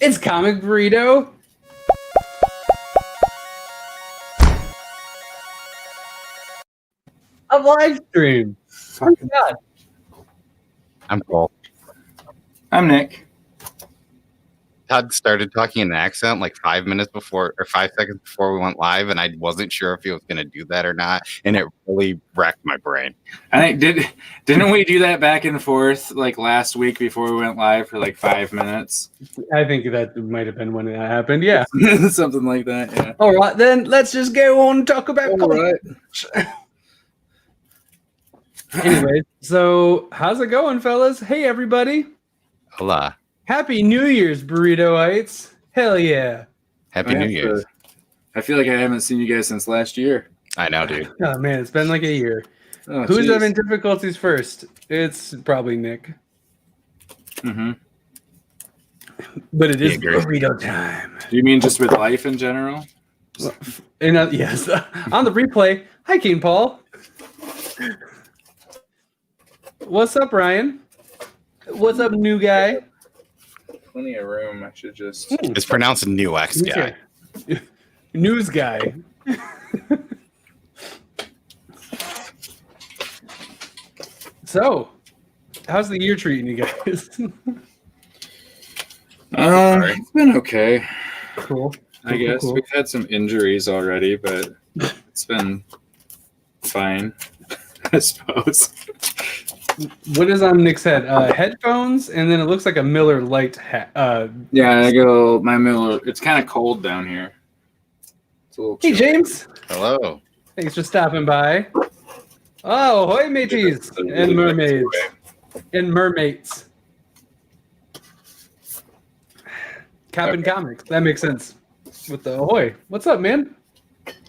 It's Comic Burrito. A live stream. Oh God. I'm Paul. I'm Nick. Todd started talking in an accent like 5 minutes before, or 5 seconds before we went live, and I wasn't sure if he was going to do that or not, and it really wrecked my brain. I think didn't we do that back and forth like last week before we went live for like 5 minutes? I think that might have been when that happened. Yeah. Something like that. Yeah. All right, then let's just go on and talk about comics. Anyway, so how's it going, fellas? Hey, everybody. Hola. Happy New Year's, Burritoites. Hell yeah. Happy New Year's. I feel like I haven't seen you guys since last year. I know, dude. Oh, man, it's been like a year. Oh, Who's geez. having difficulties first? It's probably Nick. Mm-hmm. But it is agree. burrito time. Do you mean just with life in general? Well, and, yes, on the replay. Hi, Keen Paul. What's up, Ryan? What's up, new guy? Plenty of room. I should just. It's pronounced New X guy. News guy. So, how's the year treating you guys? It's been okay. Cool. I guess we've had some injuries already, but it's been fine, I suppose. What is on Nick's head? Headphones, and then it looks like a Miller Lite hat. Yeah, I go my Miller. It's kind of cold down here. It's a little Hey, chilly. James. Hello. Thanks for stopping by. Oh, ahoy, mateys and mermaids and mermaids. Captain Comics. That makes sense. With the ahoy. What's up, man?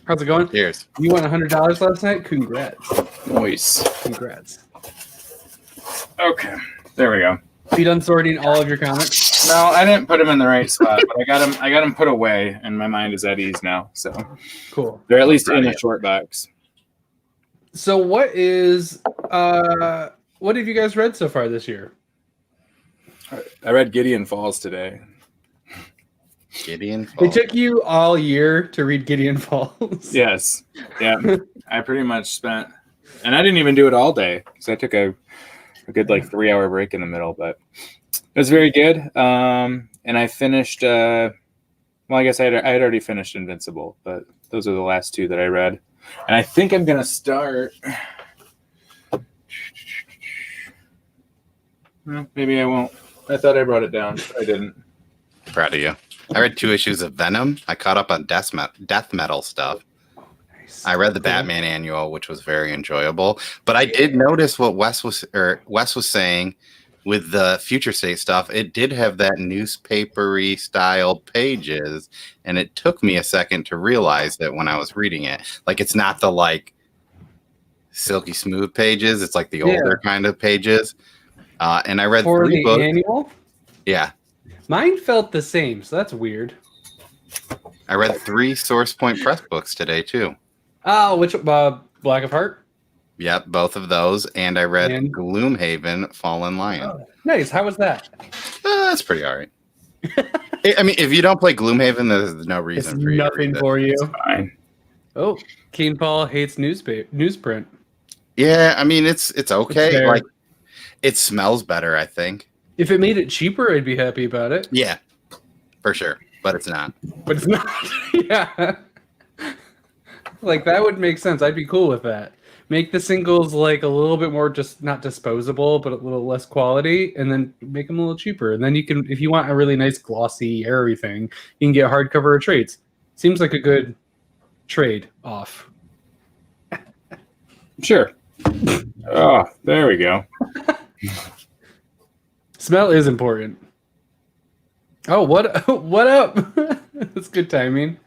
How's it going? Cheers. You won $100 last night? Congrats. Nice. Congrats. Okay, there we go. You done sorting all of your comics? No, I didn't put them in the right spot, but I got them put away, and my mind is at ease now. So Cool. they're at least in a short box. So what have you guys read so far this year? I read Gideon Falls today. Gideon Falls. It took you all year to read Gideon Falls. Yes, yeah. I pretty much spent, and I didn't even do it all day because I took a good like 3-hour break in the middle, but it was very good. And I finished. Well, I guess I had already finished Invincible, but those are the last two that I read, and I think I'm gonna start. Well, maybe I won't. I thought I brought it down, but I didn't. Proud of you. I read 2 issues of Venom. I caught up on death metal stuff. Nice. I read the Batman annual, which was very enjoyable. But I did notice what Wes was saying with the Future State stuff. It did have that newspapery style pages, and it took me a second to realize that when I was reading it. Like, it's not the like silky smooth pages. It's like the older kind of pages. And I read For 3 the books. annual? Yeah. Mine felt the same, so that's weird. I read 3 Source Point Press books today too. Oh, which Black of Heart? Yep, both of those. And I read And- Gloomhaven Fallen Lion. Oh, nice. How was that? That's pretty all right. I mean, if you don't play Gloomhaven, there's no It's reason for you to nothing read it. for you. Fine. Oh, Keen Paul hates newsprint. Yeah, I mean, it's okay. fair. Like, it smells better, I think. If it made it cheaper, I'd be happy about it. Yeah, for sure. But it's not. But it's not. Yeah. Like, that would make sense. I'd be cool with that. Make the singles like a little bit more just not disposable, but a little less quality, and then make them a little cheaper. And then you can, if you want a really nice glossy, airy thing, you can get hardcover or trades. Seems like a good trade off. Sure. Oh, there we go. Smell is important. Oh, what up? That's good timing.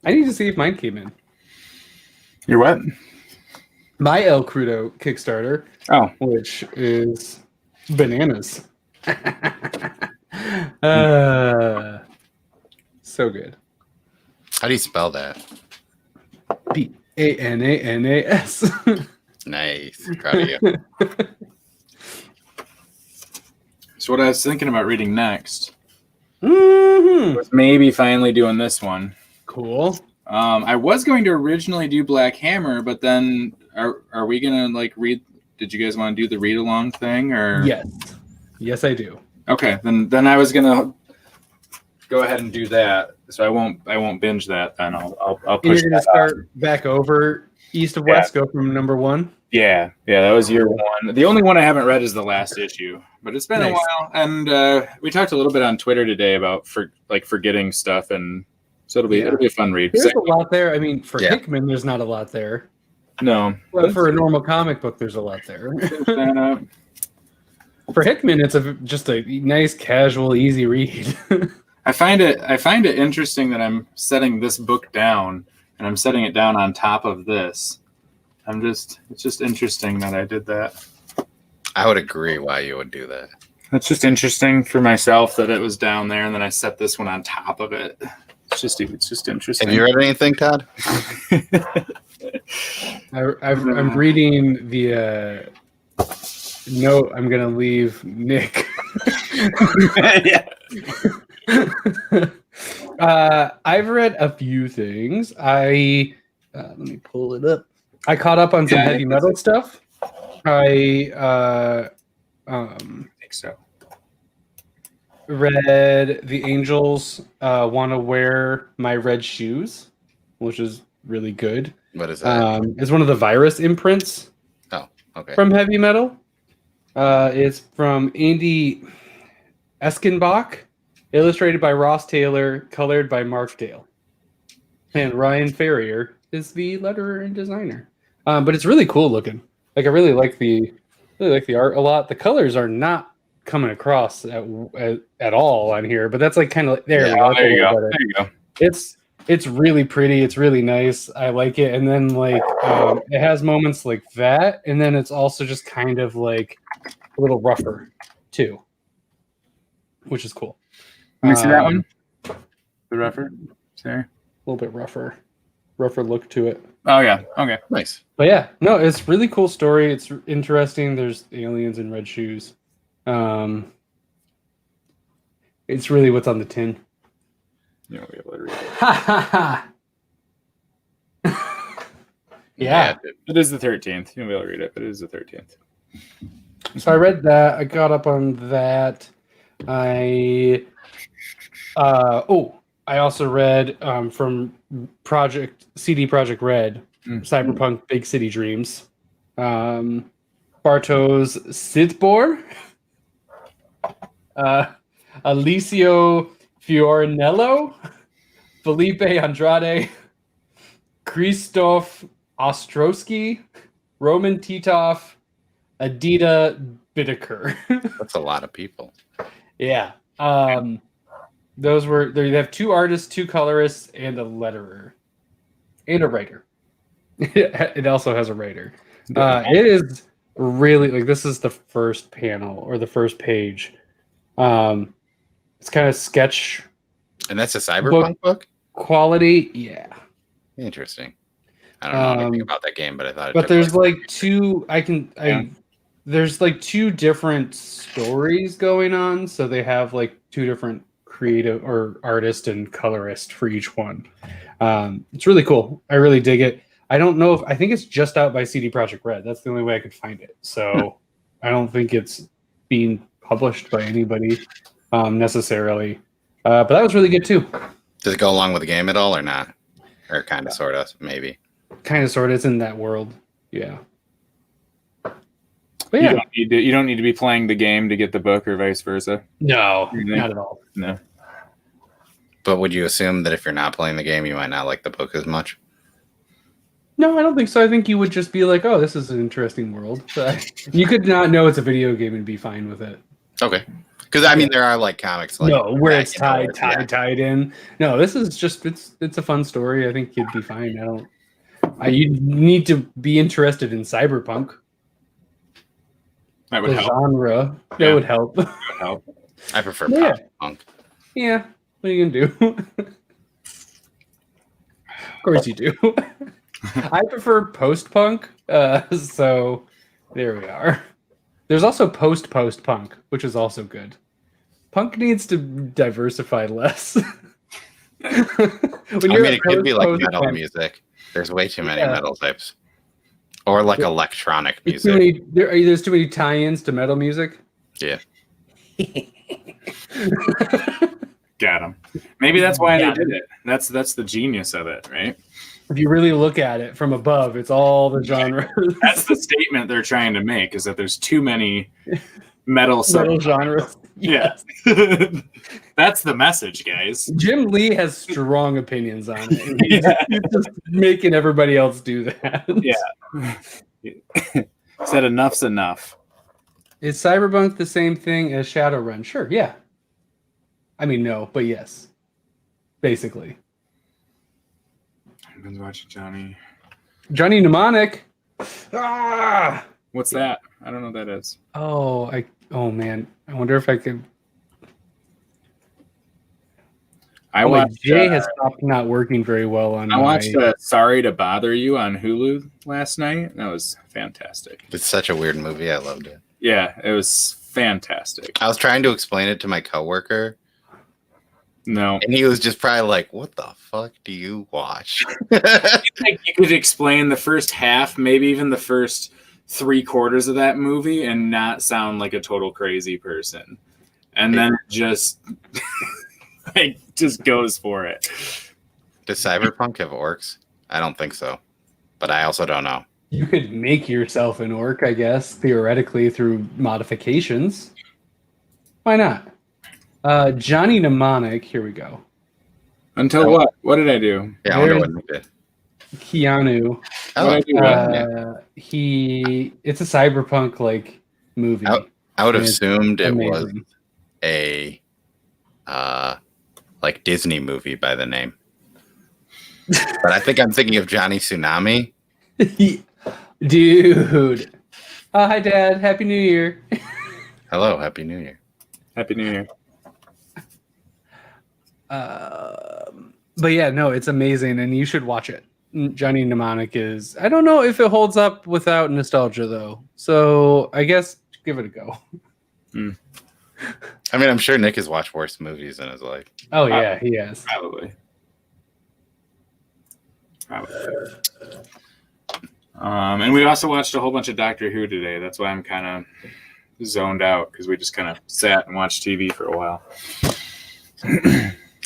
I need to see if mine came in. You're what? My El Crudo Kickstarter, Oh, which is bananas. So good. How do you spell that? Bananas. Nice. Proud of you. just So what I was thinking about reading next Mm-hmm. was maybe finally doing this one. Cool. I was going to originally do Black Hammer, but then are we gonna like read? Did you guys want to do the read along thing or? Yes, I do. Okay, then I was gonna go ahead and do that. So I won't binge that. Then I'll And push you're gonna that start back over East of West. Go from number 1. Yeah, that was year 1. The only one I haven't read is the last issue, but it's been a while. And we talked a little bit on Twitter today about forgetting stuff, and so it'll be a fun read. There's a lot there. I mean, for Hickman, there's not a lot there. No, but for a normal comic book, there's a lot there. For Hickman, it's just a nice, casual, easy read. I find it interesting that I'm setting this book down, and I'm setting it down on top of this. It's just interesting that I did that. I would agree why you would do that. It's just interesting for myself that it was down there, and then I set this one on top of it. It's just interesting. Have you read anything, Todd? I'm reading the note. I'm gonna leave Nick. I've read a few things. Let me pull it up. I caught up on some heavy metal stuff. I think so. Read The Angels Want to Wear My Red Shoes, which is really good. What is that? It's one of the Virus imprints. Oh, okay. From heavy metal. It's from Andy Eskenbach, illustrated by Ross Taylor, colored by Mark Dale. And Ryan Ferrier is the letterer and designer. But it's really cool looking. Like I really like the art a lot. The colors are not coming across at all on here, but that's like kind of there. Yeah, there you go. It's really pretty. It's really nice. I like it. And then like it has moments like that, and then it's also just kind of like a little rougher too, which is cool. Let me see that one. The rougher. Sorry. A little bit rougher look to it. Oh yeah. Okay. Nice. But yeah, no, it's really cool story. It's interesting. There's aliens in red shoes. It's really what's on the tin. You won't be able to read it. Ha ha ha. Yeah. It is the 13th. You won't be able to read it, but it is the 13th. So I read that. I got up on that. I also read from CD Projekt Red, Cyberpunk Big City Dreams. Bartosz Sidbor, Alessio Fiorinello, Felipe Andrade, Krzysztof Ostrowski, Roman Titov, Adita Bittaker. That's a lot of people. Yeah. Those were they have 2 artists, 2 colorists, and a letterer. And a writer. It also has a writer. It is really like this is the first panel or the first page. It's kind of sketch. And that's a cyberpunk book? Quality, yeah. Interesting. I don't know anything about that game, but I thought. But there's like 2. There's like 2 different stories going on, so they have like 2 different creative or artist and colorist for each one. It's really cool. I really dig it. I don't know I think it's just out by CD Projekt Red. That's the only way I could find it. So I don't think it's being published by anybody necessarily. But that was really good too. Does it go along with the game at all or not? Or kind of, sort of, maybe? Kind of, sort of. It's in that world. Yeah. But yeah. You don't need to be playing the game to get the book or vice versa. No, not at all. No. But would you assume that if you're not playing the game, you might not like the book as much? No, I don't think so. I think you would just be like, oh, this is an interesting world. You could not know it's a video game and be fine with it. Okay. Because, I mean, there are like comics like where it's tied in. No, this is just, it's a fun story. I think you'd be fine. You need to be interested in cyberpunk. That would help. Genre. That would help. That would help. I prefer pop punk. Yeah. What are you going to do? Of course you do. I prefer post-punk. So there we are. There's also post punk, which is also good. Punk needs to diversify less. It could be like metal music. There's way too many metal types, or like electronic music. There's too many tie-ins to metal music. Yeah. Got him. Maybe that's why they did it. That's the genius of it, right? If you really look at it from above, it's all the genres. That's the statement they're trying to make, is that there's too many metal genres. Yes. That's the message, guys. Jim Lee has strong opinions on it. And he's just making everybody else do that. Yeah. Said enough's enough. Is Cyberpunk the same thing as Shadowrun? Sure, yeah. I mean, no, but yes. Basically. I've been watching Johnny Mnemonic. Ah! What's that? I don't know what that is. Oh man. I wonder if I could. Jay has stopped not working very well on. I watched Sorry to Bother You on Hulu last night. That was fantastic. It's such a weird movie. I loved it. Yeah, it was fantastic. I was trying to explain it to my coworker. No. And he was just probably like, what the fuck do you watch? Like you could explain the first half, maybe even the first 3/4 of that movie, and not sound like a total crazy person. And then it just just goes for it. Does Cyberpunk have orcs? I don't think so. But I also don't know. You could make yourself an orc, I guess, theoretically through modifications. Why not? Johnny Mnemonic, here we go. Until what? What did I do? Yeah, I wonder what he did. Keanu. It's a cyberpunk like movie. I would have assumed it was a like Disney movie by the name. But I think I'm thinking of Johnny Tsunami. Dude. Hi Dad, Happy New Year. Hello, Happy New Year. Happy New Year. But yeah, no, it's amazing and you should watch it. Johnny Mnemonic is, I don't know if it holds up without nostalgia though. So I guess give it a go. I mean, I'm sure Nick has watched worse movies in his life. Oh yeah, he has. Probably. And we also watched a whole bunch of Doctor Who today. That's why I'm kind of zoned out, because we just kind of sat and watched TV for a while.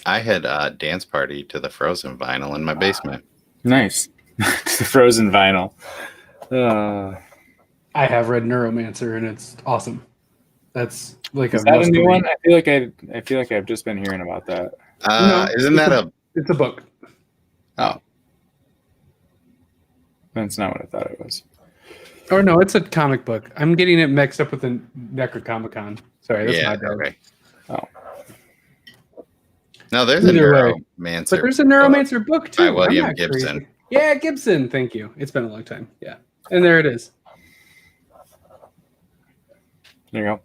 I had a dance party to the Frozen vinyl in my basement. Nice. The Frozen vinyl. I have read Neuromancer and it's awesome. That's like a new one. I feel like I've just been hearing about that. Isn't that it's a book. Oh. That's not what I thought it was. Or no, it's a comic book. I'm getting it mixed up with the Necronomicon. Sorry, that's my bad. Okay. Oh. No, there's a Neuromancer. But there's a Neuromancer book too. By William Gibson. Crazy. Yeah, Gibson. Thank you. It's been a long time. Yeah. And there it is. There you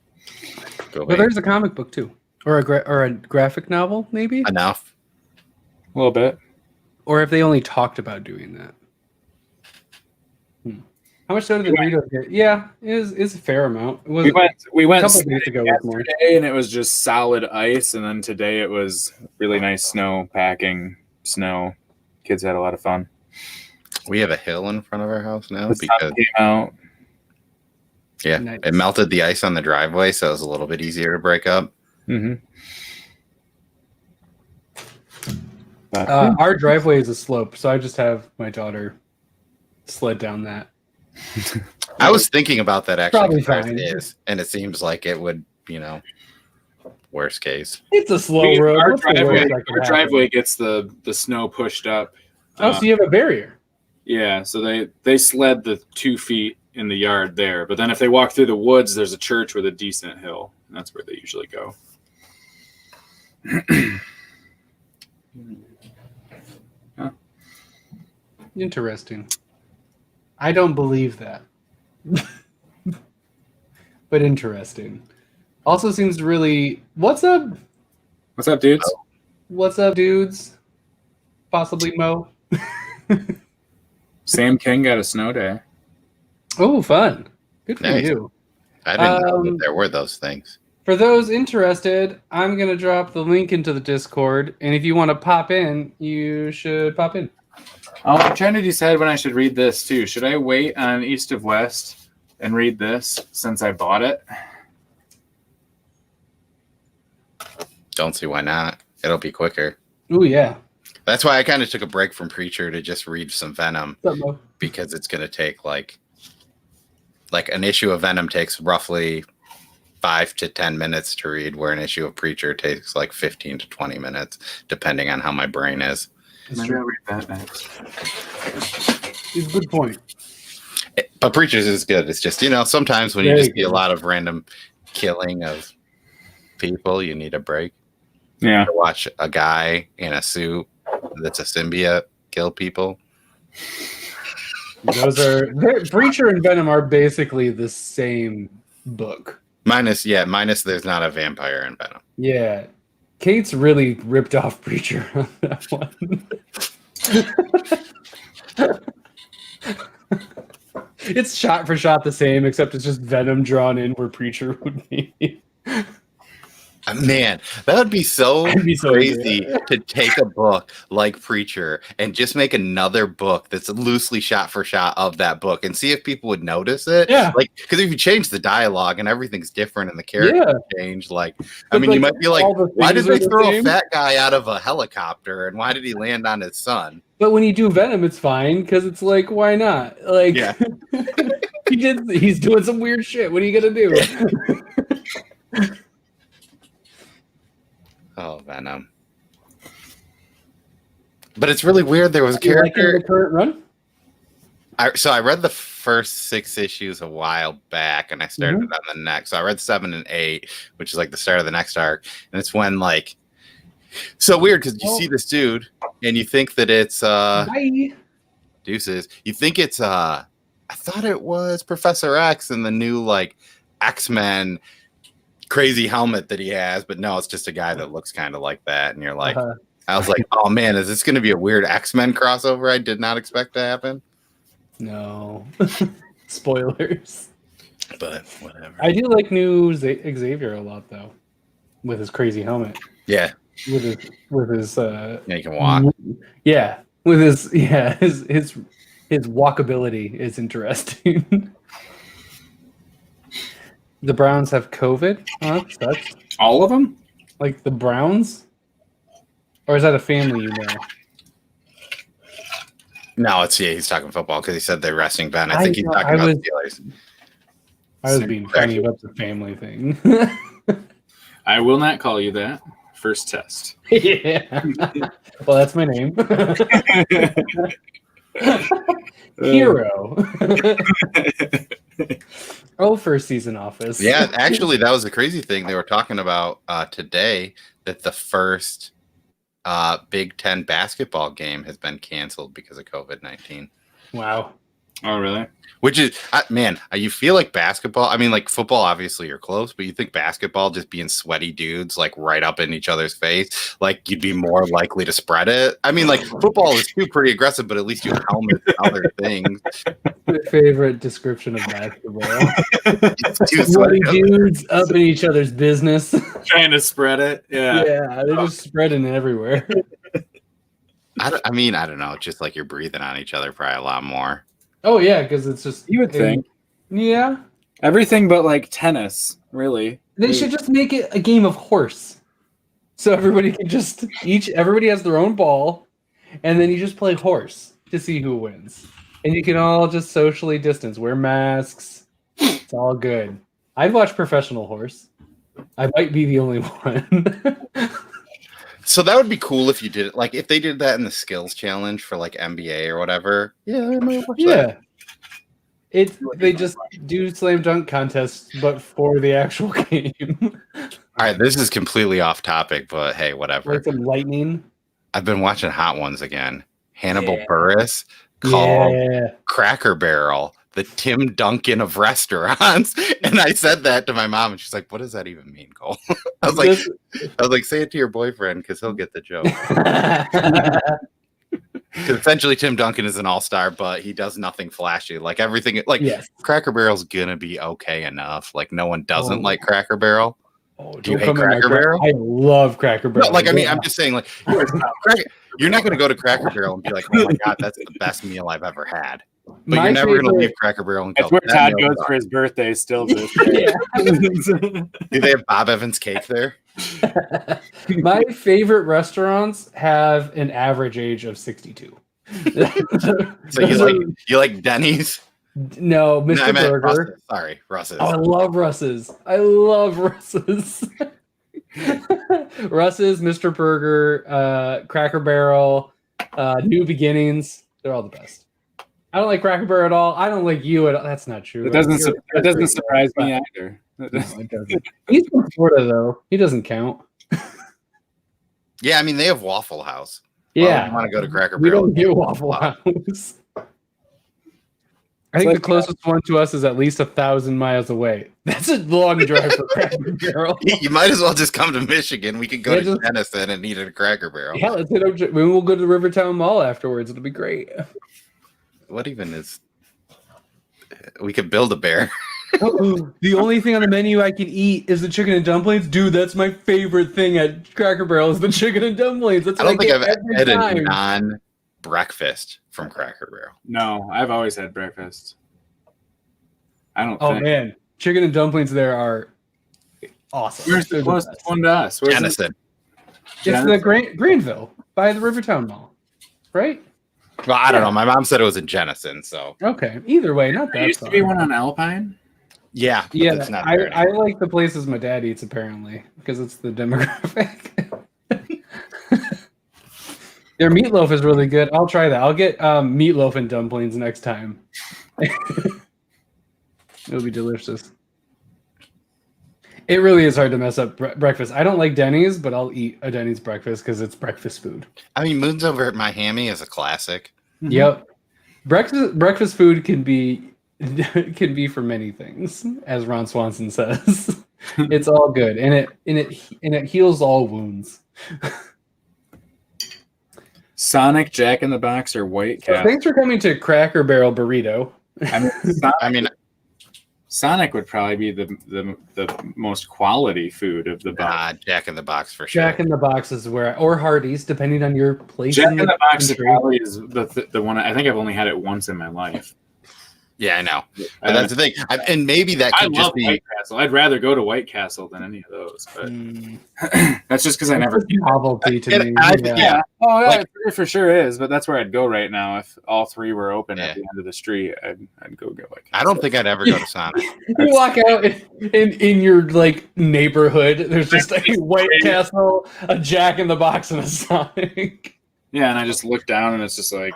go. But there's a comic book too. Or a graphic novel, maybe? Enough. A little bit. Or if they only talked about doing that. How much soda did Burrito get? Yeah, it's a fair amount. It was we went a couple days ago with more. And it was just solid ice, and then today it was really nice snow. Kids had a lot of fun. We have a hill in front of our house now the sun came out. Yeah, nice. It melted the ice on the driveway, so it was a little bit easier to break up. Mm-hmm. Our driveway is a slope, so I just have my daughter sled down that. I was thinking about that actually. Probably fine. It is, and it seems like it would, worst case. It's a slow road. Our driveway gets the snow pushed up. Oh, so you have a barrier. Yeah, so they sled the 2 feet in the yard there, but then if they walk through the woods, there's a church with a decent hill. And that's where they usually go. Huh. Interesting. I don't believe that. But interesting. Also seems really... What's up? What's up, dudes? What's up, dudes? Possibly Mo. Sam King got a snow day. Oh, fun. Good for you. I didn't know that there were those things. For those interested, I'm going to drop the link into the Discord. And if you want to pop in, you should pop in. Oh, I'm trying to decide when I should read this too. Should I wait on East of West and read this since I bought it? Don't see why not. It'll be quicker. Oh, yeah. That's why I kind of took a break from Preacher to just read some Venom, because it's going to take like an issue of Venom takes roughly 5 to 10 minutes to read, where an issue of Preacher takes like 15 to 20 minutes, depending on how my brain is. Maybe I'll read that next. It's a good point. But Preachers is good. It's just, sometimes when you just see a lot of random killing of people, you need a break. Yeah. To watch a guy in a suit that's a symbiote kill people. Preacher and Venom are basically the same book. Minus there's not a vampire in Venom. Yeah. Kate's really ripped off Preacher on that one. It's shot for shot the same, except it's just Venom drawn in where Preacher would be. Man, that would be so crazy to take a book like Preacher and just make another book that's loosely shot for shot of that book and see if people would notice it. Yeah. Like, because if you change the dialogue and everything's different and the characters change, you might be like, why did they throw a fat guy out of a helicopter and why did he land on his son? But when you do Venom, it's fine because it's like, why not? Like, he's doing some weird shit. What are you gonna do? Oh, Venom. But it's really weird. There was a character. Like the current run? I read the first 6 issues a while back, and I started on the next. So I read 7 and 8, which is like the start of the next arc. And it's when so weird because you see this dude, and you think that it's Deuces. You think it's I thought it was Professor X and the new X-Men crazy helmet that he has, but no, it's just a guy that looks kind of like that. And you're like, I was like, oh man, is this going to be a weird X-Men crossover I did not expect to happen? No. Spoilers. But whatever. I do like new Xavier a lot though, with his crazy helmet. Yeah. With his yeah, you can walk. Yeah. With his walkability is interesting. The Browns have COVID? Huh? Sucks. All of them? Like the Browns? Or is that a family you know? No, he's talking football because he said they're resting Ben. I think he's talking about the Steelers. I was being funny about the family thing. I will not call you that. First test. Yeah. Well, that's my name. Hero. First season office. Yeah, actually, that was a crazy thing. They were talking about today that the first Big Ten basketball game has been canceled because of COVID-19. Wow. Oh, really? Which is, man, you feel like basketball. I mean, like football, obviously you're close, but you think basketball just being sweaty dudes like right up in each other's face, like you'd be more likely to spread it. I mean, like football is too pretty aggressive, but at least you have helmets and other things. My favorite description of basketball. Sweaty dudes up in each other's business. Trying to spread it. Yeah. Yeah, they're just spreading it everywhere. I don't know. It's just like you're breathing on each other probably a lot more. Oh, yeah, because it's just... You would think. Yeah. Everything but, tennis, really. They should just make it a game of horse. So everybody can everybody has their own ball, and then you just play horse to see who wins. And you can all just socially distance, wear masks. It's all good. I'd watch professional horse. I might be the only one. So that would be cool if you did it. Like if they did that in the skills challenge for NBA or whatever. Yeah, I might watch that. They just do slam dunk contests, but for the actual game. All right, this is completely off topic, but hey, whatever. Like some lightning. I've been watching Hot Ones again. Hannibal Buress called Cracker Barrel the Tim Duncan of restaurants, and I said that to my mom, and she's like, "What does that even mean, Cole?" I was like, "Say it to your boyfriend because he'll get the joke." 'Cause essentially, Tim Duncan is an all-star, but he does nothing flashy. Like everything, like Yes. Cracker Barrel's gonna be okay enough. Like no one doesn't Oh. like Cracker Barrel. Oh, Do you don't hate come in my Cracker Barrel? I love Cracker Barrel. No, like I mean, I'm just saying, like you're not gonna go to Cracker Barrel and be like, "Oh my god, that's the best meal I've ever had." But My you're never gonna favorite- leave Cracker Barrel and go. That's where "That Todd meal goes sucks." for his birthday still to this day. Yeah. Do they have Bob Evans cake there? My favorite restaurants have an average age of 62. So you like Denny's? No, Mr. No, I meant Burger. Russ's. Sorry, Russ's. Oh, I love Russ's. I love Russ's. Russ's, Mr. Burger, Cracker Barrel, New Beginnings. They're all the best. I don't like Cracker Barrel at all. I don't like you at all. That's not true. It doesn't surprise me either. No, it doesn't. He's from Florida, though. He doesn't count. Yeah, I mean they have Waffle House. Why would Yeah. you want to go to Cracker We Barrel? don't get Waffle House. I think the closest one to us is at least 1,000 miles away. That's a long drive for Cracker Barrel. You might as well just come to Michigan. We could go Yeah, to just- Denison and eat at a Cracker Barrel. Yeah, let's hit up. We'll go to the Rivertown Mall afterwards. It'll be great. What even is? We could build a bear. The only thing on the menu I can eat is the chicken and dumplings. Dude, that's my favorite thing at Cracker Barrel is the chicken and dumplings. That's I don't what think get I've every had a time. non-breakfast from Cracker Barrel. No, I've always had breakfast. I don't Oh think. man, chicken and dumplings there are awesome. Where's They're the the closest best. one to us? Where's Denison. It's the Greenville by the Rivertown Mall, right? Well, I don't know. My mom said it was in Jenison, so Okay. Either way, not There that used to far. be one on Alpine. yeah. but Yeah, it's not I there like the places my dad eats apparently because it's the demographic. Their meatloaf is really good. I'll try that. I'll get meatloaf and dumplings next time. It'll be delicious. It really is hard to mess up breakfast. I don't like Denny's, but I'll eat a Denny's breakfast because it's breakfast food. I mean, Moon's Over at Miami is a classic. Yep. Breakfast food can be for many things, as Ron Swanson says. It's all good, and it heals all wounds. Sonic, Jack in the Box, or White So Castle. thanks for coming to Cracker Barrel Burrito. I mean, I mean, Sonic would probably be the most quality food of the bunch. Jack in the Box for sure. Jack in the Box is where, or Hardee's, depending on your place. Jack in the Box country. probably is the one. I think I've only had it once in my life. Yeah, I know. But that's the thing. And maybe that I could love just be. White Castle. I'd rather go to White Castle than any of those. But that's just because I never. It's a novelty to me. Yeah. Oh, yeah, Like- it for sure is. But that's where I'd go right now if all three were open Yeah. at the end of the street. I'd go get White Castle. I don't think I'd ever go to Sonic. You walk out in your like neighborhood. There's just a White Castle, a Jack in the Box, and a Sonic. Yeah, and I just look down and it's just like,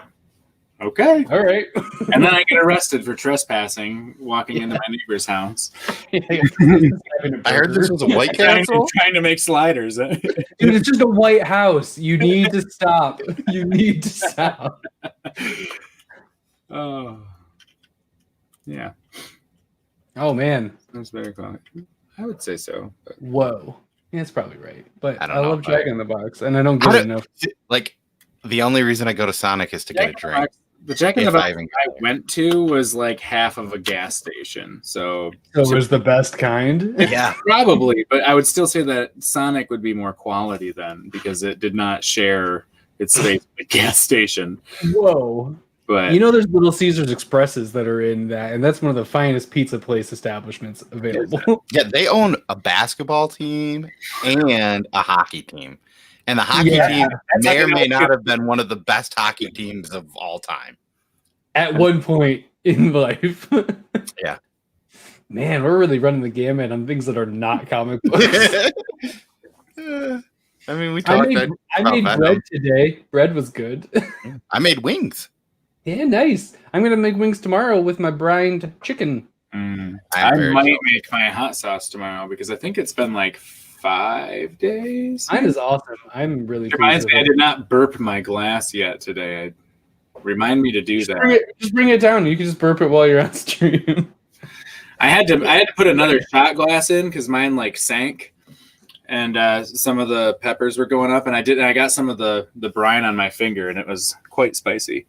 okay. All right. And then I get arrested for trespassing, walking into my neighbor's house. I heard this was a White Castle. Trying to make sliders. Dude, it's just a white house. You need to stop. You need to stop. Oh, yeah, Oh man. that's very cool. I would say so. But Whoa. Yeah, that's probably right. But I I, don't know, love but- Jack in the Box, and I don't get How it do- enough. Like, the only reason I go to Sonic is to get a drink. The Jack in the If I Box even I went to was like half of a gas station, so So it was the best kind. Yeah. probably. But I would still say that Sonic would be more quality then because it did not share its space with the gas station. Whoa. But You know, there's Little Caesars Expresses that are in that, and that's one of the finest pizza place establishments available. Yeah, they own a basketball team and a hockey team. And the hockey Yeah, team that's may like or an may old not kid. have been one of the best hockey teams of all time. At one point in life. Yeah. Man, we're really running the gamut on things that are not comic books. I mean, we I talked. made Venom. bread today. Bread was good. I made wings. Yeah, nice. I'm gonna make wings tomorrow with my brined chicken. I I'm very might jealous. make my hot sauce tomorrow because I think it's been like 5 days. Mine is awesome. I'm really It reminds pleased me, I with did not burp my glass yet today. Remind me to do it. that. Just bring it down. You can just burp it while you're on stream. I had to put another shot glass in because mine like sank. and some of the peppers were going up, and I got some of the brine on my finger, and it was quite spicy.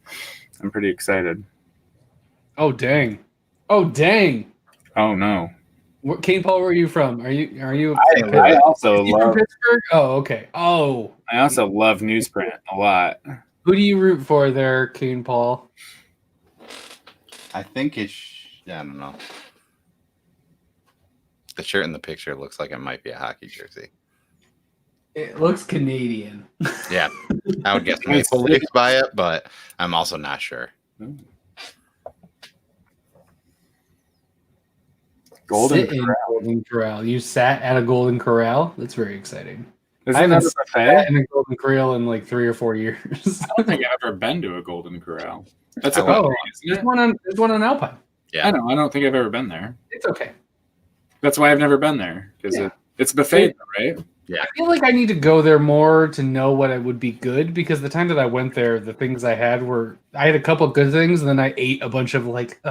I'm pretty excited. Oh dang! Oh dang! Oh no! What Kane Paul? Where are you from? Are you? I also Is he from love Pittsburgh? Oh, okay. Oh, I also love newsprint a lot. who do you root for there, Kane Paul? I think it's. Yeah, I don't know. The shirt in the picture looks like it might be a hockey jersey. It looks Canadian. Yeah, I would guess Maple Leafs by it, but I'm also not sure. Golden Corral. You sat at a Golden Corral? That's very exciting. I I haven't haven't sat in a Golden Corral in like 3 or 4 years. I don't think I've ever been to a Golden Corral. That's I a went. There's one on Alpine. Yeah. I know. I don't think I've ever been there. It's okay. That's why I've never been there because it's buffet, right? I feel like I need to go there more to know what it would be good because the time that I went there, the things I had a couple good things and then I ate a bunch of like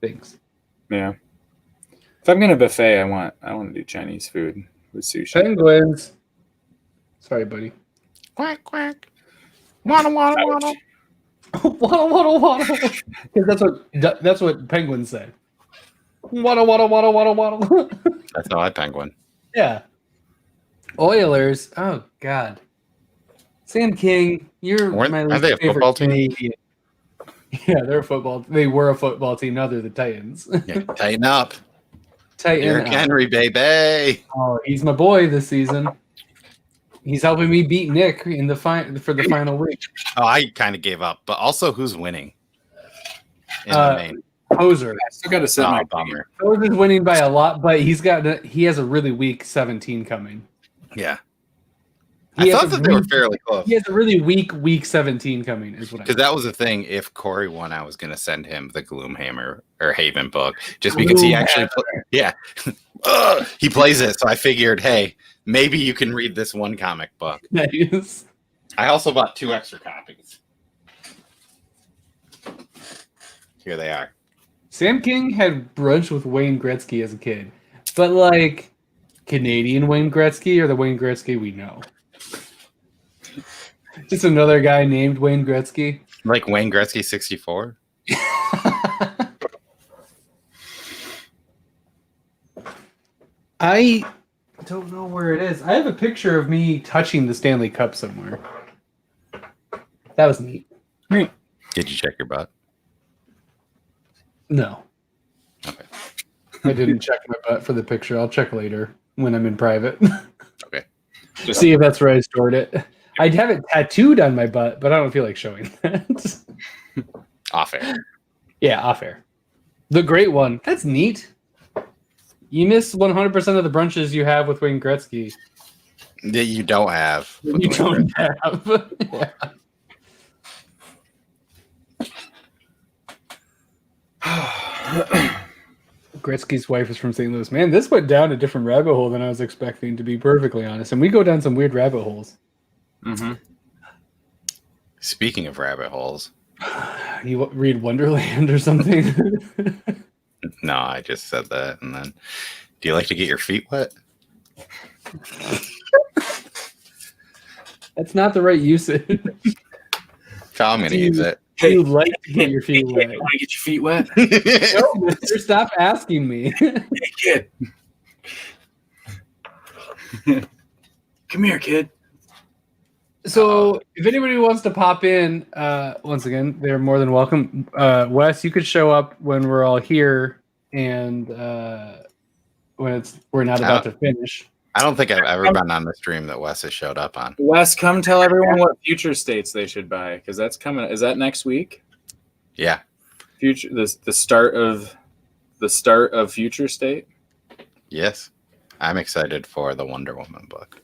things. Yeah. If I'm gonna buffet, I want to do Chinese food with sushi. Penguins. Sorry, buddy. Quack quack. Waddle waddle waddle. Waddle waddle waddle. Because that's what penguins say. Waddle waddle waddle waddle waddle. That's how I penguin. Yeah. Oilers. Oh God. Sam King, you're my Are they a favorite football team? Canadian. Yeah, they're a football. They were a football team. Now they're the Titans. Yeah, tighten up. Titan. Derrick Henry, baby. Oh, he's my boy this season. He's helping me beat Nick in the for the final week. Oh, I kind of gave up. But also, who's winning? In the main. Hoser. I still got to set my Bummer. Hoser's winning by a lot, but he has a really weak 17 coming. Yeah. He I has thought that they were fairly close. He has a really weak 17 coming, is what I Because that was the thing. If Corey won, I was going to send him the Gloomhammer or Haven book just because he actually, he plays it. So I figured, hey, maybe you can read this one comic book. Nice. I also bought 2 extra copies. Here they are. Sam King had brunch with Wayne Gretzky as a kid, but like Canadian Wayne Gretzky or the Wayne Gretzky we know. Just another guy named Wayne Gretzky. Like Wayne Gretzky 64? I don't know where it is. I have a picture of me touching the Stanley Cup somewhere. That was neat. Did you check your butt? No. Okay. I didn't check my butt for the picture. I'll check later when I'm in private. Okay. Just see if that's where I stored it. I'd have it tattooed on my butt, but I don't feel like showing that. Off air. Yeah, off air. The great one. That's neat. You miss 100% of the brunches you have with Wayne Gretzky. That you don't have. You don't have. Yeah. Gretzky's wife is from St. Louis. Man, this went down a different rabbit hole than I was expecting, to be perfectly honest. And we go down some weird rabbit holes. Mm-hmm. Speaking of rabbit holes. You read Wonderland or something? No, I just said that. And then, do you like to get your feet wet? That's not the right usage. I'm going to use it. Hey, you like to get your feet wet. Want to get your feet wet? No, mister, stop asking me. Hey, kid. Come here, kid. So, if anybody wants to pop in, once again, they're more than welcome. Wes, you could show up when we're all here, and when we're not about to finish. I don't think I've ever been on the stream that Wes has showed up on. Wes, come tell everyone what future states they should buy because that's coming. Is that next week? Yeah. Future the start of future state. Yes. I'm excited for the Wonder Woman book.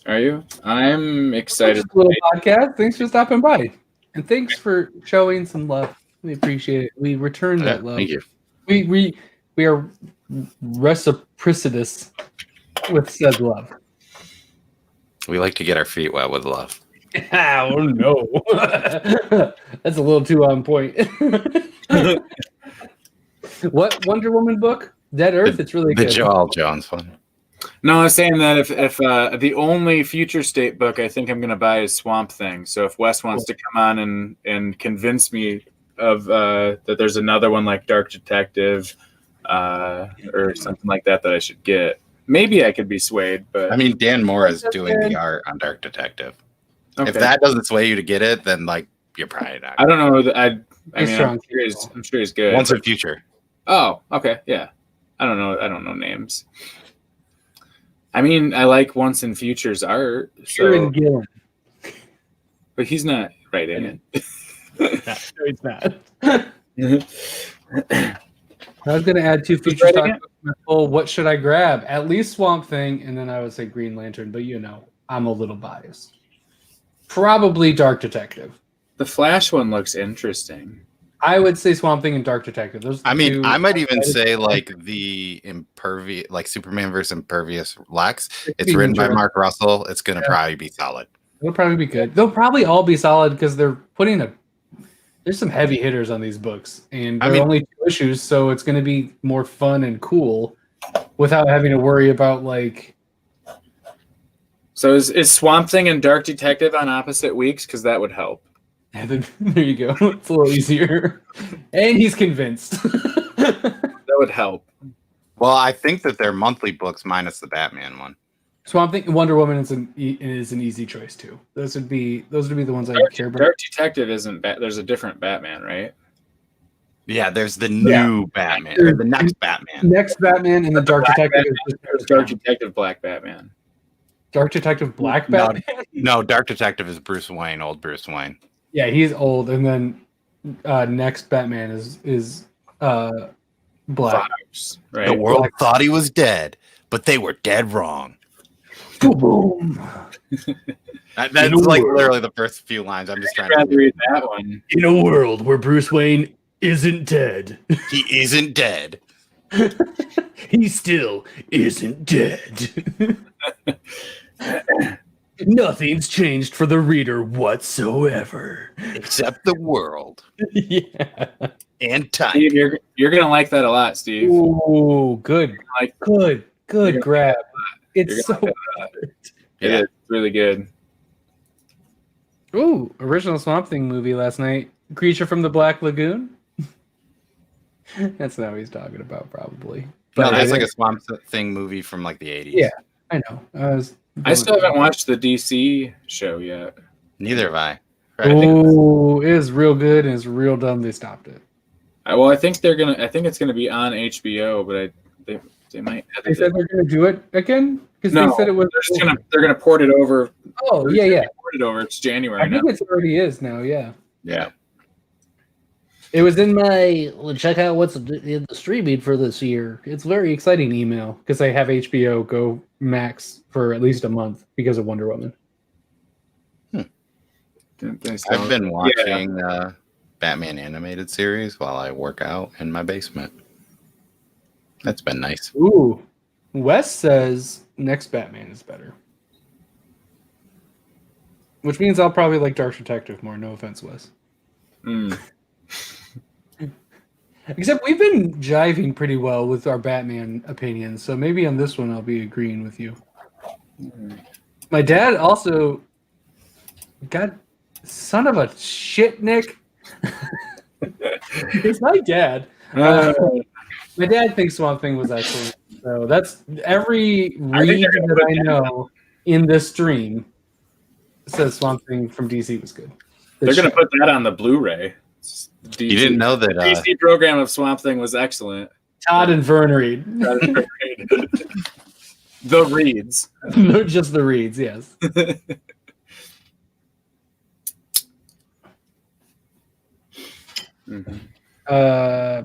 Are you? I'm excited. Little podcast. Thanks for stopping by, and thanks for showing some love. We appreciate it. We return that love. Thank you. We are reciprocitous with said love. We like to get our feet wet with love. Oh no, that's a little too on point. What Wonder Woman book? Dead Earth. It's really The good. Joel Jones one. No, I was saying that if the only future state book I think I'm going to buy is Swamp Thing. So if Wes wants to come on and convince me of that there's another one like Dark Detective or something like that I should get, maybe I could be swayed. But I mean, Dan Moore is doing the art on Dark Detective. okay. If that doesn't sway you to get it, then like you're probably not. I don't know. I He's mean, strong. I'm sure he's good. Once in Future. Oh, okay, yeah. I don't know names. I mean, I like Once in Future's art. Kieran Gillen. But he's not writing it. No, he's not. I was going to add 2 Who's feature writing stock. Oh, what should I grab? At least Swamp Thing, and then I would say Green Lantern. But I'm a little biased. Probably Dark Detective. The Flash one looks interesting. I would say Swamp Thing and Dark Detective. Those. I mean, I might even say like like the Impervious, like Superman versus Impervious Lex. It's be written by enjoyable. Mark Russell. It's gonna probably be solid. It'll probably be good. They'll probably all be solid because they're putting there's some heavy hitters on these books, and they're only 2 issues, so it's going to be more fun and cool without having to worry about like. So is Swamp Thing and Dark Detective on opposite weeks? Because that would help. There you go. It's a little easier, and he's convinced. That would help. Well, I think that they're monthly books minus the Batman one. Swamp Thing, Wonder Woman is an easy choice too. Those would be the ones I care about. Dark Detective isn't there's a different Batman, right? Yeah, there's the new Batman, or the next Batman. Next Batman and the Dark Detective is There's Dark Detective Black Batman. Dark Detective Black Batman. No, Dark Detective is Bruce Wayne, old Bruce Wayne. Yeah, he's old, and then next Batman is Black. Right. The world thought he was dead, but they were dead wrong. Boom. That's like literally the first few lines. I'm just trying to read that one. In a world where Bruce Wayne isn't dead, he isn't dead. he still isn't dead. Nothing's changed for the reader whatsoever. Except the world. Yeah. And time. Steve, you're gonna like that a lot, Steve. Ooh, good. Like Good grab. It's so It's really good. Ooh, original Swamp Thing movie last night. Creature from the Black Lagoon. That's not what he's talking about, probably. No, there's like a Swamp Thing movie from like the 80s. Yeah, I know. I still haven't watched the DC show yet. Neither have I. Oh, it is real good and it's real dumb they stopped it. Well, I think it's gonna be on HBO, but they might. They said they're gonna do it again because No, they said it was. they're gonna port it over. Oh yeah. Port it over. It's January I now. think it already is now. Yeah. Yeah. It was in my check out what's in the streaming for this year. It's very exciting email because I have HBO Go Max for at least a month because of Wonder Woman. I've been watching Batman animated series while I work out in my basement. That's been nice. Ooh, Wes says next Batman is better, which means I'll probably like Dark Detective more. No offense, Wes. Except we've been jiving pretty well with our Batman opinions, so maybe on this one I'll be agreeing with you. My dad also got son of a shit, Nick. It's my dad. My dad thinks Swamp Thing was excellent. So that's every read that I know in this stream says Swamp Thing from DC was good. They're going to put that on the Blu-ray. DC, You didn't know that DC program of Swamp Thing was excellent. Todd and Vern read. The reads. Just the reads, yes.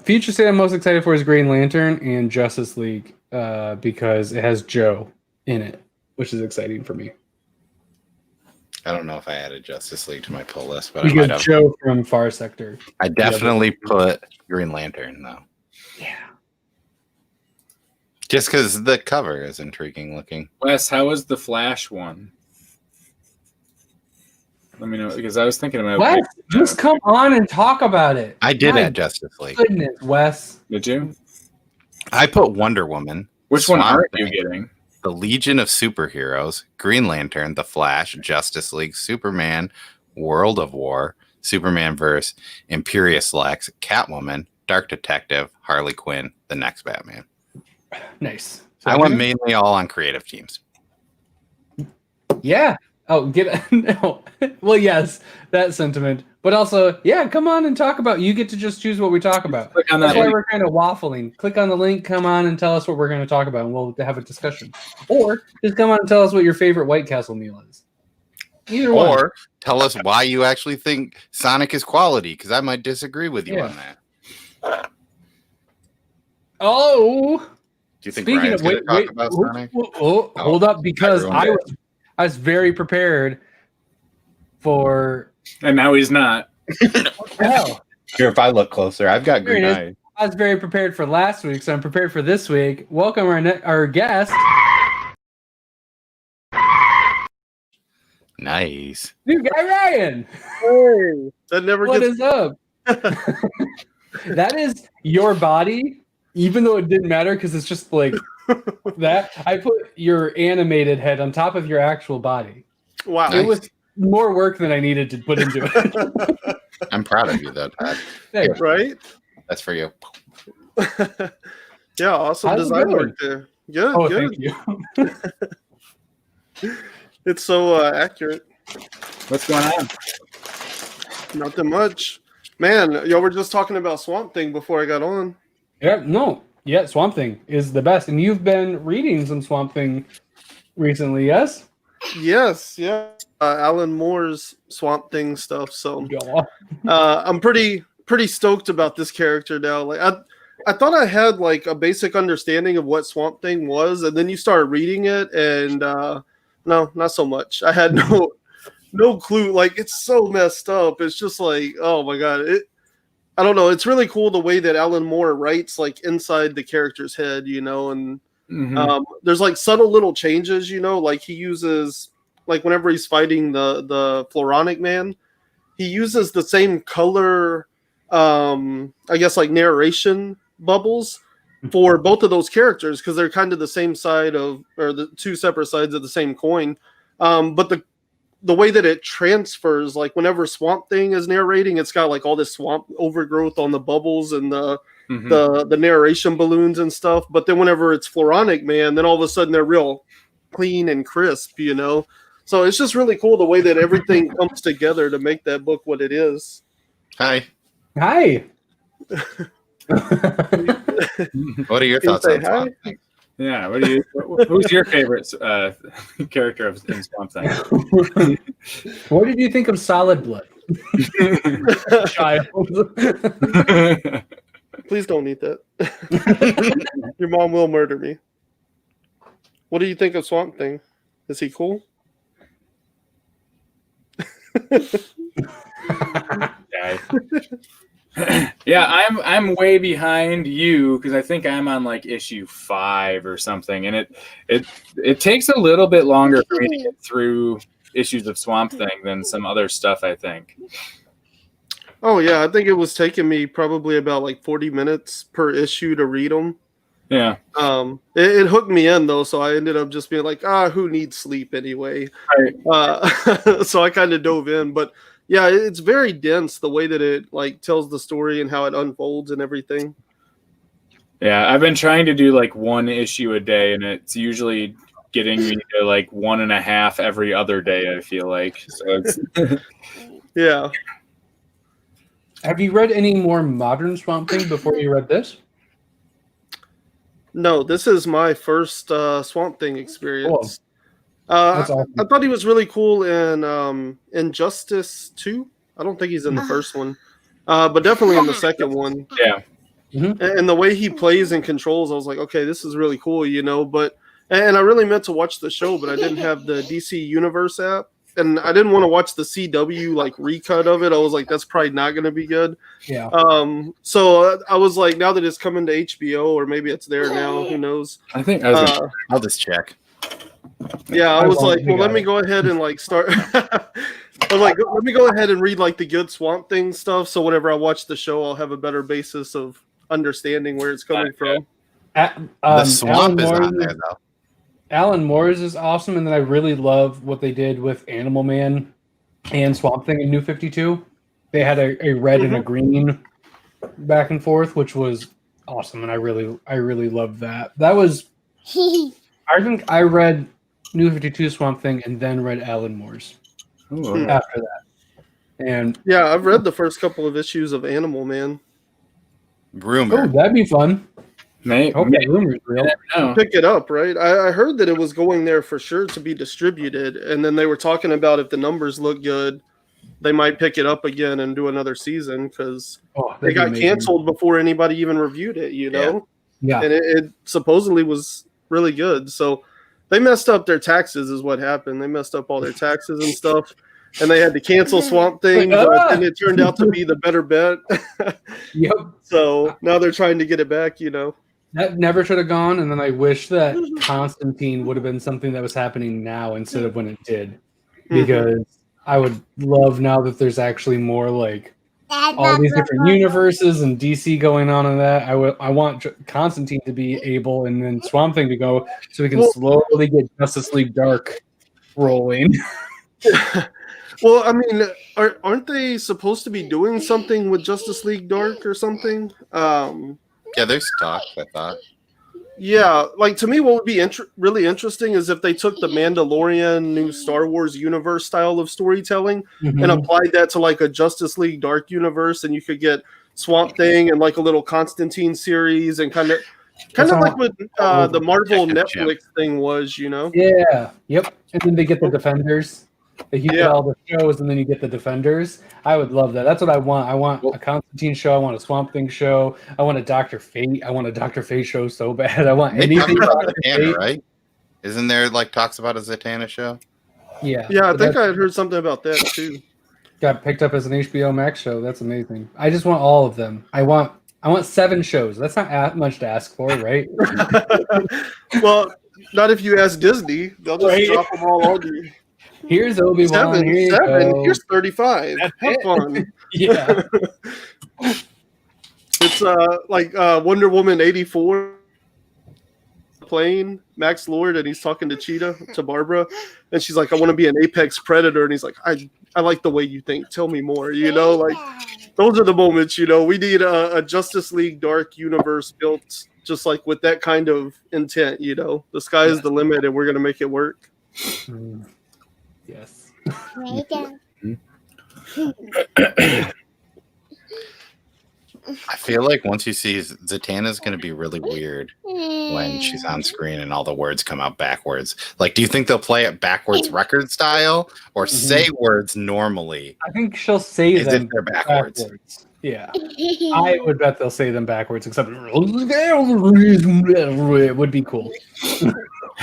Future state I'm most excited for is Green Lantern and Justice League because it has Joe in it, which is exciting for me. I don't know if I added Justice League to my pull list, but I might Because have. Joe from Far Sector. I definitely put Green Lantern though. Yeah. Just because the cover is intriguing looking. Wes, how was the Flash one? Let me know, because I was thinking about Wes, just come on and talk about it. I did My add Justice League. Goodness, Wes. Did you? I put Wonder Woman. Which one Swamp aren't Thing. you getting? The Legion of Superheroes, Green Lantern, The Flash, Justice League, Superman, World of War, Superman vs. Imperious Lex, Catwoman, Dark Detective, Harley Quinn, The Next Batman. Nice. So I went mainly all on creative teams. Yeah. Oh, no. Well, yes, that sentiment. But also, yeah, come on and talk about. You get to just choose what we talk about. Click on That's that why link. we're kind of waffling. Click on the link. Come on and tell us what we're going to talk about, and we'll have a discussion. Or just come on and tell us what your favorite White Castle meal is. Either one. Or tell us why you actually think Sonic is quality, because I might disagree with you on that. Oh. Do you think Speaking Brian's of going to talk about Sonic? Hold up, because I was very prepared for. And now he's not. Hell, Here, if I look closer, I've got Here it green is. eyes. I was very prepared for last week, so I'm prepared for this week. Welcome our guest, Nice. new guy Ryan. Hey, that never What gets. is up? That is your body, even though it didn't matter because it's just like that. I put your animated head on top of your actual body. Wow. It was more work than I needed to put into it. I'm proud of you, though, Todd. Thanks. Right? That's for you. Yeah, awesome How's it design going? work there. Good, Oh, good. thank you. It's so accurate. What's going on? Nothing much. Man, y'all were just talking about Swamp Thing before I got on. Yeah, Swamp Thing is the best. And you've been reading some Swamp Thing recently, yes? Yes, yeah. Alan Moore's Swamp Thing stuff. So Yeah. I'm pretty stoked about this character now. Like I thought I had like a basic understanding of what Swamp Thing was, and then you start reading it, and no, not so much. I had no clue. Like, it's so messed up. It's just like, oh my god. I don't know. It's really cool the way that Alan Moore writes like inside the character's head, and there's like subtle little changes, like he uses, like whenever he's fighting the Floronic man, he uses the same color, I guess like narration bubbles for both of those characters because they're kind of the same side of, or the two separate sides of the same coin. But the way that it transfers, like whenever Swamp Thing is narrating, it's got like all this swamp overgrowth on the bubbles and the narration balloons and stuff. But then whenever it's Floronic Man, then all of a sudden they're real clean and crisp, So it's just really cool the way that everything comes together to make that book what it is. Hi. Hi. What are your thoughts on Swamp Thing? Yeah, who's your favorite character in Swamp Thing? What did you think of Solid Blood? Child. Please don't eat that. Your mom will murder me. What do you think of Swamp Thing? Is he cool? Yeah, I'm way behind you because I think I'm on like issue 5 or something, and it takes a little bit longer for me to get through issues of Swamp Thing than some other stuff, I think. Oh yeah, I think it was taking me probably about like 40 minutes per issue to read them. Yeah. It hooked me in though, so I ended up just being like, who needs sleep anyway? Right. So I kind of dove in, but yeah, it's very dense the way that it like tells the story and how it unfolds and everything. Yeah, I've been trying to do like 1 issue a day, and it's usually getting me to like 1.5 every other day, I feel like. So it's Yeah. Have you read any more modern Swamp Thing before you read this? No, this is my first Swamp Thing experience. That's awesome. I thought he was really cool in Injustice 2. I don't think he's in the first one, but definitely in the second one. yeah. And the way he plays and controls, I was like, okay, this is really cool, But I really meant to watch the show, but I didn't have the DC Universe app, and I didn't want to watch the CW like recut of it. I was like, that's probably not going to be good. Yeah. So I was like, now that it's coming to HBO, or maybe it's there now, who knows? I think I'll just check. Yeah, I was like, well, let me go ahead and like start. I'm like, let me go ahead and read like the good Swamp Thing stuff, so whenever I watch the show, I'll have a better basis of understanding where it's coming from. The swamp is on there, though. Alan Moore's is awesome, and then I really love what they did with Animal Man and Swamp Thing in New 52. They had a red and a green back and forth, which was awesome, and I really loved that. That was I think I read New 52 Swamp Thing and then read Alan Moore's after that. And yeah, I've read the first couple of issues of Animal Man. Rumor. oh, that'd be fun. I hope that rumor's real. Pick it up, right? I heard that it was going there for sure to be distributed, and then they were talking about if the numbers look good, they might pick it up again and do another season because they got canceled before anybody even reviewed it, you know? Yeah. And it supposedly was really good. So they messed up their taxes is what happened. They messed up all their taxes and stuff, and they had to cancel Swamp Thing, but then it turned out to be the better bet. Yep. So now they're trying to get it back, you know? That never should have gone, and then I wish that Constantine would have been something that was happening now instead of when it did. Because I would love now that there's actually more like all these different universes and DC going on in that. I want Constantine to be able and then Swamp Thing to go so we can slowly get Justice League Dark rolling. Well, I mean, aren't they supposed to be doing something with Justice League Dark or something? Yeah, there's talk, I thought. Yeah, like to me, what would be really interesting is if they took the Mandalorian new Star Wars universe style of storytelling and applied that to like a Justice League Dark universe, and you could get Swamp Thing and like a little Constantine series and kind of like what the Marvel Netflix thing was, you know? Yeah. Yep. And then they get the Defenders. You get all the shows, and then you get the Defenders. I would love that. That's what I want. I want a Constantine show. I want a Swamp Thing show. I want a Dr. Fate. I want a Dr. Fate show so bad. I want anything. Zatanna, right? Isn't there like talks about a Zatanna show? Yeah. Yeah, I think I had heard something about that too. Got picked up as an HBO Max show. That's amazing. I just want all of them. I want 7 shows. That's not much to ask for, right? Well, not if you ask Disney. They'll just drop them all on you. Here's Obi-Wan. Here's 35. Have fun. Yeah. It's like Wonder Woman 84 playing Max Lord, and he's talking to Barbara, and she's like, I want to be an apex predator, and he's like, I like the way you think. Tell me more. You know, like those are the moments, you know, we need a Justice League Dark universe built just like with that kind of intent, you know. The sky is the limit, and we're gonna make it work. Yes. I feel like once you see Zatanna's going to be really weird when she's on screen and all the words come out backwards. Like, do you think they'll play it backwards record style or say words normally? I think she'll say them backwards. Yeah. I would bet they'll say them backwards, except it would be cool.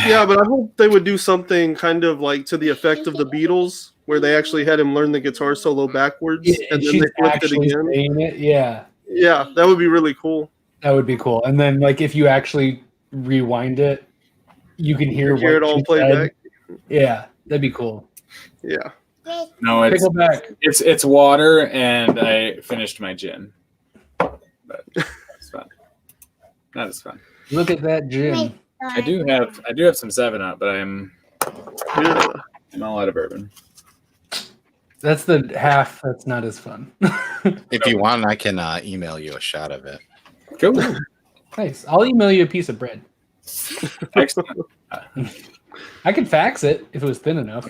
Yeah, but I hope they would do something kind of like to the effect of the Beatles, where they actually had him learn the guitar solo backwards, and then they flipped it again. Yeah. Yeah, that would be really cool. That would be cool. And then, like, if you actually rewind it, you can hear it all play back. Yeah, that'd be cool. Yeah. No, it's water, and I finished my gin. But it's fun. Not as fun. Look at that gin. I do have some 7-Up, but I'm all out of bourbon. That's the half that's not as fun. If you want, I can email you a shot of it. Cool. Nice. I'll email you a piece of bread. Excellent. I could fax it if it was thin enough.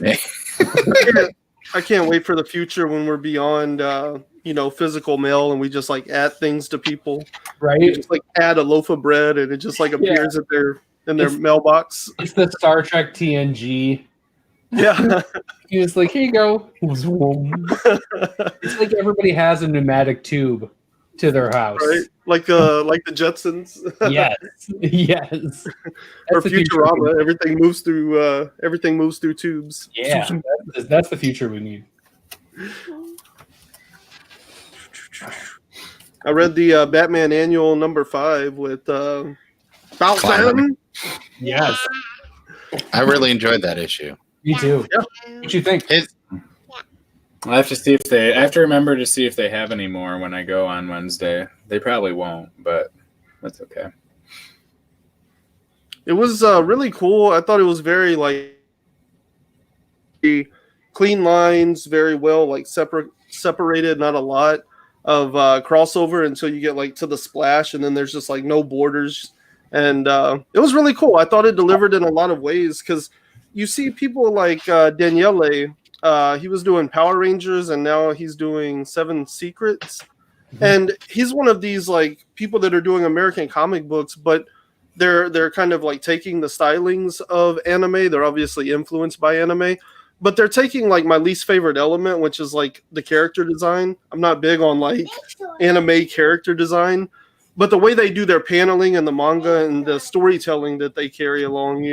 I can't wait for the future when we're beyond, physical mail, and we just like add things to people. Right. You just like add a loaf of bread, and it just like appears in their mailbox. It's the Star Trek TNG. Yeah. He was like, here you go. It's like everybody has a pneumatic tube to their house. Right? Like the Jetsons. Yes. Yes. Or Futurama. Everything moves through tubes. Yeah. That's the future we need. I read the Batman Annual #5 with Batman. Yes. I really enjoyed that issue. Me too. Yeah. What you think? I have to remember to see if they have any more when I go on Wednesday. They probably won't, but that's okay. It was really cool. I thought it was very like clean lines, very well like separated, not a lot of crossover until you get like to the splash, and then there's just like no borders, and it was really cool. I thought it delivered in a lot of ways because you see people like Daniele. He was doing Power Rangers, and now he's doing Seven Secrets, and he's one of these like people that are doing American comic books, but they're kind of like taking the stylings of anime. They're obviously influenced by anime, but they're taking like my least favorite element, which is like the character design. I'm not big on like anime character design, but the way they do their paneling in the manga and the storytelling that they carry along,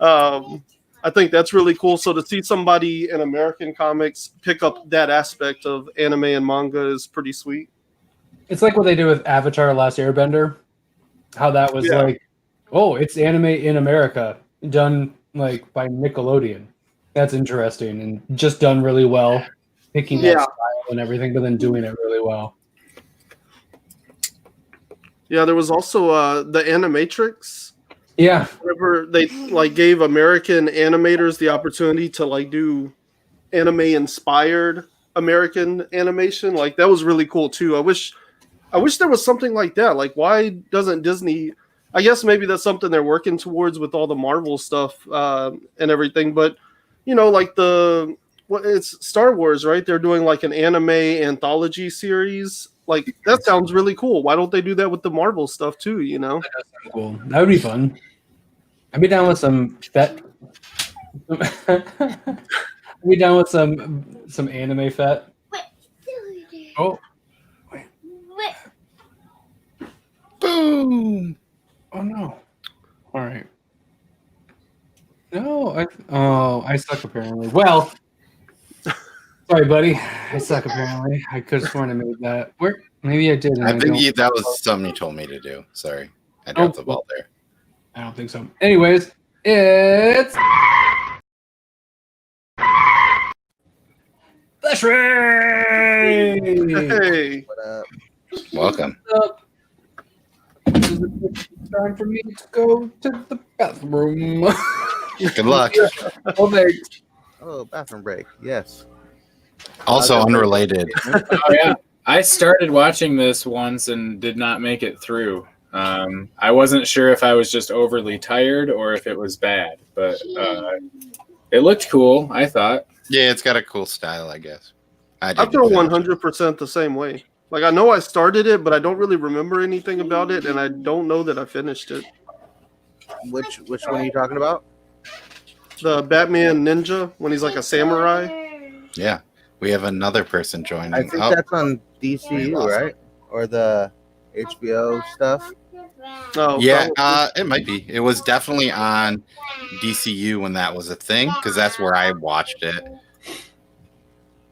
I think that's really cool. So to see somebody in American comics pick up that aspect of anime and manga is pretty sweet. It's like what they do with Avatar: Last Airbender. How that was like, oh, it's anime in America, done like by Nickelodeon. That's interesting and just done really well, picking that style and everything, but then doing it really well. Yeah, there was also the Animatrix. Yeah, Whenever they like gave American animators the opportunity to like do anime inspired American animation, like that was really cool too. I wish there was something like that. Like, why doesn't Disney? I guess maybe that's something they're working towards with all the Marvel stuff and everything. But like it's Star Wars, right? They're doing like an anime anthology series. Like that sounds really cool. Why don't they do that with the Marvel stuff too? That does sound cool. That would be fun. I'd be down with some fet. I'd be down with some anime fet. Oh. Boom! Oh no! All right. No, I suck apparently. Well, sorry, buddy. I suck apparently. I could have sworn I made that. Where? Maybe I did. I think that was something you told me to do. Sorry, I dropped the ball there. I don't think so. Anyways, it's Livestream. Hey, What up? Welcome. This is time for me to go to the bathroom. Good luck. Oh, thanks. Oh, bathroom break. Yes. Also unrelated. Oh yeah, I started watching this once and did not make it through. I wasn't sure if I was just overly tired or if it was bad, but it looked cool, I thought. Yeah, it's got a cool style, I guess. I feel 100% the same way. Like I know I started it, but I don't really remember anything about it, and I don't know that I finished it. Which one are you talking about? The Batman Ninja when he's like a samurai. Yeah, we have another person joining. I think that's on DCU, right? Or the HBO stuff. Oh, yeah, probably. it might be. It was definitely on DCU when that was a thing, because that's where I watched it.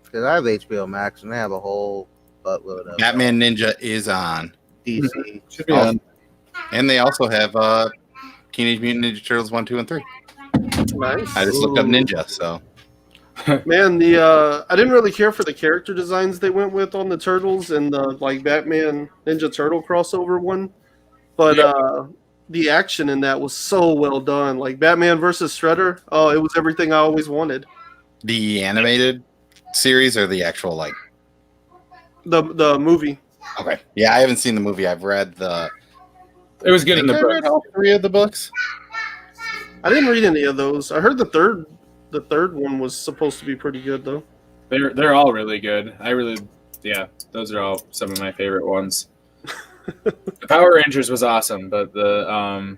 Because I have HBO Max and they have a whole buttload of Batman Ninja is on DC. Should be on. And they also have Teenage Mutant Ninja Turtles 1, 2, and 3. Nice. I just looked up Ninja, so. Man, I didn't really care for the character designs they went with on the Turtles and the like Batman Ninja Turtle crossover one, but the action in that was so well done. Like Batman versus Shredder, oh, it was everything I always wanted. The animated series or the actual, like. The movie. Okay. Yeah, I haven't seen the movie. I've read the. It was good in the I read book. all 3 of the books. I didn't read any of those. I heard the third one was supposed to be pretty good though. They're all really good. Those are all some of my favorite ones. The Power Rangers was awesome, but the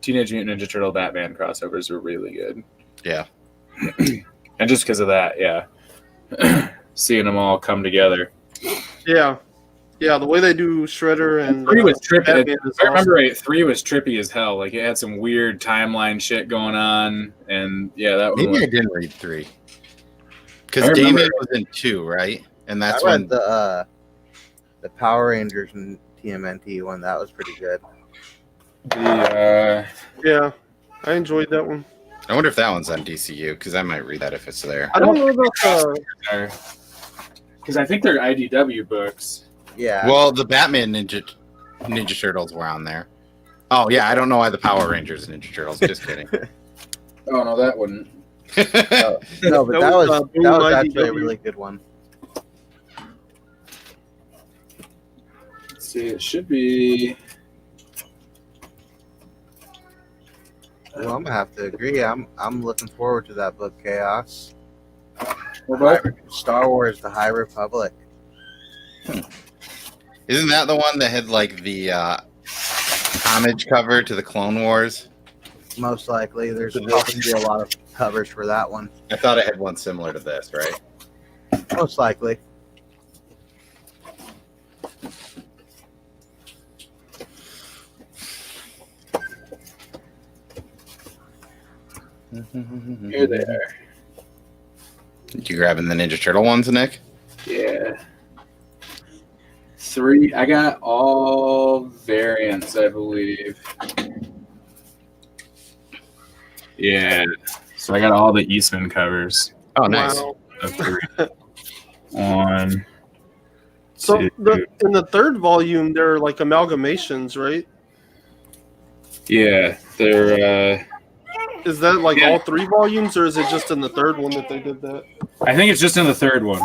Teenage Mutant Ninja Turtle Batman crossovers were really good. Yeah. And just because of that, yeah. Seeing them all come together. Yeah. Yeah, the way they do Shredder and 3 was trippy. Batman is If I remember awesome. right, 3 was trippy as hell. Like it had some weird timeline shit going on, and yeah, that was. Maybe I didn't read 3. Because I remember- Damien was in 2, right? And that's I when read the Power Rangers and TMNT one. That was pretty good. Yeah, I enjoyed that one. I wonder if that one's on DCU, because I might read that if it's there. I don't know about because I think they're IDW books. Yeah. Well, the Batman Ninja Turtles were on there. Oh yeah, I don't know why the Power Rangers and Ninja Turtles. Just kidding. Oh no, that wouldn't. No, but that was Boom actually a IDW. really good one. Let's see, it should be. Well, I'm gonna have to agree. I'm looking forward to that book, Chaos. What? Star Wars: The High Republic. Isn't that the one that had like the homage cover to the Clone Wars? Most likely, there's probably be a lot of covers for that one. I thought it had one similar to this, right? Most likely. Here they are. You grabbing the Ninja Turtle ones, Nick? Yeah. 3. I got all variants, I believe. Yeah. So I got all the Eastman covers Oh, nice. Wow. of 3. One. So two. in the third volume, they're like amalgamations, right? Yeah, they're. Is that like Yeah. all 3 volumes, or is it just in the third one that they did that? I think it's just in the third one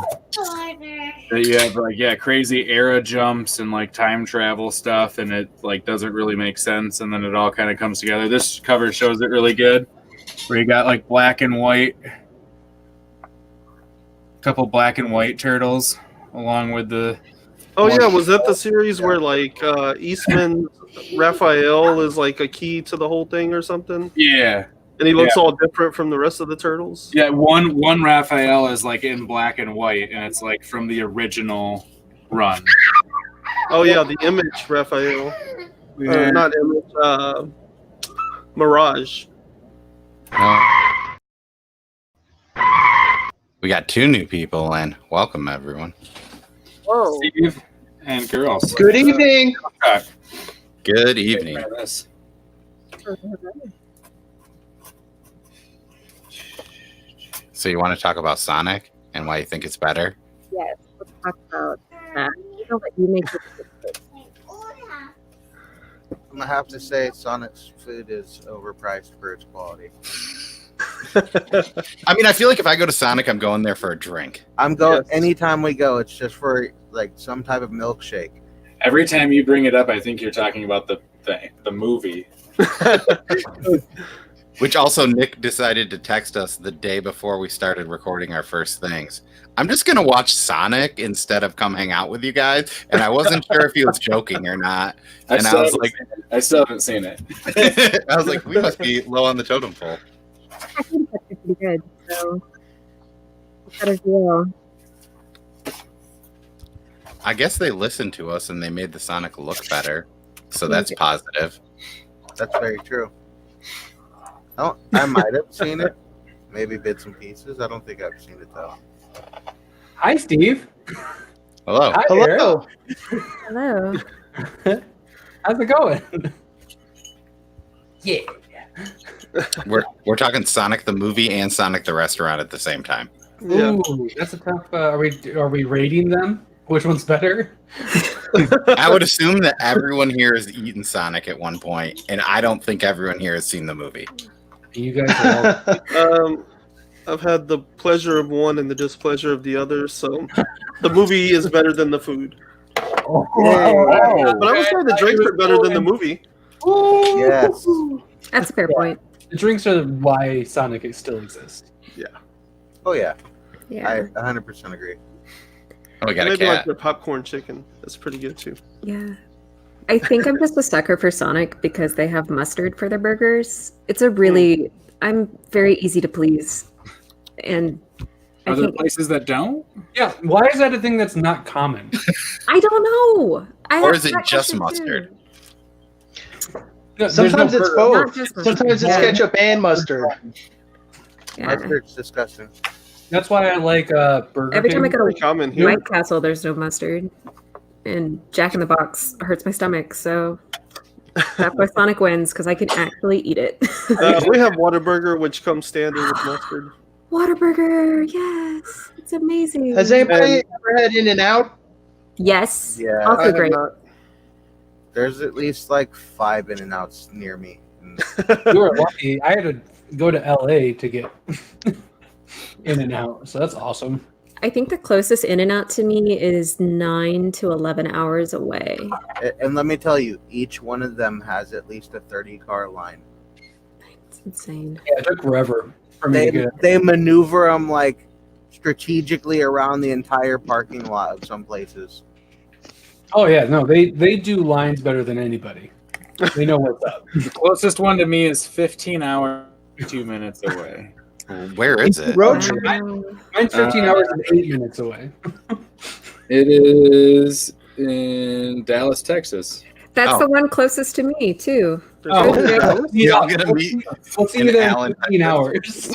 that you have like crazy era jumps and like time travel stuff, and it like doesn't really make sense, and then it all kind of comes together. This cover shows it really good, where you got like black and white, couple black and white turtles along with the. Oh yeah, was that the series where like Eastman Raphael is like a key to the whole thing or something? Yeah. And he looks all different from the rest of the turtles? Yeah, one Raphael is like in black and white, and it's like from the original run. Oh yeah, the Image Raphael. Not Image, Mirage. We got 2 new people, and welcome everyone. Whoa. Steve and girls. Good evening. Okay. Good evening. This. So you want to talk about Sonic and why you think it's better? Yes, let's talk about that. You know what you make it. I'm gonna have to say Sonic's food is overpriced for its quality. I mean, I feel like if I go to Sonic, I'm going there for a drink. I'm going Yes. anytime we go. It's just for like some type of milkshake. Every time you bring it up, I think you're talking about the movie. Which also Nick decided to text us the day before we started recording our first things. I'm just going to watch Sonic instead of come hang out with you guys. And I wasn't sure if he was joking or not. And I was like, I still haven't seen it. I was like, we must be low on the totem pole. I think that's pretty good. So, what's that as well? I guess they listened to us and they made the Sonic look better. So that's positive. That's very true. I might have seen it, maybe bits and pieces. I don't think I've seen it though. Hi, Steve. Hello. Hi, Hello. Hello. Eric. How's it going? Yeah. We're talking Sonic the movie and Sonic the restaurant at the same time. Yeah. Ooh, that's a tough. Are we rating them? Which one's better? I would assume that everyone here has eaten Sonic at one point, and I don't think everyone here has seen the movie. You guys are all I've had the pleasure of one and the displeasure of the other, so the movie is better than the food. But I would say the drinks are better than the movie. Yes. That's a fair point. The drinks are why Sonic still exists. Oh yeah. Yeah. I 100% agree. Oh, we got a Maybe like cat. the popcorn chicken. That's pretty good too. Yeah. I think I'm just a sucker for Sonic because they have mustard for their burgers. It's a really, I'm very easy to please. And I Are there think, places that don't? Yeah. Why is that a thing that's not common? I don't know. Or asked is it that just question, mustard? too. There's Sometimes no it's burger. both. Not just mustard. Sometimes it's Yeah. ketchup and mustard. Yeah. Mustard's disgusting. That's why I like Burger Every time I King. go Pretty to common here. White Castle, there's no mustard. And Jack in the Box hurts my stomach, so that's why Sonic wins, because I can actually eat it. We have Whataburger, which comes standard with mustard. Whataburger, yes. It's amazing. Has anybody ever had In-N-Out? Yes. Yeah. I Also have great. not. There's at least like 5 In-N-Outs near me. And You were lucky. I had to go to LA to get in and out, so that's awesome. I think the closest In-N-Out to me is 9 to 11 hours away. and let me tell you, each one of them has at least a 30-car line. It's insane. Yeah, it took forever for me to get. They maneuver them like strategically around the entire parking lot of some places. Oh yeah, no, they do lines better than anybody. They know what's up. The closest one to me is 15 hours, 2 minutes away. Where is it? Road trip. Wow. Mine's 15 hours and 8 minutes away. It is in Dallas, Texas. That's Oh. the one closest to me, too. Y'all gonna meet We'll see in you there in Allen, 15 hours.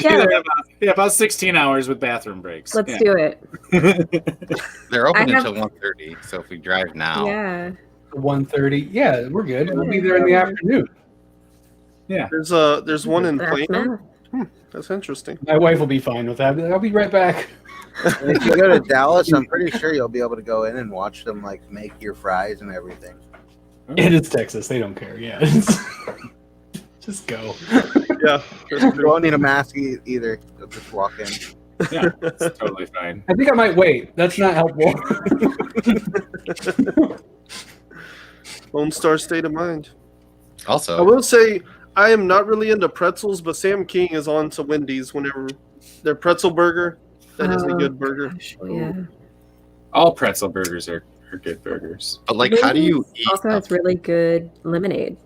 Yeah, About 16 hours with bathroom breaks. let's do it. They're open I have- until 1:30, so if we drive now, Yeah. 1:30. Yeah, we're good. We'll be there in the afternoon. There's one in That's Plano. math. That's interesting. My wife will be fine with that. I'll be right back. And if you go to Dallas, I'm pretty sure you'll be able to go in and watch them like make your fries and everything. It is Texas. They don't care. Yeah. Just go. Yeah. You don't need a mask either. You'll just walk in. Yeah, it's totally fine. I think I might wait. That's not helpful. Lone Star state of mind. I also will say I am not really into pretzels, but Sam King is on to Wendy's whenever their pretzel burger. That is a Oh, good burger. gosh, yeah. All pretzel burgers are good burgers. but like, how do you eat? Also has really good lemonade.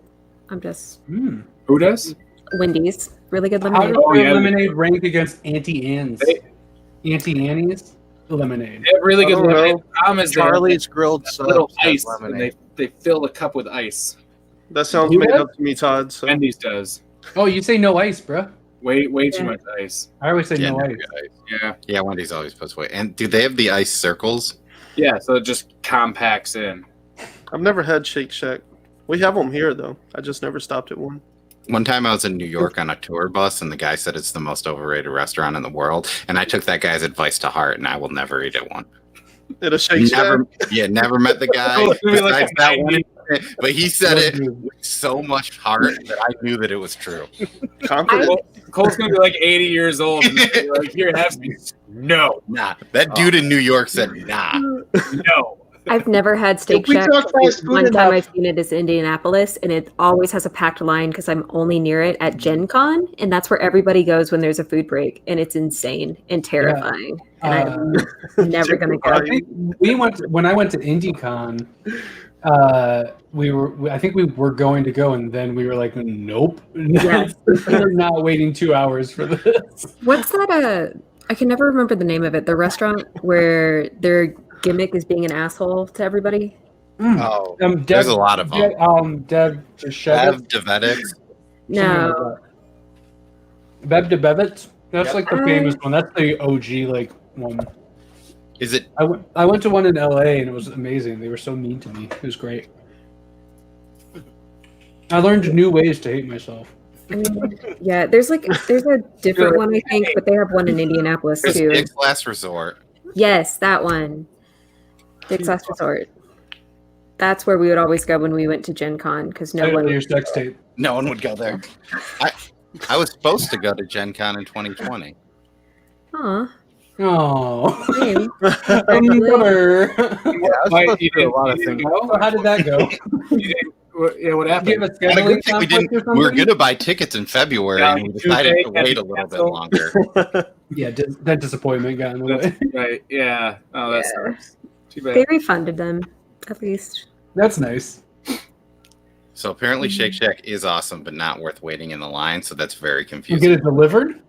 I'm just Hmm. Who does? Wendy's. Really good How lemonade. does your yeah. lemonade rank against Auntie Anne's? They- Auntie Annie's lemonade. They have really good I don't lemonade. know. The problem is they have Charlie's grilled that little subs has ice, and lemonade. they fill the cup with ice. That sounds Who made does? up to me, Todd. So Wendy's does. Oh, you say no ice, bruh. Way Yeah. too much ice. I always say Yeah, no never ice. get ice. Yeah. Yeah, Wendy's always puts away. And do they have the ice circles? Yeah, so it just compacts in. I've never had Shake Shack. We have them here though. I just never stopped at one. One time I was in New York on a tour bus, and the guy said it's the most overrated restaurant in the world. And I took that guy's advice to heart, and I will never eat at one. At a Shake Shack. Never met the guy. Oh, it's gonna be like besides a that one 90 incident, but he said it with so much heart that I knew that it was true. Confident. Cole's gonna be like 80 years old, and they'll be like, "Here, have some." No, Nah, that dude in New York said nah. no. I've never had Steak If we Shack. talk fast food One time enough- I've seen it is Indianapolis, and it always has a packed line because I'm only near it at Gen Con, and that's where everybody goes when there's a food break, and it's insane and terrifying. And I'm never gonna go. I think we went when I went to IndieCon. I think we were going to go, and then we were like, nope, Yes. we're not waiting 2 hours for this. What's that? I can never remember the name of it. The restaurant where their gimmick is being an asshole to everybody. Oh, There's a lot of them. Deb Bev Devetics. No, Bev DeBevitz. That's Yep. like the famous one. That's the OG like one. Is it? I went to one in LA and it was amazing. They were so mean to me. It was great. I learned new ways to hate myself. I mean, yeah. There's a different one I think, but they have one in Indianapolis There's too. Dick's Last Resort. Yes, that one. Dick's Last Resort. That's where we would always go when we went to Gen Con because no Title one. of your sex tape. No one would go there. I was supposed to go to Gen Con in 2020. Aw, Oh, same. I'm Actually, butter. yeah, I was Why, supposed you to do a lot of didn't things. go? So how did that go? Yeah, what Did you have happened? a And a scheduling good thing we conflict didn't. or We were something? going to buy tickets in February, Yeah, and we Tuesday, decided to had wait to a little bit cancel. longer. Yeah, that disappointment got in the way. Right. Yeah. Oh, that Yeah. sucks. Too bad. they refunded them at least. That's nice. So apparently, Shake Shack is awesome, but not worth waiting in the line. So that's very You confusing. get it delivered.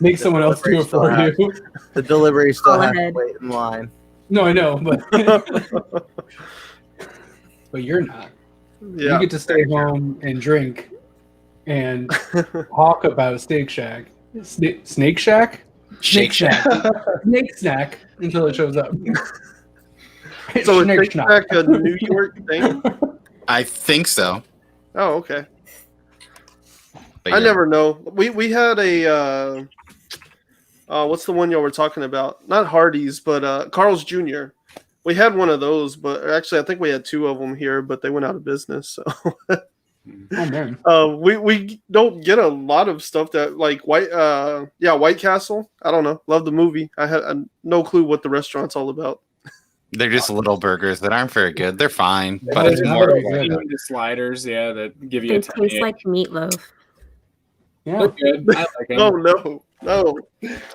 Make someone else do it for delivery you. The delivery still Go has to ahead. wait in line. No, I know, but but you're not. Yeah. You get to stay home and drink and talk about Steak Shack. Snake Shack? Shake Shack. Snake Snack until it shows up. So is Snake Shake Snack. Shack a New York thing? I think so. Oh, okay. But I yeah. never know. We had a what's the one y'all were talking about? Not Hardee's, but Carl's Jr. We had one of those, but actually, I think we had 2 of them here, but they went out of business. So Oh man. we don't get a lot of stuff that like White Castle. I don't know. Love the movie. I had no clue what the restaurant's all about. They're just little burgers that aren't very good. They're fine, but They're it's not more very of a- good. The sliders, yeah, that give you They a tiny. taste like meatloaf. Yeah. They're good. I like them. Oh no.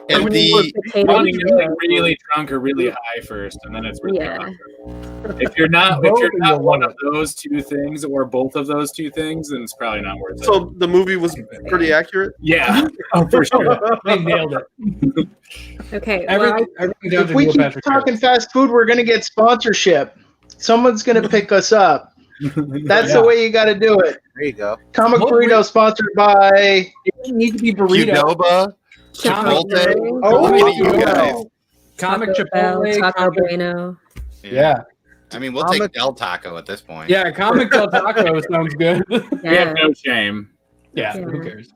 And the Potato One, you get like chip. really drunk or really high first, and then it's really Yeah. hot. If you're not Both of one you'll of those 2 things or both of those 2 things, then it's probably not worth it. So the movie was pretty accurate. Yeah, oh, for sure. They nailed it. Okay. Well, Everything down If to we Neil keep Patrick talking Harris. fast food, we're gonna get sponsorship. Someone's gonna pick us up. That's Yeah. the way you got to do it. There you go. Comic Well, Burrito sponsored by. It doesn't need to be burrito. Qdoba, Chipotle, Chipotle. Oh, Look at you wow. guys. Comic Taco Bell, Chipotle. Taco Comic, Bueno. yeah. I mean, we'll Comic- take Del Taco at this point. Yeah. Comic Del Taco sounds good. We have Yeah. no shame. Yeah. Yeah. Who cares?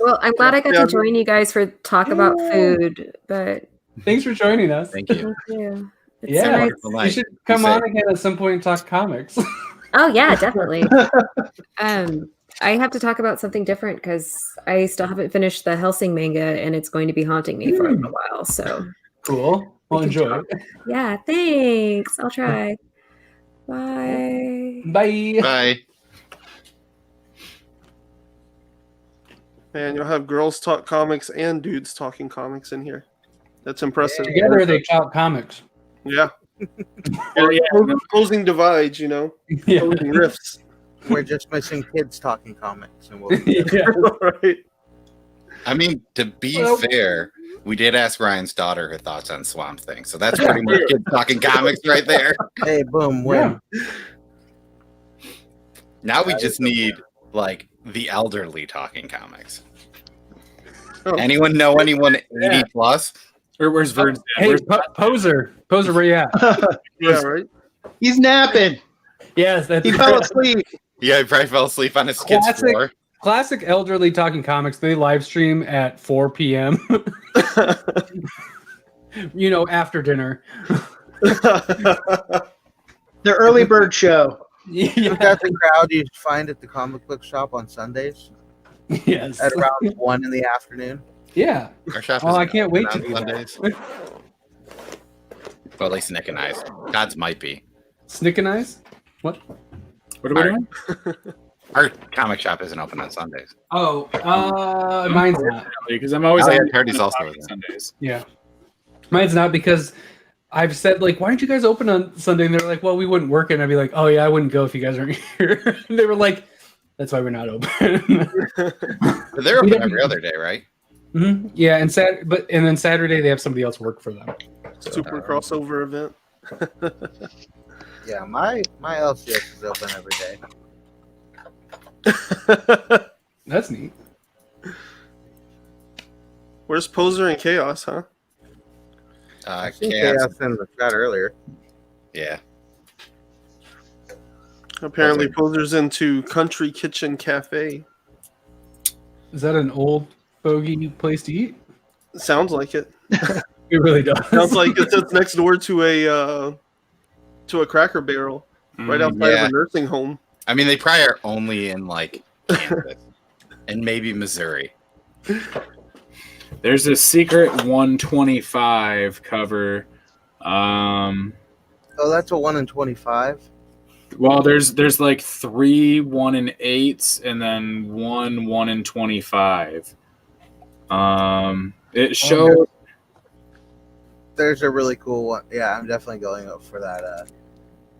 Well, I'm glad I got Yeah. to join you guys for talk about food, but Thanks for joining us. Thank you. thank you. It's Yeah. so nice. Wonderful You night. should come Be on safe. again at some point and talk comics. Oh yeah, definitely. I have to talk about something different because I still haven't finished the Helsing manga, and it's going to be haunting me for a little while. So Cool. Well, We can enjoy. talk. yeah, thanks. I'll try. Bye. Bye. Bye. Man, you'll have girls talk comics and dudes talking comics in here. That's impressive. Together they talk comics. Yeah. Oh, yeah. Closing divides, you know, Yeah. closing rifts. We're just missing kids talking comics, and we'll. Yeah. Right. I mean, to be Well- fair, we did ask Ryan's daughter her thoughts on Swamp Thing, so that's pretty much kids talking comics right there. Hey, boom, win. Now we just need like the elderly talking comics. Oh. Anyone know anyone 80 plus? Where's Vern? Hey, Poser. Poser, where you at? Yeah, right. He's napping. Yes, that's He fell asleep. Yeah, he probably fell asleep on his kid's Classic. floor. Classic elderly talking comics. They live stream at 4 p.m. You know, after dinner. The early bird show. Isn't that the crowd you find at the comic book shop on Sundays Yes. at around 1 in the afternoon? Yeah. Our shop Oh, is I can't wait to on do that. Sundays. Well, at least Nick and I's. Todd's might be. Snick and Eyes? What? What are we All right. doing? Our comic shop isn't open on Sundays. Oh, mine's not. Because I'm always Oh, yeah, on Cody's also comic with Sundays. Yeah. Mine's not because I've said, like, why aren't you guys open on Sunday? And they're like, well, we wouldn't work it. And I'd be like, oh, yeah, I wouldn't go if you guys aren't here. And they were like, that's why we're not open. But they're open every other day, right? Mhm. Yeah, and then Saturday they have somebody else work for them. Super crossover event. Yeah, my LCS is open every day. That's neat. Where's Poser and Chaos, huh? I think Chaos. Chaos in the chat earlier. Yeah. Apparently, Poser's into Country Kitchen Cafe. Is that an old bogey place to eat? Sounds like it. It really does. Sounds like it's next door to a Cracker Barrel, right outside Yeah. of a nursing home. I mean, they probably are only in like Kansas and maybe Missouri. There's a secret 125 cover. Oh, that's a 1 in 25. Well, there's like 3 1 in 8s and then 1 in 25. It shows. There's a really cool one. Yeah, I'm definitely going up for that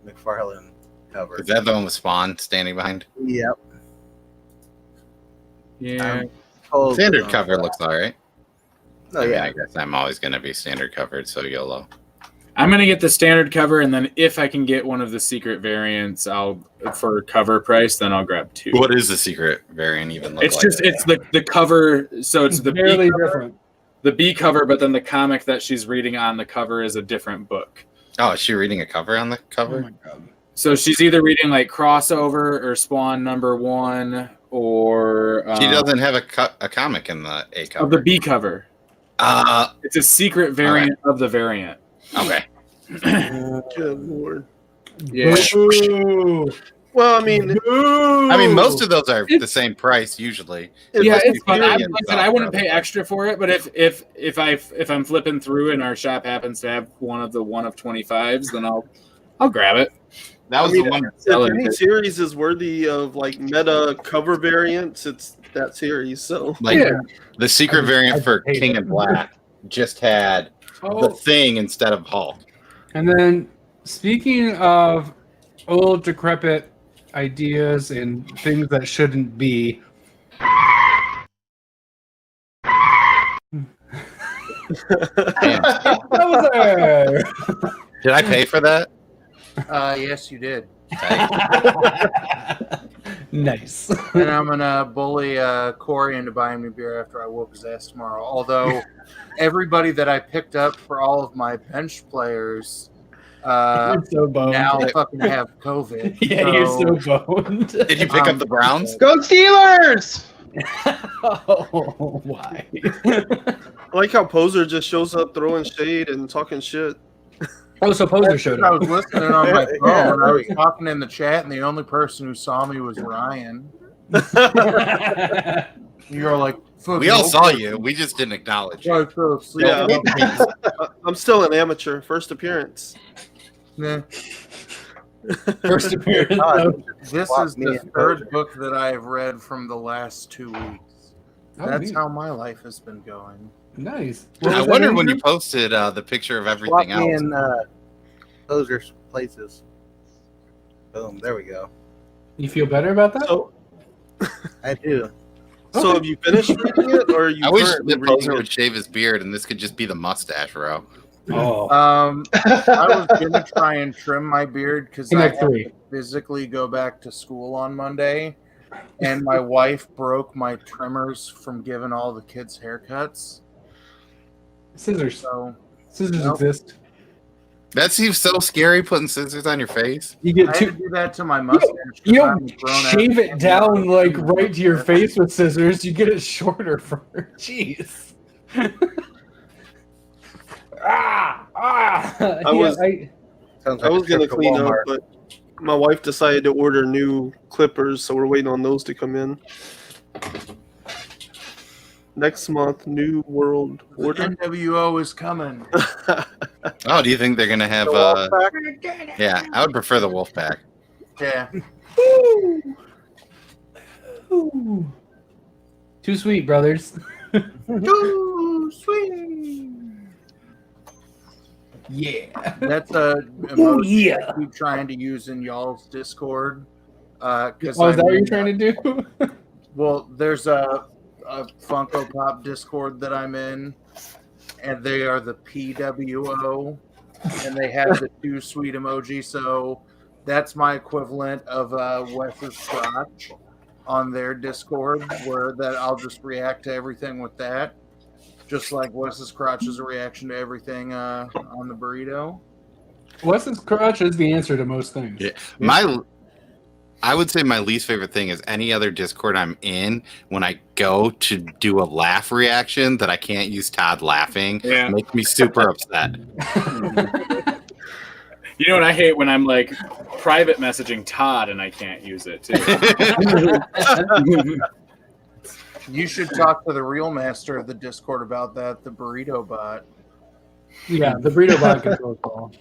McFarlane cover. Is that the one with Spawn standing behind? Yep. Yeah. Totally Standard going cover for looks all right. that. Oh, I mean, yeah. I guess I'm always going to be standard covered, so YOLO. I'm gonna get the standard cover, and then if I can get one of the secret variants, for cover price, then I'll grab 2. What is the secret variant even look It's like? just it's the cover, so it's the B barely cover, different. the B cover, but then the comic that she's reading on the cover is a different book. Oh, is she reading a cover on the Oh cover? my god. So she's either reading like Crossover or Spawn #1 or She doesn't have a comic in the A cover. of the B cover. Uh, It's a secret variant of the variant. okay. Good lord. Yeah. Boo. Well, I mean, most of those are the same price usually. Yeah, Unless it's you fun. pay I, it like I said, I wouldn't pay probably. extra for it, but if I'm flipping through and our shop happens to have one of 25s, then I'll grab it. That was the one. if any series is worthy of like meta cover variants, it's that series. So Like Yeah. the secret variant for hate King it. and Black just had the Oh, Thing instead of Hulk. and then speaking of old decrepit ideas and things that shouldn't be. Damn. Bowser! Did I pay for that? Yes, you did. Nice. And I'm gonna bully Corey into buying me beer after I whoop his ass tomorrow. Although everybody that I picked up for all of my bench players You're so boned. now fucking have COVID. Yeah, you're so boned. Did you pick up the Browns? Go Steelers! Oh, why? I like how Poser just shows up throwing shade and talking shit. Oh, so Poser showed I up. was listening on my phone. Yeah, I was talking in the chat, and the only person who saw me was Ryan. You were like, We all saw you. We just didn't acknowledge you. Yeah. I'm still an amateur. First appearance. First appearance. This is the third book that I have read from the last 2 weeks. Oh, That's neat. how my life has been going. Nice. I wondered when you posted the picture of everything Swap me else. in, Poser's places. Boom, there we go. You feel better about that? So, I do. so have you finished reading it, or are you I wish currently the reading Poser it? would shave his beard, and this could just be the mustache row. Oh. I was gonna try and trim my beard because I Connect have three. to physically go back to school on Monday, and my wife broke my trimmers from giving all the kids haircuts. Scissors. So Scissors Nope. exist. That seems so scary, putting scissors on your face. You I get had to two. do that to my mustache. 'cause You I'm don't a grown-ass shave it man. down like right to your face with scissors. You get it shorter for. Jeez. I was- Sounds I like was a gonna trip to clean up, Walmart. but my wife decided to order new clippers, so we're waiting on those to come in. Next month, New World The Order. NWO is coming. Oh, do you think they're gonna have? Yeah, I would prefer the Wolfpack. Yeah. Too sweet, brothers. Too sweet. Yeah. That's a Oh, emoji yeah. I keep trying to use in y'all's Discord. Oh, is that what you're trying to do? Well, there's a Funko Pop Discord that I'm in, and they are the PWO, and they have the too sweet emoji. So that's my equivalent of Wes's crotch on their Discord, where that I'll just react to everything with that, just like Wes's crotch is a reaction to everything on the burrito. Wes's crotch is the answer to most things. Yeah. I would say my least favorite thing is any other Discord I'm in, when I go to do a laugh reaction that I can't use Todd laughing, Yeah. makes me super upset. You know what I hate when I'm like private messaging Todd and I can't use it too. You should talk to the real master of the Discord about that, the burrito bot. Yeah, the burrito bot controls all.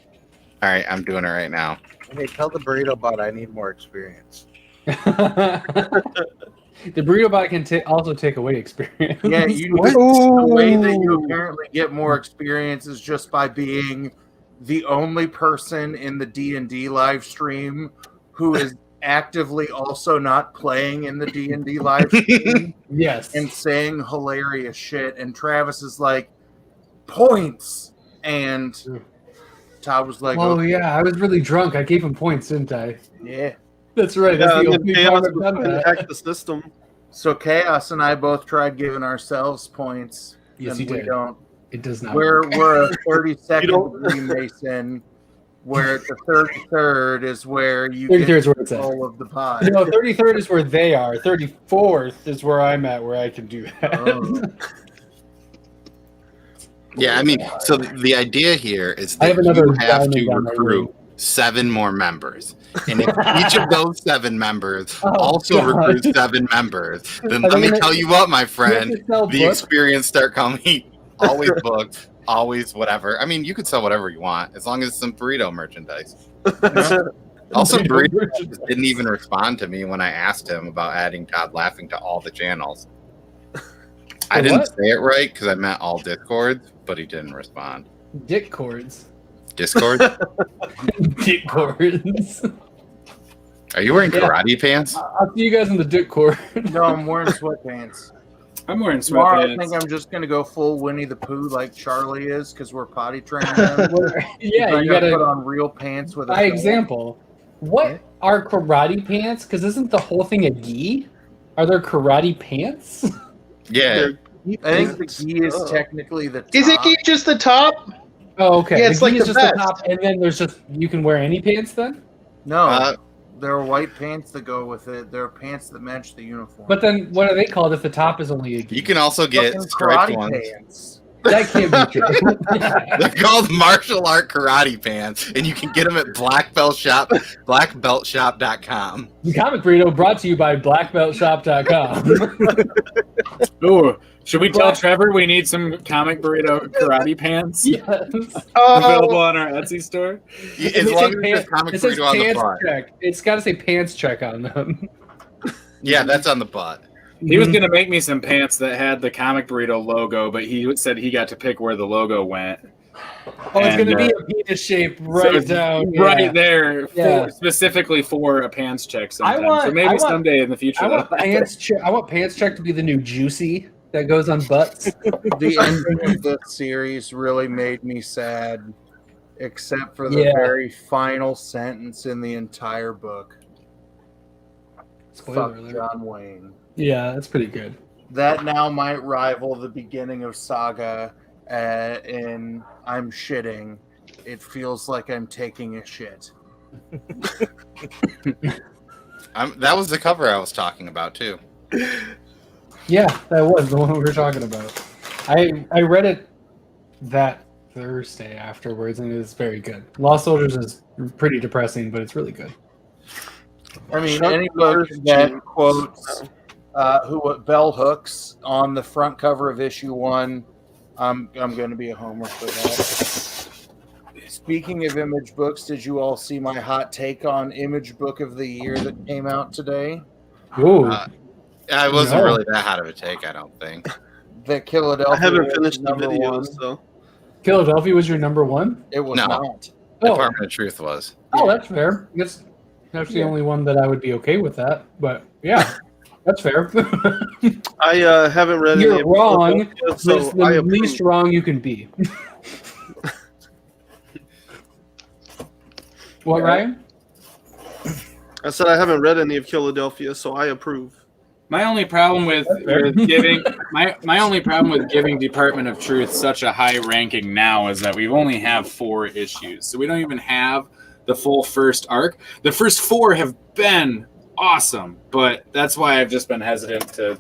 All right, I'm doing it right now. Hey, tell the burrito bot I need more experience. The burrito bot can also take away experience. Yeah, the way that you apparently get more experience is just by being the only person in the D&D live stream who is actively also not playing in the D&D live stream Yes. and saying hilarious shit. And Travis is like, points. And Todd was like, Oh okay. yeah, I was really drunk. I gave him points, didn't I? Yeah. That's right. Yeah, That's the and only then time Chaos I've was done trying to that. hack the system. So Chaos and I both tried giving ourselves points. Yes, and you we did. don't. It does not. We're a 32nd You don't- degree Mason, where the 33rd is where you 33rd get is where it's at. control of the pod. No, 33rd is where they are. 34th is where I'm at, where I can do that. Oh. Yeah, I mean, so the idea here is I that have another you have diamond to on my recruit ring. 7 more members. And if each of those 7 members Oh, also God. recruits 7 members, then Are let they me gonna- tell you what, my You have friend, to sell the books? experience start coming. Always booked, always whatever. I mean, you could sell whatever you want as long as it's some burrito merchandise. Also, Burrito just didn't even respond to me when I asked him about adding Todd Laughing to all the channels. I didn't what? say it right because I meant all Discords, but he didn't respond. Dick cords. Discord? Dick cords. Are you wearing Yeah. karate pants? I'll see you guys in the dick cord. No, I'm wearing sweatpants. I'm wearing Tomorrow, I sweatpants. think I'm just gonna go full Winnie the Pooh like Charlie is, because we're potty training him. Yeah, I you gotta gotta put on real pants with a by belt. example. What are karate pants? Because isn't the whole thing a gi? Are there karate pants? Yeah. I think the gi is technically the top. Isn't he just the top? Oh, okay. Yeah, it's the gi like is the just the vest. top, and then there's just you can wear any pants then. No, Uh, there are white pants that go with it. There are pants that match the uniform. But then what are they called if the top is only a gi? You can also get Fucking striped karate ones. pants. That can't be true. They're called martial art karate pants, and you can get them at blackbeltshop.com. Comic Burrito brought to you by blackbeltshop.com. Ooh, should we tell Trevor we need some comic burrito karate pants Yes. available on our Etsy store? As It long as says it says comic it says burrito on the pants butt. check. It's got to say pants check on them. Yeah, that's on the butt. He was gonna make me some pants that had the comic burrito logo, but he said he got to pick where the logo went. Oh, it's And, going to be a penis shape So right it's down. right yeah. there, Yeah. specifically for a pants check. Sometime. want- so maybe I want- someday in the future. I want that'll happen. pants check. I want pants check to be the new juicy that goes on butts. The ending of this series really made me sad, except for the Yeah. very final sentence in the entire book. Spoiler Fuck alert. John Wayne. Yeah, that's pretty good. That now might rival the beginning of Saga in I'm shitting. It feels like I'm taking a shit. That was the cover I was talking about, too. Yeah, that was the one we were talking about. I read it that Thursday afterwards, and it was very good. Lost Soldiers is pretty depressing, but it's really good. I mean, Chuck any book Norris that James. quotes bell hooks on the front cover of issue 1, I'm going to be a homer for that. Speaking of image books, did you all see my hot take on image book of the year that came out today? Ooh, I wasn't No. really that hot of a take, I don't think. That Philadelphia I haven't was finished the number video, one. so Philadelphia was your number one? It was No. not. Oh, Department of Truth was. oh, that's fair. That's the only one that I would be okay with that. But yeah, that's fair. I haven't read any You're of wrong. Philadelphia, so That's the I approve. least wrong you can be. What, Ryan? I said I haven't read any of Philadelphia, so I approve. My only problem with giving my only problem with giving Department of Truth such a high ranking now is that we only have 4 issues, so we don't even have the full first arc. The first 4 have been awesome, but that's why I've just been hesitant to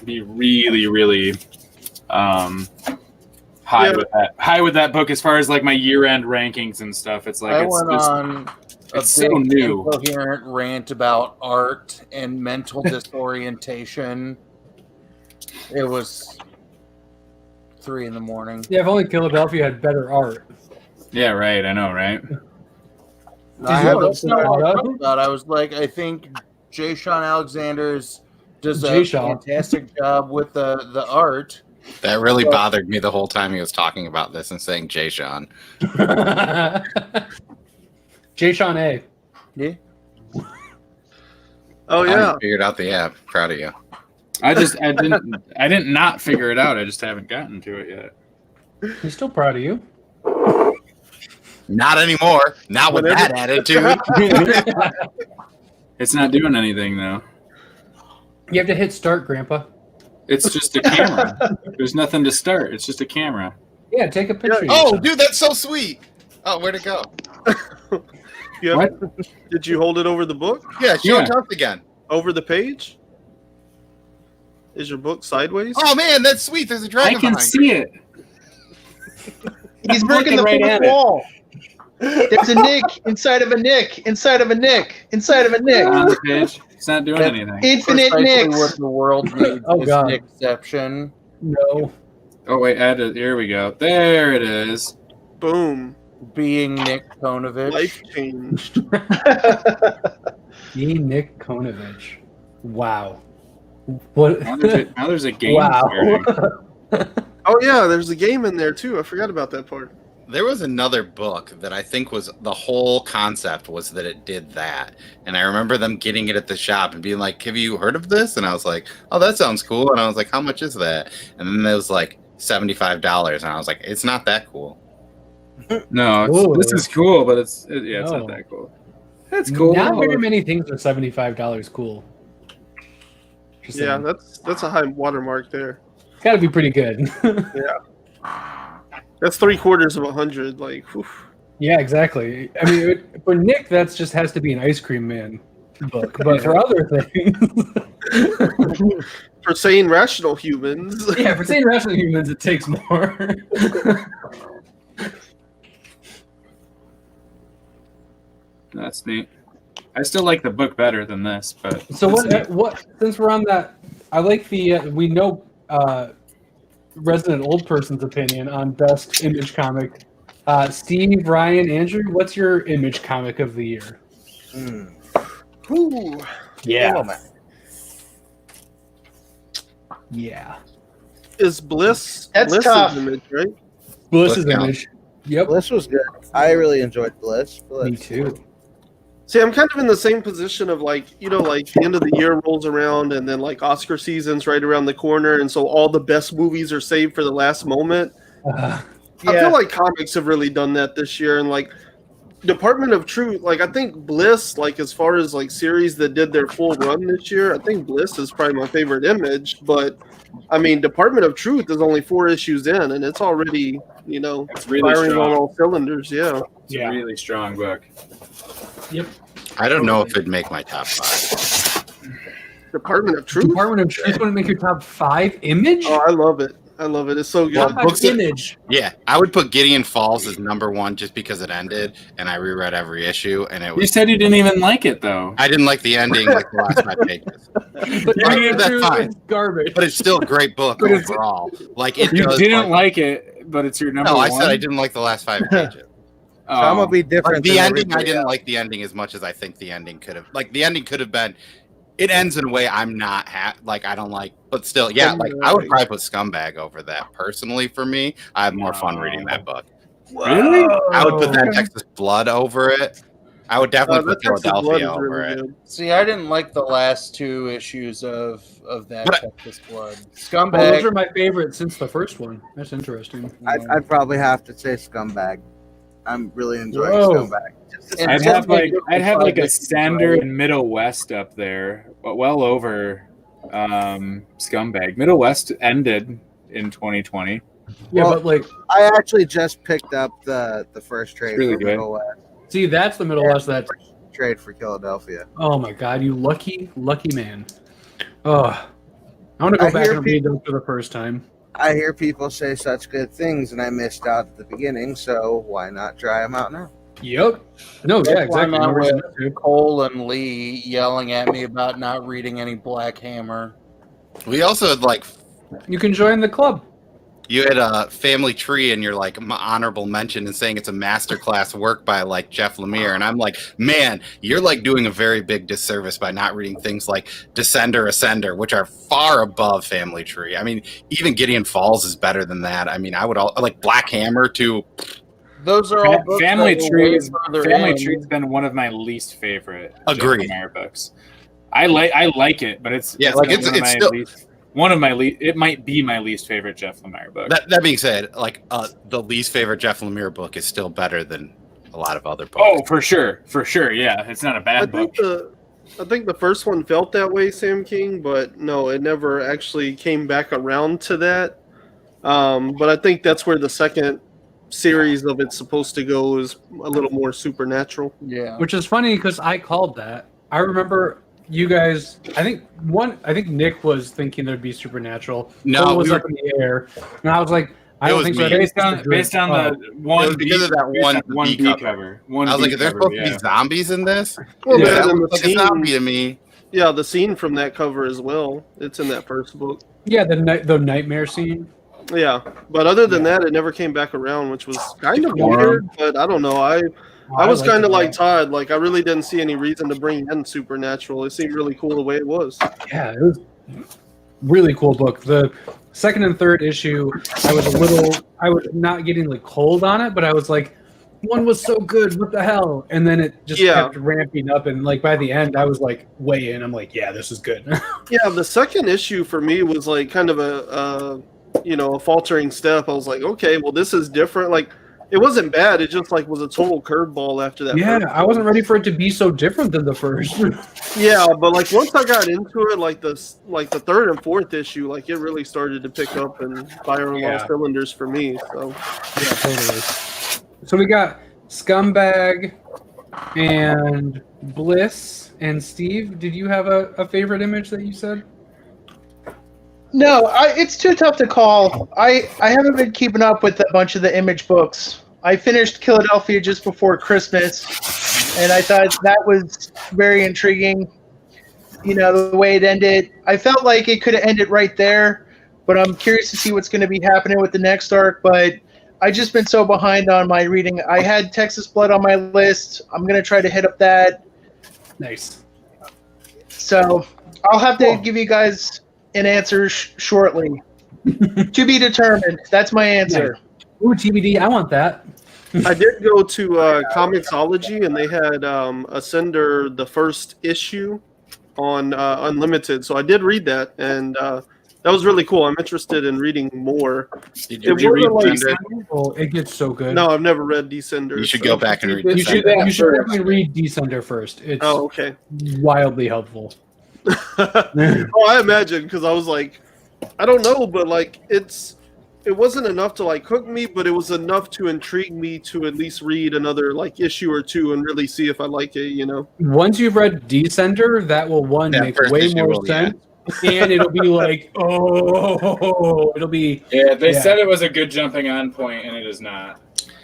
be really, really high with that book as far as like my year-end rankings and stuff. It's like I it's went just, on a it's so big new. incoherent rant about art and mental disorientation. It was 3 a.m. Yeah, if only Philadelphia had better art. Yeah, right. I know, right? I you had know this what I'm talking about? thought. I was like, I think Jay Sean Alexander's does a Jay-Sean. fantastic job with the art. That really bothered me the whole time he was talking about this and saying Jay Sean. Jay Sean A. Yeah. Oh yeah, I figured out the app. Proud of you. I didn't not figure it out. I just haven't gotten to it yet. He's still proud of you. Not anymore. Not with Whatever. that attitude. It's not doing anything though. You have to hit start, Grandpa. It's just a camera. There's nothing to start. It's just a camera. Yeah, take a picture. of Oh, yourself. dude, that's so sweet. Oh, where'd it go? yeah. What? Did you hold it over the book? Yeah, show Yeah. it up again. Over the page? Is your book sideways? Oh man, that's sweet. There's a I dragon can behind see it. He's breaking the right fourth at it. wall. There's a Nick inside of a Nick inside of a Nick inside of a Nick. On the page. It's not doing anything. Infinite Precisely Nicks. what the world needs Oh, is God. an exception. No. Oh wait, add it. Here we go. There it is. Boom. Being Nick Konovich. Life changed. Nick Konovich. Wow. What? Now there's a game. Wow. starting. Oh yeah, there's a game in there too. I forgot about that part. There was another book that I think was the whole concept was that it did that. And I remember them getting it at the shop and being like, have you heard of this? And I was like, oh, that sounds cool. And I was like, how much is that? And then it was like $75. And I was like, it's not that cool. No, Whoa. this is cool, but it's No. not that cool. That's cool. Not very many things are $75 cool. Just Yeah, saying. that's a high watermark there. It's got to be pretty good. That's 3/4 of 100. Like, whew. Yeah, exactly. I mean, for Nick, that's just has to be an Ice Cream Man book. But for other things, For sane, rational humans. yeah, for saying rational humans, it takes more. That's neat. I still like the book better than this, but So it's neat. what? Since we're on that, I like the we know resident old person's opinion on best image comic. Steve, Ryan, Andrew, what's your image comic of the year? Whew. Yeah. Yeah. Is Bliss? That's Bliss tough. Image, right? Bliss's Bliss image. Yep. Bliss was good. I really enjoyed Bliss. Me too. See, I'm kind of in the same position of like, like the end of the year rolls around and then like Oscar season's right around the corner. And so all the best movies are saved for the last moment. I feel like comics have really done that this year. And like Department of Truth, like I think Bliss, like as far as like series that did their full run this year, I think Bliss is probably my favorite image. But I mean, Department of Truth is only 4 issues in and it's already, It's really firing strong. on all cylinders. Yeah. It's a really strong book. Yep. I don't know if it'd make my top 5. Department of Truth. Department of Truth want to make your top 5 image? Oh, I love it. I love it. It's so good. Well, Top 5 books that- image. Yeah, I would put Gideon Falls as number 1 just because it ended, and I reread every issue, and it You was. said you didn't even like it though. I didn't like the ending, like the last 5 pages, But Yeah, that's fine. is garbage. but it's still a great book But it's- overall. Like it You does, didn't like it, but it's your number No, one. I said I didn't like the last 5 pages. Oh. So I'm gonna be different. Like the than ending, I everybody didn't else. like the ending as much as I think the ending could have. Like the ending could have been. It ends in a way I'm not like I don't like, but still, yeah. Like I would probably put Scumbag over that personally. For me, I have more fun reading that book. Really? I would put that Texas Blood over it. I would definitely That put Texas Blood Philadelphia is over really it. good. See, I didn't like the last 2 issues of that But- Texas Blood. Well, those Scumbag. are my favorites since the first one. That's interesting. I'd probably have to say Scumbag. I'm really enjoying Whoa. Scumbag. And I'd Scumbag have like took I'd have 5 like a issues, Sander right? and Middle West up there, but well over Scumbag. Middle West ended in 2020. Yeah, Well, but like, I actually just picked up the first trade really for good. Middle West, see, that's the Middle West. That. trade for Philadelphia. Oh my God, you lucky man. Oh, I want to go I back hear and read them for the first time. I hear people say such good things, and I missed out at the beginning, so why not try them out now? Yep. No, yeah, That's why I'm exactly. No out reason with not to. Cole and Lee yelling at me about not reading any Black Hammer. We also had like You can join the club. you had a Family Tree in your like honorable mention and saying it's a masterclass work by like Jeff Lemire, and I'm like, man, you're like doing a very big disservice by not reading things like Descender, Ascender, which are far above Family Tree. I mean, even Gideon Falls is better than that. I mean, I would like Black Hammer too. Those are all books Family that were Tree way is further Family in. Tree's been one of my least favorite Agreed. Jeff Lemire books. I like it, but it's Yeah, it's like been it's one of my still- least, one of my least. It might be my least favorite Jeff Lemire book. That being said, like the least favorite Jeff Lemire book is still better than a lot of other books. Oh, for sure. Yeah, it's not a bad book. I think the first one felt that way, Sam King, but no, it never actually came back around to that. But I think that's where the second series of it's supposed to go is a little more supernatural. Yeah. Which is funny because I called that. I remember you guys. I think Nick was thinking there'd be supernatural. No, Cole was we up in the air, and I was like, I It don't was think so. I me. think Based on the It one was because of that one B B cover. I was like, if there's supposed to be zombies in this, Well, Yeah. man, that and looks the like a zombie scene, to me. yeah, the scene from that cover as well. It's in that first book. Yeah, the nightmare scene. Yeah, but other than that, it never came back around, which was kind of Decorum. weird. But I don't know. I was liked kind it of a like lot. Todd. Like I really didn't see any reason to bring in Supernatural. It seemed really cool the way it was. Yeah, it was really cool book. The second and third issue, I was not getting like cold on it, but I was like, one was so good, what the hell? And then it just Yeah. kept ramping up, and like by the end, I was like way in. I'm like, yeah, this is good. Yeah, the second issue for me was like kind of a faltering step. I was like, okay, well this is different. Like it wasn't bad. It just like was a total curveball after that. Yeah, first I wasn't ready for it to be so different than the first. Yeah, but like once I got into it, like the third and fourth issue, like it really started to pick up and fire on all cylinders for me. So Yeah, totally. So we got Scumbag and Bliss and Steve. Did you have a favorite image that you said? No, it's too tough to call. I haven't been keeping up with a bunch of the Image books. I finished Philadelphia just before Christmas, and I thought that was very intriguing. You know, the way it ended. I felt like it could have ended right there, but I'm curious to see what's going to be happening with the next arc. But I just been so behind on my reading. I had Texas Blood on my list. I'm going to try to hit up that. Nice. So I'll have to give you guys an answer shortly. To be determined. That's my answer. Ooh, TBD. I want that. I did go to Comixology, and they had Ascender, the first issue, on Unlimited. So I did read that, and that was really cool. I'm interested in reading more. Did you read Descender? Oh, it gets so good. No, I've never read Descender. You should so- go back and read You should Descender. definitely read Descender first. It's Oh, okay. wildly helpful. Oh, I imagine, because I was like, I don't know, but like it wasn't enough to like hook me, but it was enough to intrigue me to at least read another like issue or two and really see if I like it, you know. Once you've read Descender, that will That make first way issue more will, yeah. sense. And it'll be like, oh, it'll be. Yeah, they Yeah. said it was a good jumping on point, and it is not.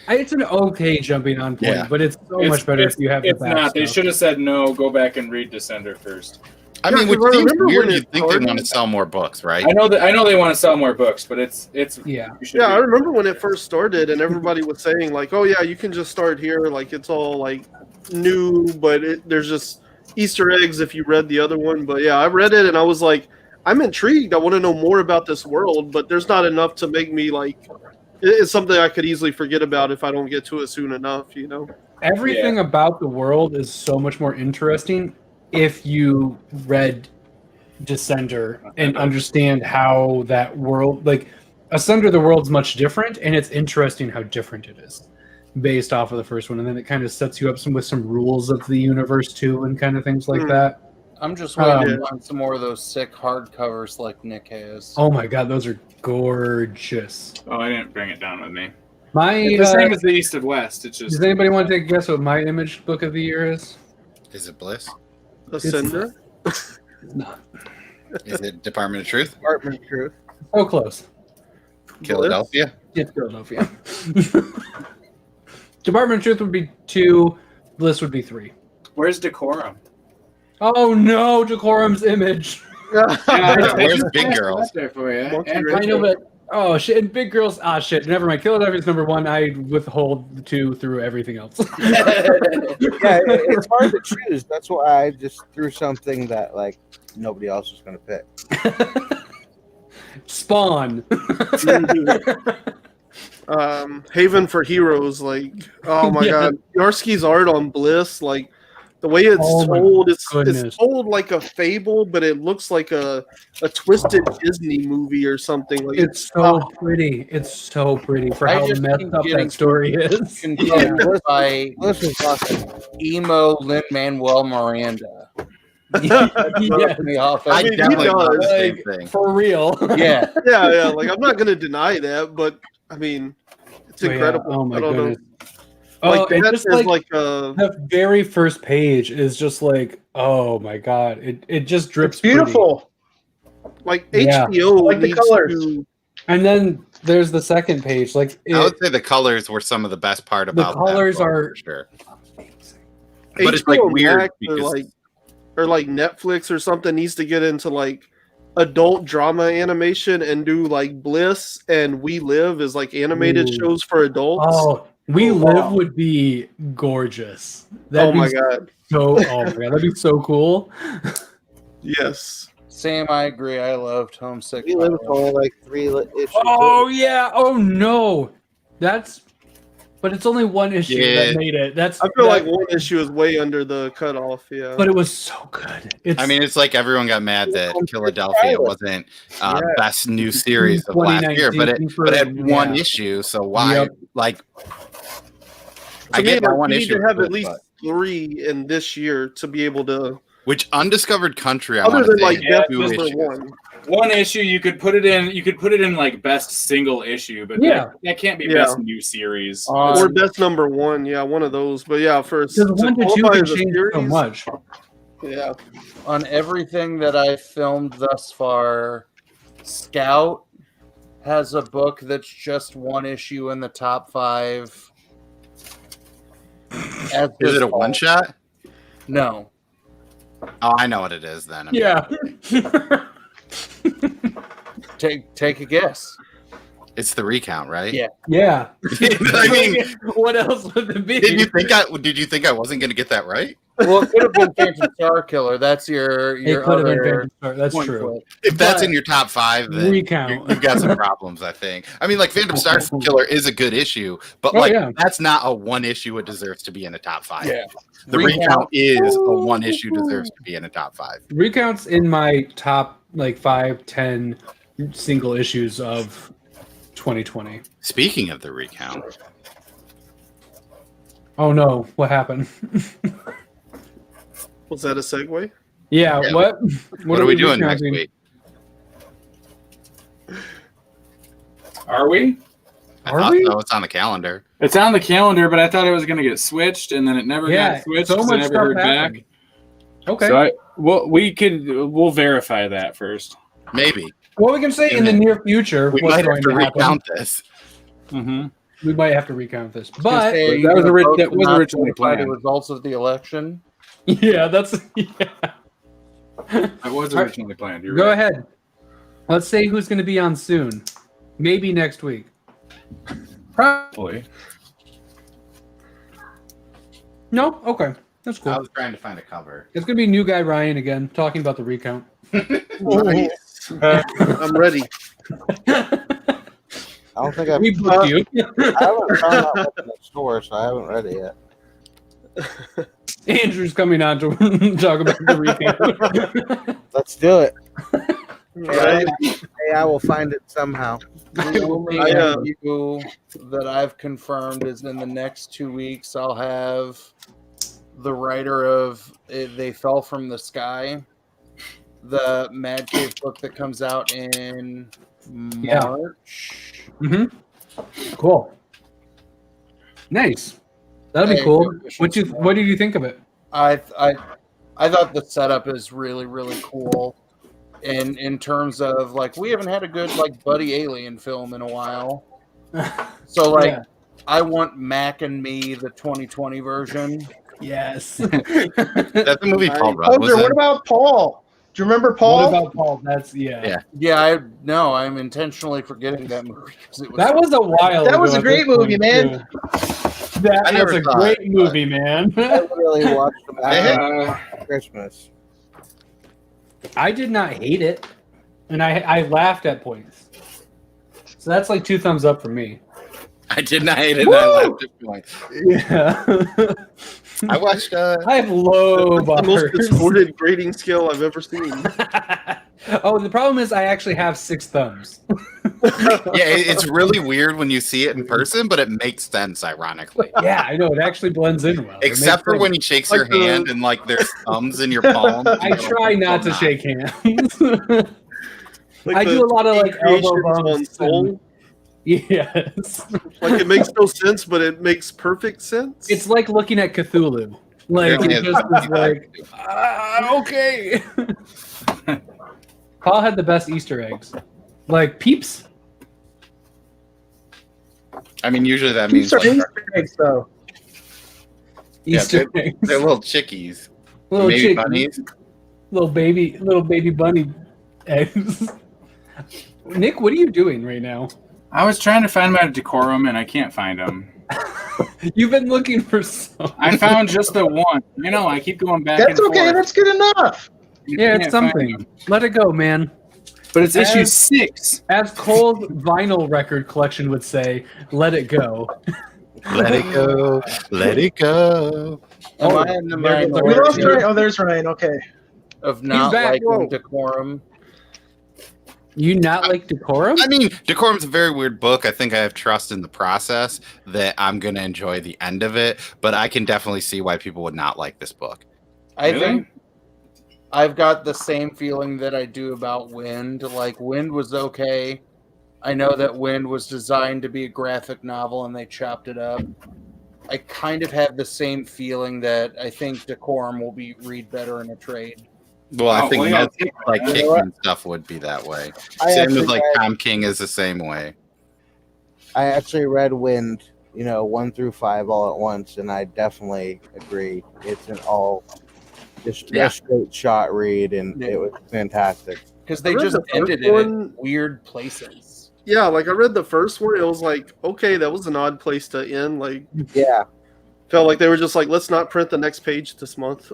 It's an okay jumping on point, Yeah. but it's so much better if you have the It's back not. They stuff. should have said no. Go back and read Descender first. I mean, Yeah, which 'cause I seems remember weird. when You'd it think they started- want to sell more books, right? I know they want to sell more books, but it's Yeah. you should Yeah, I read. remember when it first started, and everybody was saying like, "Oh yeah, you can just start here. Like it's all like new, but there's just Easter eggs if you read the other one." But yeah, I read it, and I was like, "I'm intrigued. I want to know more about this world, but there's not enough to make me like." It's something I could easily forget about if I don't get to it soon enough, you know. Everything about the world is so much more interesting if you read Descender and understand how that world, like Asunder, the world's much different, and it's interesting how different it is based off of the first one, and then it kind of sets you up with some rules of the universe too, and kind of things like that. I'm just waiting Um, to find some more of those sick hardcovers like Nick has. Oh my god, those are gorgeous. Oh, I didn't bring it down with me. My It's the same as the East of West. It's just does anybody want to take a guess what my image book of the year is? Is it Bliss? Ascender. Is it Department of Truth? Department of Truth. So close. Philadelphia? It's Philadelphia. Department of Truth would be 2, Bliss would be 3. where's Decorum? Oh no, Decorum's image. Where's Big Girls? There for you. Monkey And Wrench. I know, but oh shit, and Big Girls. Ah shit, never mind. Philadelphia's number 1. I withhold the 2 through everything else. Yeah, it's hard to choose. That's why I just threw something that like nobody else was going to pick. Spawn. Haven for Heroes, like oh my Yeah. god, Yarsky's art on Bliss, like the way it's Oh my told, it's goodness. told like a fable, but it looks like a twisted Disney movie or something. Like It's so pretty. It's so pretty for I how just messed keep up getting that story is. Confused by this is fucking emo Lin-Manuel Miranda. Yeah, Me off I I mean, he definitely does, thought the same like, thing. for real. yeah. yeah, like I'm not gonna deny that, but I mean, it's Oh, yeah. incredible. Oh my I don't goodness. know. Oh, Like and that just is like the the very first page is just like, oh my god, it just drips It's beautiful. like Yeah. HBO Like the needs colors. to And then there's the second page. Like I would say the colors were some of the best part about colors that book, are for sure. But it's like HBO weird Max because or like Netflix or something needs to get into like adult drama animation and do like Bliss and We Live as like animated Ooh. shows for adults. Oh, We Oh, Live wow. would be gorgeous. Oh my god. Oh my god, that'd be so cool. Yes. Sam, I agree. I loved Homesick. We live for only like 3 issues. Oh yeah. Oh no. But it's only one issue that made it. I feel like one issue is way under the cutoff. Yeah. But it was so good. I mean, it's like everyone got mad that Philadelphia wasn't best new series of last year, but it had one issue. So why? Like, I get that one you issue. need to have at least 3 in this year to be able to. Which Undiscovered Country? I Other want than to like say Death two Number issues. One issue you could put it in. You could put it in like best single issue, but that can't be best new series. Or best number 1. Yeah, one of those. But yeah, for because 1 to 2 can change so much. Yeah. On everything that I filmed thus far, Scout has a book that's just one issue in the top 5. Is it a one shot? No. Oh, I know what it is then. Yeah. Take a guess. It's the recount, right? Yeah. Yeah. I mean, what else would it be? Did you think I wasn't going to get that right? Well, it could have been Phantom Star Killer. That's your It could have been other Phantom Star. That's point true. clip. If that's in your top 5, then Recount. you've got some problems, I think. I mean, like Phantom Star Killer is a good issue, but that's not a one issue it deserves to be in a top 5. Yeah. The recount is a one issue deserves to be in a top 5. Recounts in my top like 5, 10 single issues of 2020. Speaking of the recount. Oh no, what happened? Was that a segue? Yeah, Yeah. what are we doing next recounting? week? Are we? I thought so. It's on the calendar. It's on the calendar, but I thought it was going to get switched, and then it never got switched. so 'cause I much never stuff heard happened. back. Okay. So we'll verify that first. Maybe. Well, we can say in the near future We what's might have going to to happen. recount this. Mm-hmm. We might have to recount this, but that was originally the planned. results of the election. yeah, that's That was originally planned. You're Go right. ahead. Let's say who's going to be on soon. Maybe next week. Probably. No? Okay. That's cool. I was trying to find a cover. It's going to be New Guy Ryan again, talking about the recount. Nice. I'm ready. I don't think I've, We booked you. I haven't found that one in the store, so I haven't read it yet. Andrew's coming on to talk about the recount. Let's do it. Right. Hey, I will find it somehow. The only I, interview that I've confirmed is in the next 2 weeks. I'll have the writer of They Fell from the Sky, the Mad Cave book that comes out in March. Mm-hmm. Cool. Nice. That'll be cool. What did you think of it? I thought the setup is really, really cool. In terms of like we haven't had a good like buddy alien film in a while. So like I want Mac and Me, the 2020 version. Yes. That's the movie Paul Rudd was Hunter, in. what about Paul? Do you remember Paul? What about Paul? That's yeah. I'm intentionally forgetting that movie because it was That was a while. That ago was a at great this movie, point, man. too. That I never was a saw great it, movie, man. I literally watched them after Christmas. I did not hate it, and I laughed at points. So that's like 2 thumbs up for me. I did not hate it. And I laughed at points. Yeah. I watched. I have low That's the most bars. distorted grading scale I've ever seen. Oh, the problem is I actually have 6 thumbs. It's really weird when you see it in person, but it makes sense, ironically. Yeah, I know. It actually blends in well. It Except makes for sense. when he shakes your hand and like there's thumbs in your palm. I try not to shake hands. Like I do a lot of like elbow creations on bumps. Soul. Yes. Like it makes no sense, but it makes perfect sense. It's like looking at Cthulhu. Like it just is like okay. Paul had the best Easter eggs. Like Peeps. I mean, usually that means Easter like, eggs, though. yeah, Easter they're eggs. little chickies, Little maybe chick- bunnies. little baby bunny eggs. Nick, what are you doing right now? I was trying to find my decorum and I can't find them. You've been looking for some. I found just the one. You know, I keep going back That's and okay. forth. That's good enough. Yeah, Can't it's find something. them. Let it go, man. But it's issue As- 6. As Cole's vinyl record collection would say, let it go. Let it go. Let it go. Am I in the there goes our- We lost minority Ryan. Oh, there's Ryan. Okay. of not back. liking Whoa. decorum? You not like decorum? I mean, Decorum's a very weird book. I think I have trust in the process that I'm going to enjoy the end of it, but I can definitely see why people would not like this book. I Really? think I've got the same feeling that I do about Wind. Like, Wind was okay. I know that Wind was designed to be a graphic novel and they chopped it up. I kind of have the same feeling that I think Decorum will be read better in a trade. Well, I Oh, think well, yeah, most, like you know what? Kickman stuff would be that way. I Same actually with like read- Tom King is the same way. I actually read Wind, 1 through 5 all at once, and I definitely agree. It's an all just Yeah. a straight shot read, and it was fantastic. Because I they read just the first ended it in one. weird places. Yeah, like I read the first one, it was like, okay, that was an odd place to end. Like, Yeah, felt like they were just like, let's not print the next page this month.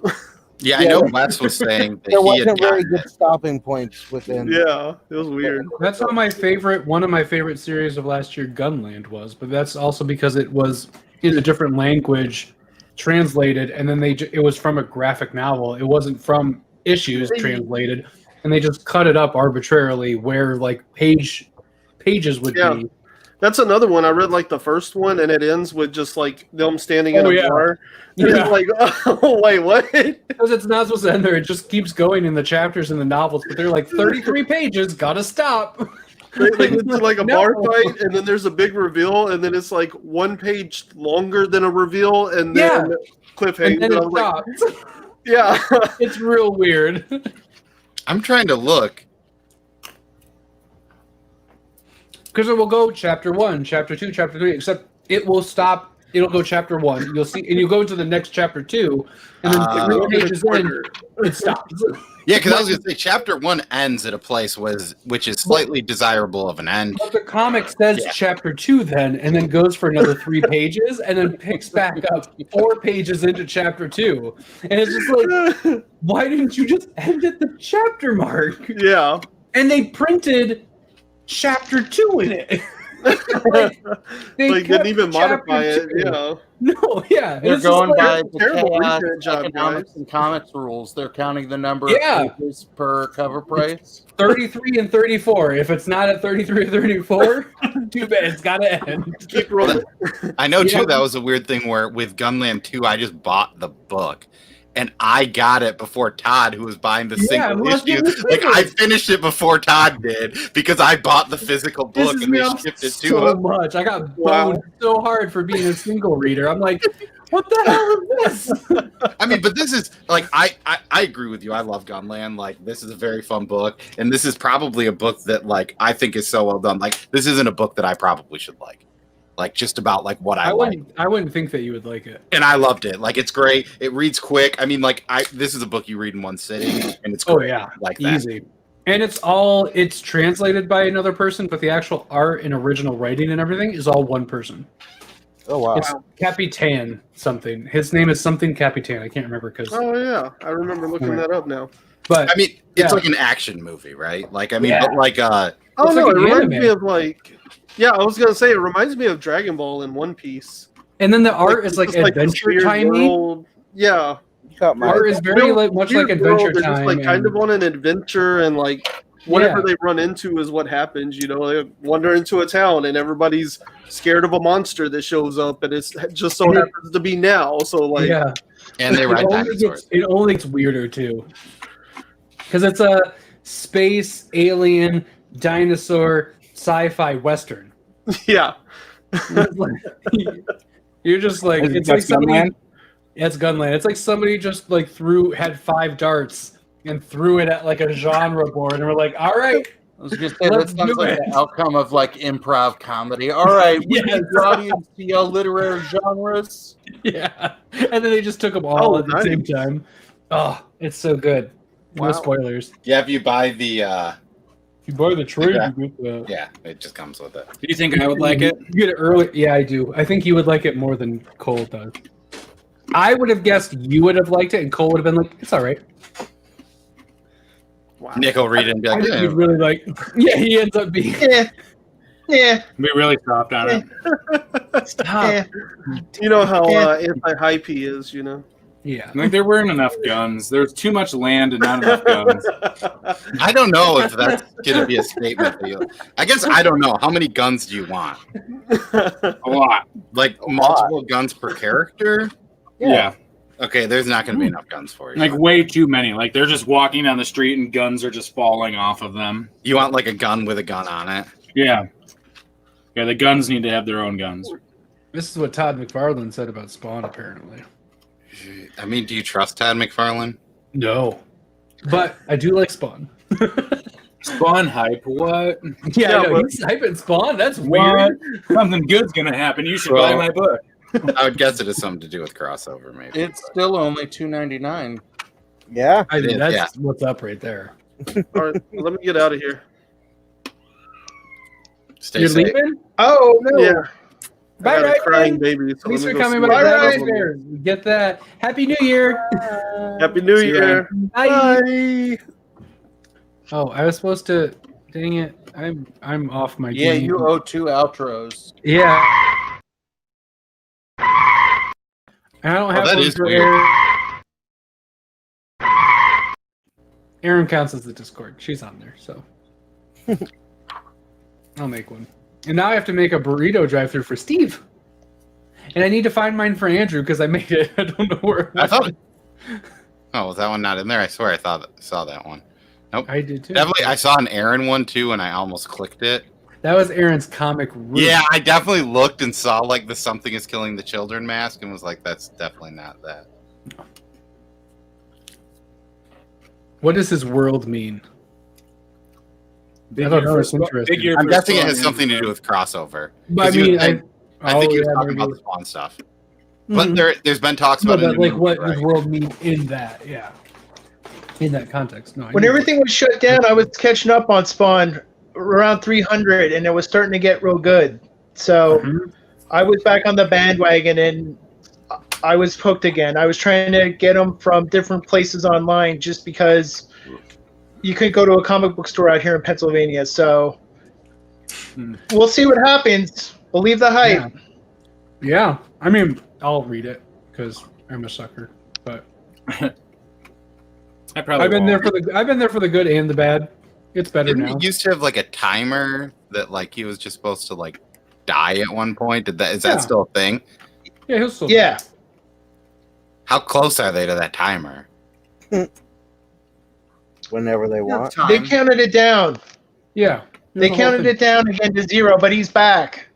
Yeah, I Yeah. know Wes was saying that there he had wasn't very gotten good it. stopping points within. Yeah, it was weird. That's not one of my favorite series of last year, Gunland was, but that's also because it was in a different language translated, and then it was from a graphic novel. It wasn't from issues translated, and they just cut it up arbitrarily where like pages would Yeah. be. That's another one. I read like the first one, and it ends with just like them standing in Oh, a yeah. bar. And Yeah. it's like, oh wait, what? Because it's not supposed to end there. It just keeps going in the chapters in the novels, but they're like 33 pages, gotta stop. They get to like a No. bar fight, and then there's a big reveal, and then it's like one page longer than a reveal, and then cliffhanger. And then I it was like, stops. yeah. It's real weird. I'm trying to look. Because it will go chapter 1, chapter 2, chapter 3, except it will stop. It'll go chapter 1. You'll see, and you go to the next chapter 2, and then 3 pages in, it stops. Yeah, because I was going to say chapter 1 ends at a place which is slightly desirable of an end. But the comic says Yeah. chapter 2 then, and then goes for another 3 pages, and then picks back up 4 pages into chapter 2. And it's just like, why didn't you just end at the chapter mark? Yeah. And they printed chapter 2 in it. Like, they Like kept didn't even chapter modify it. 2. Yeah. No, yeah. They're It's just going like- by the terrible chaos reprint job, economics guys. and comics rules. They're counting the number Yeah. of pages per cover price. 33 and 34. If it's not at 33 or 34, too bad. It's got to end. Keep rolling. I know Yeah. too. That was a weird thing where with Gunland 2, I just bought the book, and I got it before Todd, who was buying the Yeah, single who was issue. getting the Like I singles? finished it before Todd did because I bought the physical book Pisses and me they off shipped it to so him. much. I got Wow. boned so hard for being a single reader. I'm like, what the hell is this? I mean, but this is like I agree with you. I love Gunland. Like this is a very fun book, and this is probably a book that like I think is so well done. Like this isn't a book that I probably should like. Like just about like what I like. I wouldn't think that you would like it. And I loved it. Like it's great. It reads quick. I mean, like this is a book you read in one sitting, and it's Oh great. yeah, Like that. easy. And it's translated by another person, but the actual art and original writing and everything is all one person. Oh wow. It's Capitan something. His name is something Capitan. I can't remember because. Oh yeah, I remember looking Alright. that up now. But I mean, it's Yeah. like an action movie, right? Like I mean, Yeah. but like Oh It's no, like it an reminds anime. me of like, yeah, I was gonna say it reminds me of Dragon Ball in One Piece. and then the art is it's like just this adventure weird timey. world. Yeah, You got my- Art is very much like weird Adventure world. They're Time. just like kind and- of on an adventure, and like whatever Yeah. they run into is what happens. You know, they wander into a town, and everybody's scared of a monster that shows up, and it's just so And it- happens to be now. So like, yeah. and they ride dinosaurs. It only gets weirder too, because it's a space alien dinosaur sci-fi western. yeah, You're just like Is it it's like just somebody. Gunland? Yeah, it's Gunland. It's like somebody just like had 5 darts and threw it at like a genre board, and we're like, all right, I was gonna say Let's that sounds do like it. the outcome of like improv comedy. All right, we Yes. need the audience to yell literary genres. Yeah, and then they just took them all Oh, at the same nice. time. Oh, it's so good. No Wow. spoilers. Yeah, if you buy the If you buy the trade, Yeah. you get the. yeah, it just comes with it. Do you think I would like it? You get it early. Yeah, I do. I think you would like it more than Cole does. I would have guessed you would have liked it, and Cole would have been like, "It's all right." Wow. Nick will read it and be I like, think "Yeah." he'd really like. Yeah, he ends up being. Yeah. We really stopped on it. Stop. Yeah. You know how Yeah. anti-hype he is, you know. Yeah. Like there weren't enough guns. There's too much land and not enough guns. I don't know if that's going to be a statement for you. I guess I don't know. How many guns do you want? A lot. Like multiple guns per character? Yeah. Okay, there's not going to be enough guns for you. Like way too many. Like they're just walking down the street and guns are just falling off of them. You want like a gun with a gun on it? Yeah. Yeah, the guns need to have their own guns. This is what Todd McFarlane said about Spawn, apparently. I mean, do you trust Todd McFarlane? No. But I do like Spawn. Spawn hype, what? Yeah, I know. but- He's hyping Spawn. That's What? weird. Something good's gonna happen. You should Well- buy my book. I would guess it has something to do with crossover, maybe. It's still only $2.99. Yeah. I think that's Yeah. what's up right there. All right, let me get out of here. Stay You're safe. leaving? Oh no. Yeah, Bye, I got a right, crying man. baby. So Thanks let for me go coming see by. what Right, happens. there. Get that. Happy New Year. Happy New See ya. Year. Bye. Bye. Oh, I was supposed to. Dang it! I'm off my. Yeah, game. you owe 2 outros. Yeah. I don't have that one is for weird. Aaron. Aaron counts as the Discord. She's on there, so I'll make one. And now I have to make a burrito drive-through for Steve. And I need to find mine for Andrew because I made it. I don't know where. I thought. Oh, was that one not in there? I swear I saw that one. I did too. Definitely, I saw an Aaron one too, and I almost clicked it. That was Aaron's comic room. Yeah, I definitely looked and saw like the "Something is Killing the Children" mask, and was like, "That's definitely not that." What does his world mean? I don't know. It's interesting. I'm guessing it has something to do with crossover. But I 'Cause you mean, would think- I think he was yeah, talking maybe. about the Spawn stuff. But Mhm. there's been talks No, about it. but in like the what movie, does right? world mean in that? Yeah. In that context. No. I When knew everything was shut down, I was catching up on Spawn around 300, and it was starting to get real good. So Mhm. I was back on the bandwagon, and I was hooked again. I was trying to get them from different places online just because you couldn't go to a comic book store out here in Pennsylvania. So we'll see what happens. Believe the hype. Yeah. I mean, I'll read it because I'm a sucker. But I probably I've been won't. there for the good and the bad. It's better Didn't now. he used to have like a timer that like he was just supposed to like die at one point? Is that Yeah. still a thing? Yeah, he'll still. Yeah. How close are they to that timer? Whenever they want. They counted it down. Yeah. They counted it down again to 0, but he's back.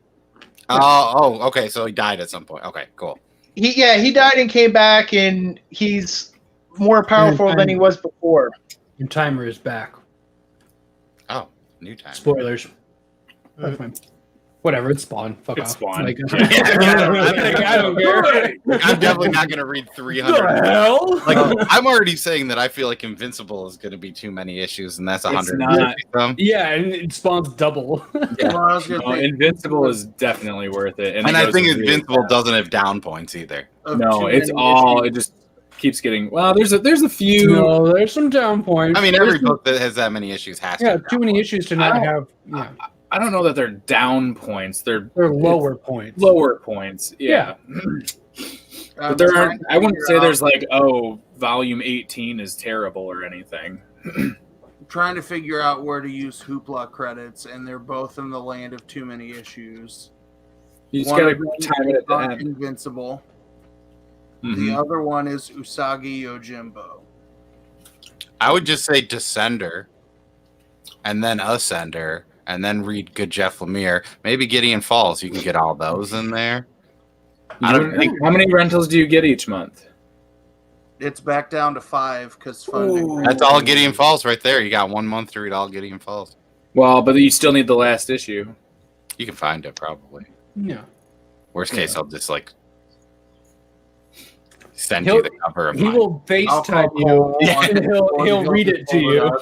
Oh, okay. So he died at some point. Okay, cool. He died and came back, and he's more powerful than he was before. Your timer is back. Oh, new timer. Spoilers. That's fine. Whatever, it's Spawn. Fuck It's off. Spawn. Like, Yeah, I don't care. I'm definitely not going to read 300. The hell? Like, I'm already saying that I feel like Invincible is going to be too many issues, and that's It's 150 some. Yeah, and it spawns double. Yeah. Well, I was gonna No, say, Invincible is definitely worth it. And it I goes think really Invincible fast. doesn't have down points either. of No, too it's many all. issues. It just keeps getting. Well, there's a few. No, there's some down points. I mean, every There's some- book that has that many issues has to. Yeah, have too down many points. issues to not I have. Yeah, I don't know that they're down points. They're they're lower points. lower points. Yeah. I'm But there trying aren't. to I wouldn't figure say out- there's like, volume 18 is terrible or anything. trying to figure out where to use Hoopla credits, and they're both in the land of too many issues. You just One gotta of them time it is at the on end. Invincible. Mhm. The other one is Usagi Yojimbo. I would just say Descender, and then Ascender, and then read Good Jeff Lemire. Maybe Gideon Falls. You can get all those in there. I don't think. How many rentals do you get each month? It's back down to 5 because funding. That's all Gideon Falls right there. You got 1 month to read all Gideon Falls. Well, but you still need the last issue. You can find it probably. Yeah. Worst case, I'll just like send He'll- you the cover of He mine. will FaceTime you, I'll- and he'll read it to you.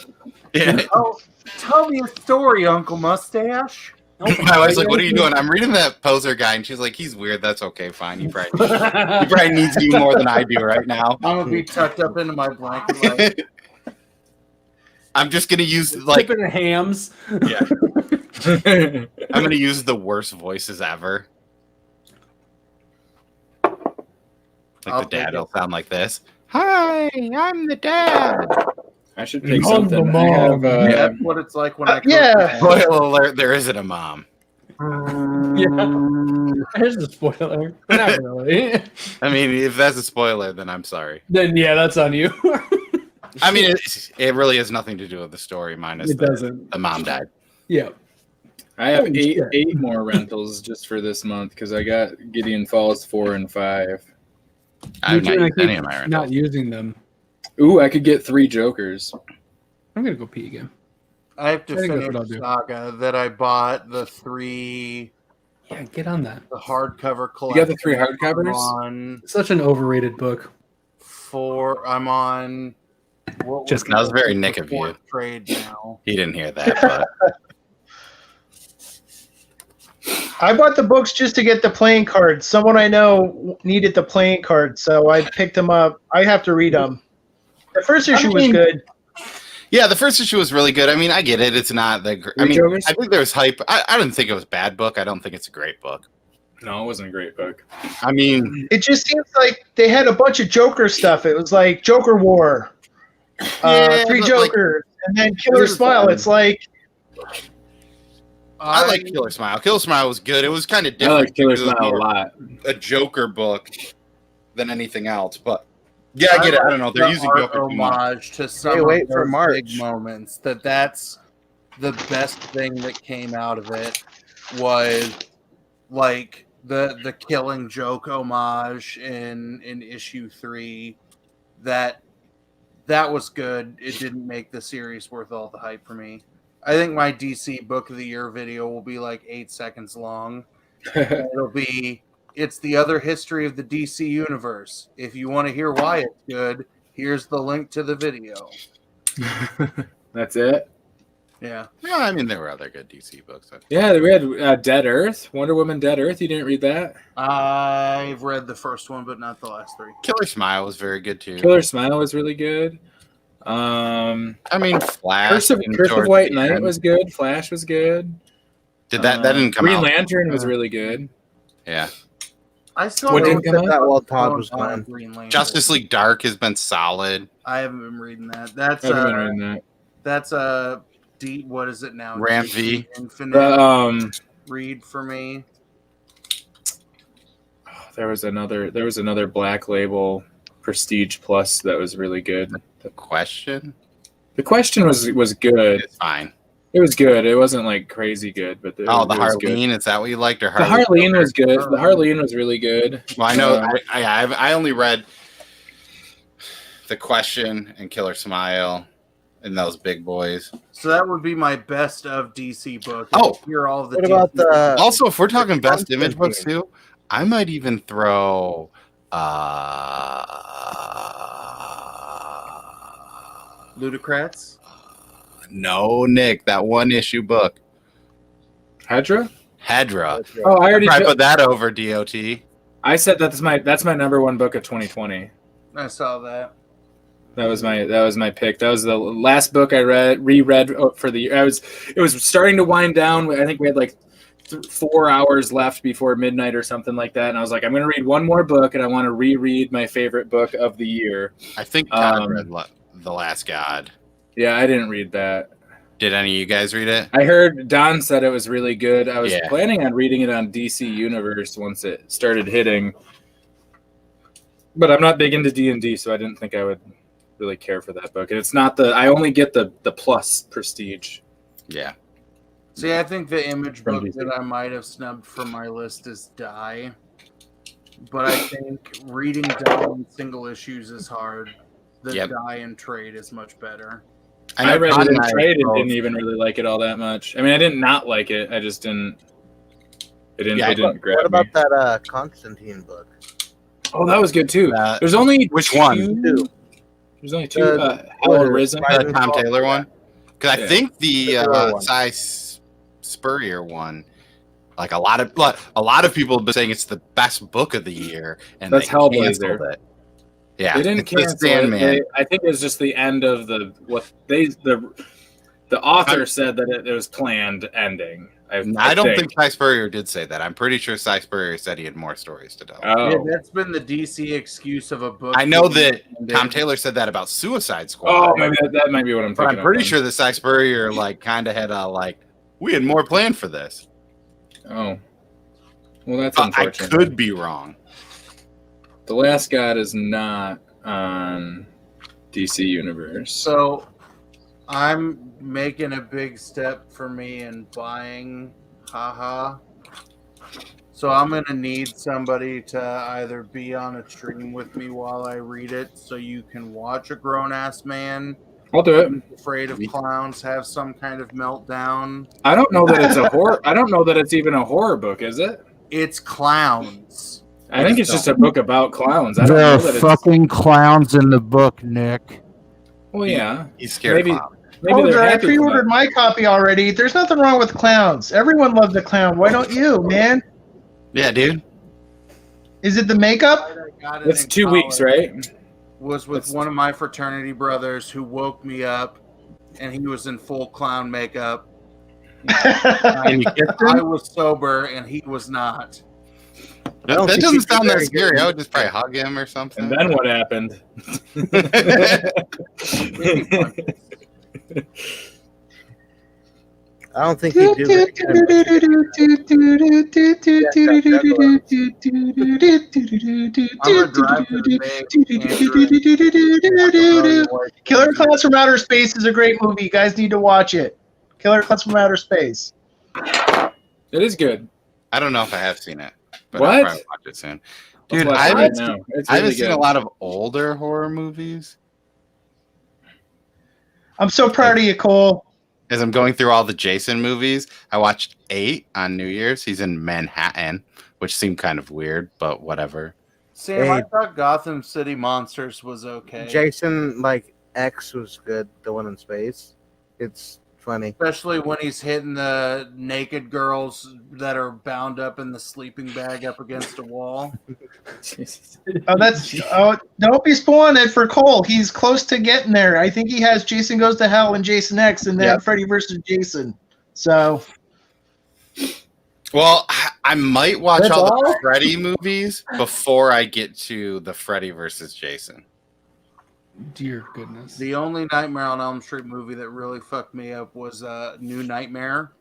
Yeah. Oh, tell me a story, Uncle Mustache. My wife's like, "What are you doing?" I'm reading that poser guy, and she's like, "He's weird. That's okay, fine. He probably needs you more than I do right now." I'm gonna be tucked up into my blanket. Like, I'm just gonna use like, Tipping the hams. yeah. I'm gonna use the worst voices ever. Like I'll the dad take it. will sound like this. Hi, I'm the dad. I should pick I'm the something. mom. I have, that's what it's like when I. Yeah. Spoiler alert: there isn't a mom. Yeah. There's the spoiler. Not really. I mean, if that's a spoiler, then I'm sorry. Then yeah, that's on you. I mean, it really has nothing to do with the story, minus It doesn't. the mom died. Yeah. I have Holy shit. eight more rentals just for this month because I got Gideon Falls 4 and 5. I've Me too, not and I used any keep of my not rentals. using them. Ooh, I could get 3 Jokers. I'm gonna go pee again. I have to I think that's finish what I'll do. Saga that I bought the 3 Yeah, get on that. the hardcover You collection. got the 3 hardcovers? I'm on It's such an overrated book. 4. I'm on. What Just- would be That was the very Nick of you. fourth trade now. He didn't hear that, but I bought the books just to get the playing cards. Someone I know needed the playing cards, so I picked them up. I have to read them. The first issue was good. yeah, the first issue was really good. I mean, I get it. It's not the. I mean, Jokers? I think there was hype. I didn't think it was a bad book. I don't think it's a great book. No, it wasn't a great book. I mean, It just seems like they had a bunch of Joker stuff. It was like Joker War, Yeah, 3 but, like- Jokers, and then Killer Here's Smile. fun. It's like, I like Killer Smile. Killer Smile was good. It was kind of I different. like Killer because it was Smile a more lot. a Joker book than anything else. But yeah, I get it. I don't know. They're the using art Joker too much. homage to some Hey, wait of for those March. big moments. That's the best thing that came out of it was like the Killing Joke homage in issue 3. That was good. It didn't make the series worth all the hype for me. I think my DC Book of the Year video will be like 8 seconds long. It'll be, it's the other history of the DC universe. If you want to hear why it's good, here's the link to the video. That's it. Yeah. Yeah, I mean, there were other good DC books. Yeah, we had Dead Earth, Wonder Woman Dead Earth. You didn't read that? I've read the first one, but not the last 3. Killer Smile was very good too. Killer Smile was really good. I mean, Flash. Curse of towards White the Knight end. was good. Flash was good. Did that didn't come Green out? Lantern was really good. Yeah. I still What don't didn't come think out? I've While Todd gone was on gone. Green Lantern. Justice League Dark has been solid. I haven't been reading that. That's I haven't been reading that. that's a deep. What is it now? Ram DC V. Infinite read for me. There was another Black Label Prestige Plus that was really good. The Question The Question was good. is fine. It was good. It wasn't like crazy good, but The it was good. Harleen, is that what you liked? Or The Harleen was good. The Harleen was really good. Well, I know. I only read The Question and Killer Smile and those big boys. So that would be my best of DC book. Oh. Hear all of the What about DC the- Also, if we're talking best image Constantine. books too, I might even throw Ludocrats? no, Nick, that one issue book. Hydra? Hedra. Oh, I already. I put that over DOT. I said that's my number one book of 2020. I saw that. That was my pick. That was the last book I reread for the year. It was starting to wind down. I think we had like 4 hours left before midnight or something like that. And I was like, I'm going to read one more book, and I want to reread my favorite book of the year. I think Todd read The Last God. Yeah, I didn't read that. Did any of you guys read it? I heard Don said it was really good. I was Yeah. planning on reading it on DC Universe once it started hitting, but I'm not big into D&D, so I didn't think I would really care for that book. And it's not I only get the plus prestige. Yeah. See, I think the image From book DC. that I might have snubbed from my list is Die. But I think reading Die in single issues is hard. The Yep. Die and trade is much better. I read Todd it in and I trade and both- didn't even really like it all that much. I mean, I didn't not like it. I just didn't. It didn't. Yeah, it didn't grab What about me. that Constantine book? Oh, that was good too. Uh, There's only which one? Two. There's only two. What Hell is it? Arisen. Spider- Tom Taylor one? Because I Yeah. think the Taylor one. Cy Spurrier one, like a lot of people have been saying it's the best book of the year, and That's they Hellblazer. canceled it. Yeah, They didn't it's the cancel it. Sandman. I think it's just the end of the author said that it was planned ending. I don't think Cy Spurrier did say that. I'm pretty sure Cy Spurrier said he had more stories to tell. Oh, Yeah, that's been the DC excuse of a book. I know that ended. Tom Taylor said that about Suicide Squad. oh, maybe that might be what I'm but thinking. I'm pretty of sure that Cy Spurrier kind of had we had more planned for this. then. Oh, well, that's But I unfortunate. could be wrong. The Last God is not on DC Universe. So I'm making a big step for me in buying haha. So I'm gonna need somebody to either be on a stream with me while I read it, so you can watch a grown ass man I'll do it. afraid of clowns have some kind of meltdown. I don't know that it's a horror. I don't know that it's even a horror book, is it? It's clowns. I think it's just a book about clowns. I don't There know are that it's. fucking clowns in the book, Nick. Well, yeah. He's scared Maybe- of clowns. Maybe Told they're her I happy pre-ordered clowns. my copy already. There's nothing wrong with clowns. Everyone loved the clown. Why don't you, man? Yeah, dude. Is it the makeup? I got it It's in 2 weeks, college. right? Was with one of my fraternity brothers who woke me up, and he was in full clown makeup. And you kissed I him? was sober, and he was not. I don't That think doesn't he'd be sound that very scary. good. I would just probably hug him or something. And then what happened? I don't think he'd do very good. I'm gonna drive to the Bay. Killer Clowns from Outer Space is a great movie. You guys need to watch it. Killer Clowns from Outer Space. It is good. I don't know if I have seen it, but What? I'll probably watch it soon. Dude, I'll watch I it haven't, right now. It's I haven't really seen good. a lot of older horror movies. I'm so proud of you, Cole. As I'm going through all the Jason movies, I watched 8 on New Year's. He's in Manhattan, which seemed kind of weird, but whatever. Sam, I Hey. thought Gotham City Monsters was okay. Jason X was good, the one in space. It's funny. Especially when he's hitting the naked girls that are bound up in the sleeping bag up against a wall. Don't be spoiling it for Cole. He's close to getting there. I think he has Jason Goes to Hell and Jason X, and then Yeah. Freddy versus Jason. So Well, I might watch That's all the all? Freddy movies before I get to the Freddy versus Jason. Dear goodness. The only Nightmare on Elm Street movie that really fucked me up was New Nightmare.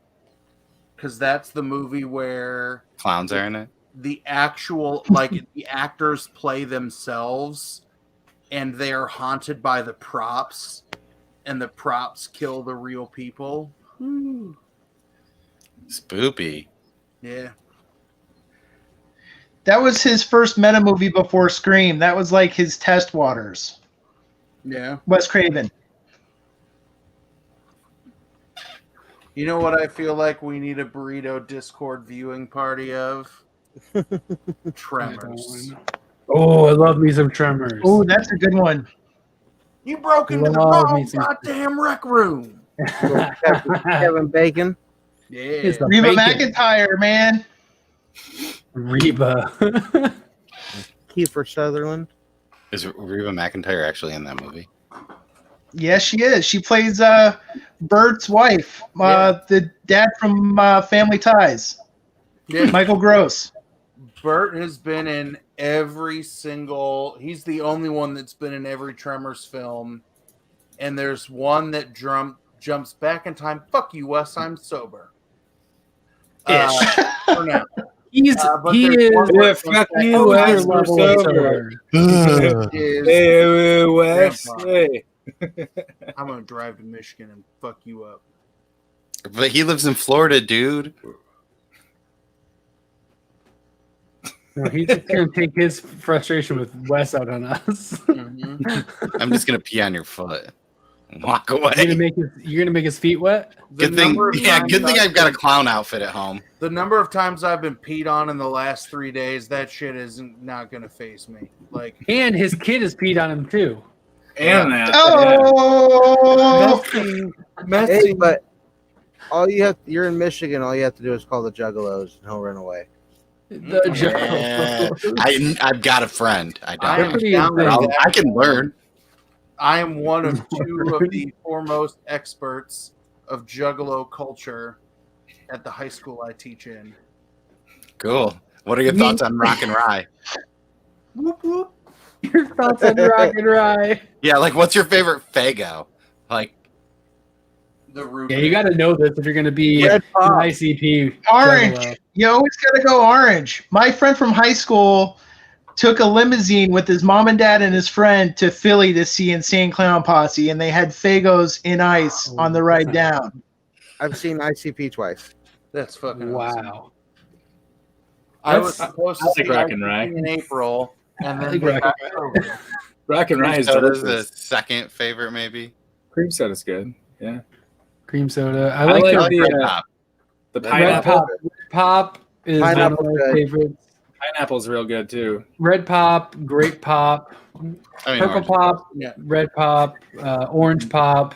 Because that's the movie where Clowns are in it. the actual, the actors play themselves and they are haunted by the props and the props kill the real people. Spoopy. Yeah. that was his first meta movie before Scream. That was like his test waters. Yeah. Wes Craven. You know what I feel like we need a Burrito Discord viewing party of? Tremors. Oh, I love me some Tremors. Oh, that's a good one. You broke into the Love me wrong some- goddamn rec room. Kevin Bacon. Yeah. It's the Reba bacon. McEntire, man. Reba. Kiefer Sutherland. Is Reba McEntire actually in that movie? Yes, she is. She plays Bert's wife, the dad from Family Ties, Yeah. Michael Gross. Bert has been in every single. He's the only one that's been in every Tremors film, and there's one that jumps back in time. Fuck you, Wes. I'm sober. For now. He's But he there's is one where Yeah, it comes fuck back you, to Wes, time. we're sober. Is- Hey, Wes. Hey. I'm gonna drive to Michigan and fuck you up. But he lives in Florida, dude. No, he's just gonna take his frustration with Wes out on us. Mhm. I'm just gonna pee on your foot. Walk away. You're gonna make his feet wet. Good thing I've got a clown outfit at home. The number of times I've been peed on in the last 3 days, that shit isn't not gonna faze me. Like, And his kid has peed on him too. And that. Oh, messy. Hey, but you're in Michigan. All you have to do is call the Juggalos, and he'll run away. Yeah. I've got a friend. I I'm don't. down with that. I can learn. I am one of two of the foremost experts of Juggalo culture at the high school I teach in. Cool. What are your thoughts on Rock and Rye? Whoop, whoop. Your thoughts on Rock and Rye? Yeah, like what's your favorite Faygo? Like The root. Yeah, you got to know this if you're going to be an Red Pop. ICP. orange. Juggalo. You always got to go orange. My friend from high school took a limousine with his mom and dad and his friend to Philly to see Insane Clown Posse, and they had Fagos in ice on the ride down. I've seen ICP twice. That's fucking awesome. Wow. I was supposed to I see like Rock and Rye. in April, and I then like they Rock got and COVID. Rock and Rye is Soda's the delicious. second favorite, maybe. Cream soda's good. Yeah. Cream soda. I I like like the Red the, Pop. the Red pineapple. Pop. Red Pop is one of Pineapple's my good. favorites. Pineapple's real good too. Red Pop, Grape Pop, I mean, Purple orange. Pop, Yeah. Red Pop, Orange Pop.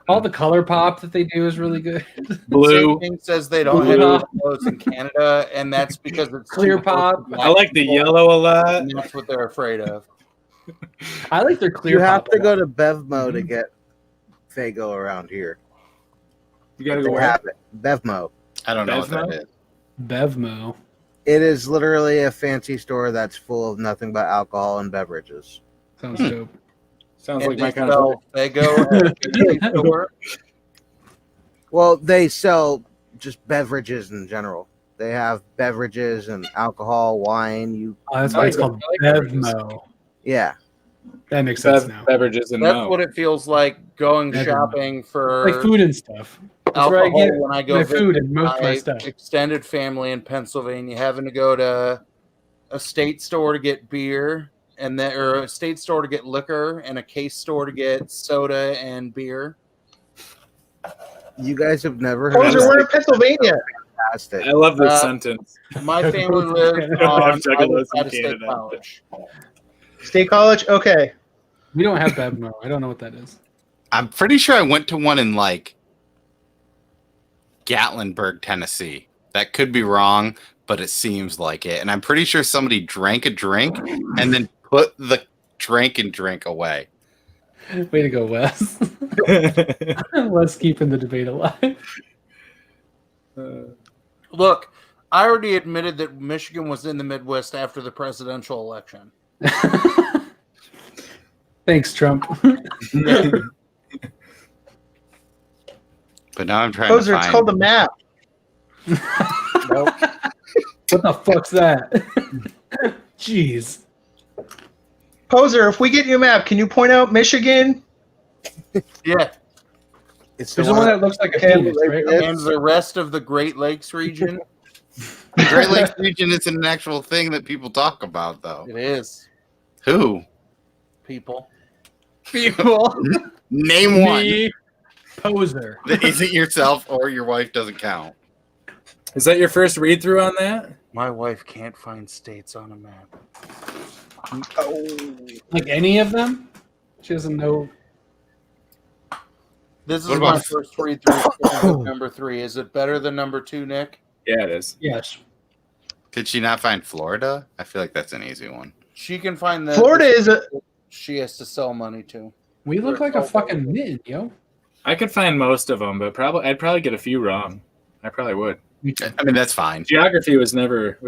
All the color pop that they do is really good. Blue. Same thing says they don't Blue. have those in Canada, and that's because it's Clear too close to pop. black I like the people, yellow a lot. and that's what they're afraid of. I like their clear You have pop. to go to Bevmo to get Faygo around here. You gotta They go where? have it. Bevmo. I don't know what Bevmo? that is. Bevmo. It is literally a fancy store that's full of nothing but alcohol and beverages. Sounds dope. Sounds And like my they kind of. sell Faygo at a grocery store. Well, they sell just beverages in general. They have beverages and alcohol, wine. Oh, that's why it's I called like beverages. Bevmo. Yeah. That makes sense now. Beverages and That's milk. what it feels like going Never shopping for Like food and stuff. That's where I alcohol get when I go my visit food and most of my my stuff. extended family in Pennsylvania, having to go to a state store to get beer, and then or a state store to get liquor, and a case store to get soda and beer. You guys have never heard Poser, of we're in Pennsylvania. fantastic. I love this Uh, sentence. My family lives Have on juggalos either in side of State Canada. College. State College? Okay. We don't have Bevmo. I don't know what that is. I'm pretty sure I went to one in like Gatlinburg, Tennessee. That could be wrong, but it seems like it. And I'm pretty sure somebody drank a drink and then put the drink away. Way to go, Wes. Wes keeping the debate alive. Look, I already admitted that Michigan was in the Midwest after the presidential election. Thanks, Trump. But now I'm trying Poser, to it's find. called the map. What the fuck's that? Jeez. Poser, if we get you a map, can you point out Michigan Yeah, It's There's the one that looks like a penis, right? and the rest of the Great Lakes region. The Great Lakes region isn't an actual thing that people talk about, though. It is Who? people. People. Name one. Me, Poser. That isn't yourself or your wife doesn't count. Is that your first read through on that? My wife can't find states on a map. Like any of them? She doesn't know. This is What my about- first read through of number 3. Is it better than number 2, Nick? Yeah, it is. Yes. Did she not find Florida? I feel like that's an easy one. She can find the Florida is a she has to sell money to. We look like a fucking mid, yo. I could find most of them, but I'd probably get a few wrong. I probably would. I mean, that's fine. Geography was never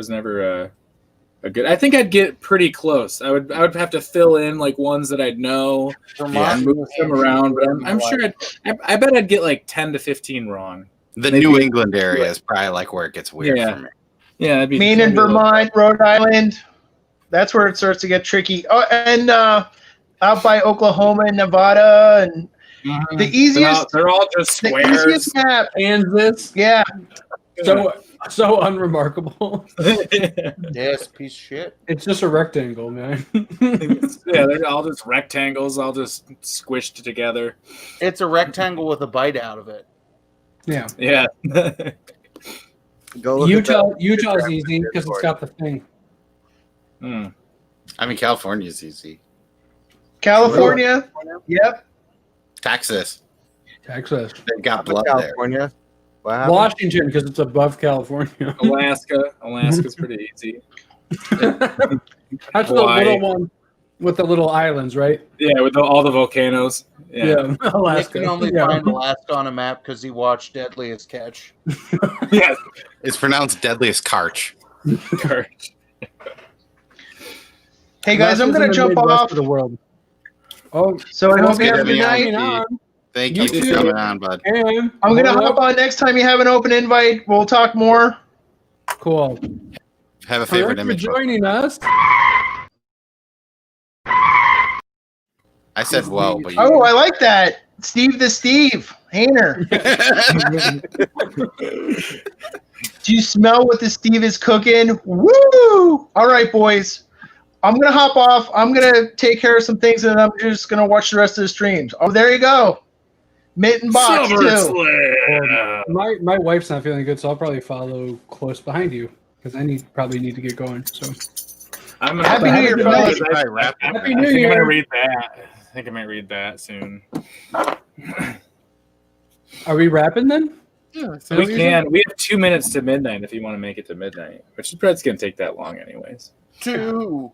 a good. I think I'd get pretty close. I would have to fill in like ones that I'd know and move them around. But I'm sure I bet I'd get like 10 to 15 wrong. The New England area is probably like where it gets weird Yeah. for me. Yeah, that'd be Maine and Vermont, Rhode Island. That's where it starts to get tricky. Oh, and out by Oklahoma and Nevada, and the easiest, They're all just the squares. easiest map. Kansas. Yeah, So So unremarkable. Yes, piece of shit. It's just a rectangle, man. Yeah, they're all just rectangles, all just squished together. It's a rectangle with a bite out of it. Yeah. Yeah. Go look at Utah's easy because it's got the thing. Hmm. I mean, California's easy. California. Yep. Texas. Texas. They've got that. blood there. California. What happened? Washington because it's above California. Alaska's pretty easy. That's the Hawaii. little one with the little islands, right? Yeah, with all the volcanoes. Yeah. Nick Alaska. can only Yeah. find Alaska on a map because he watched Deadliest Catch. Yeah. It's pronounced deadliest Karch. Courage. Hey guys, I'm Alaska's in gonna the jump Midwest off. of the world. Oh, So I hope you good have a good having you night. on. Thank You you too. for coming on, bud. and I'm gonna hop on next time you have an open invite. We'll talk more. Cool. Have a favorite Thanks for image. joining us. I said whoa, but you Oh, I like that. Steve the Steve Hayner. Do you smell what the Steve is cooking? Woo! All right, boys. I'm gonna hop off. I'm gonna take care of some things, and I'm just gonna watch the rest of the streams. Oh, there you go. Mitten box too. My wife's not feeling good, so I'll probably follow close behind you because I probably need to get going. So I'm Happy New Year, fellas. Probably wrap it. Happy I New think I'm Year. gonna read that. I think I might read that soon. Are we wrapping then? We can. We have 2 minutes to midnight if you want to make it to midnight, which is probably going to take that long, anyways. Two.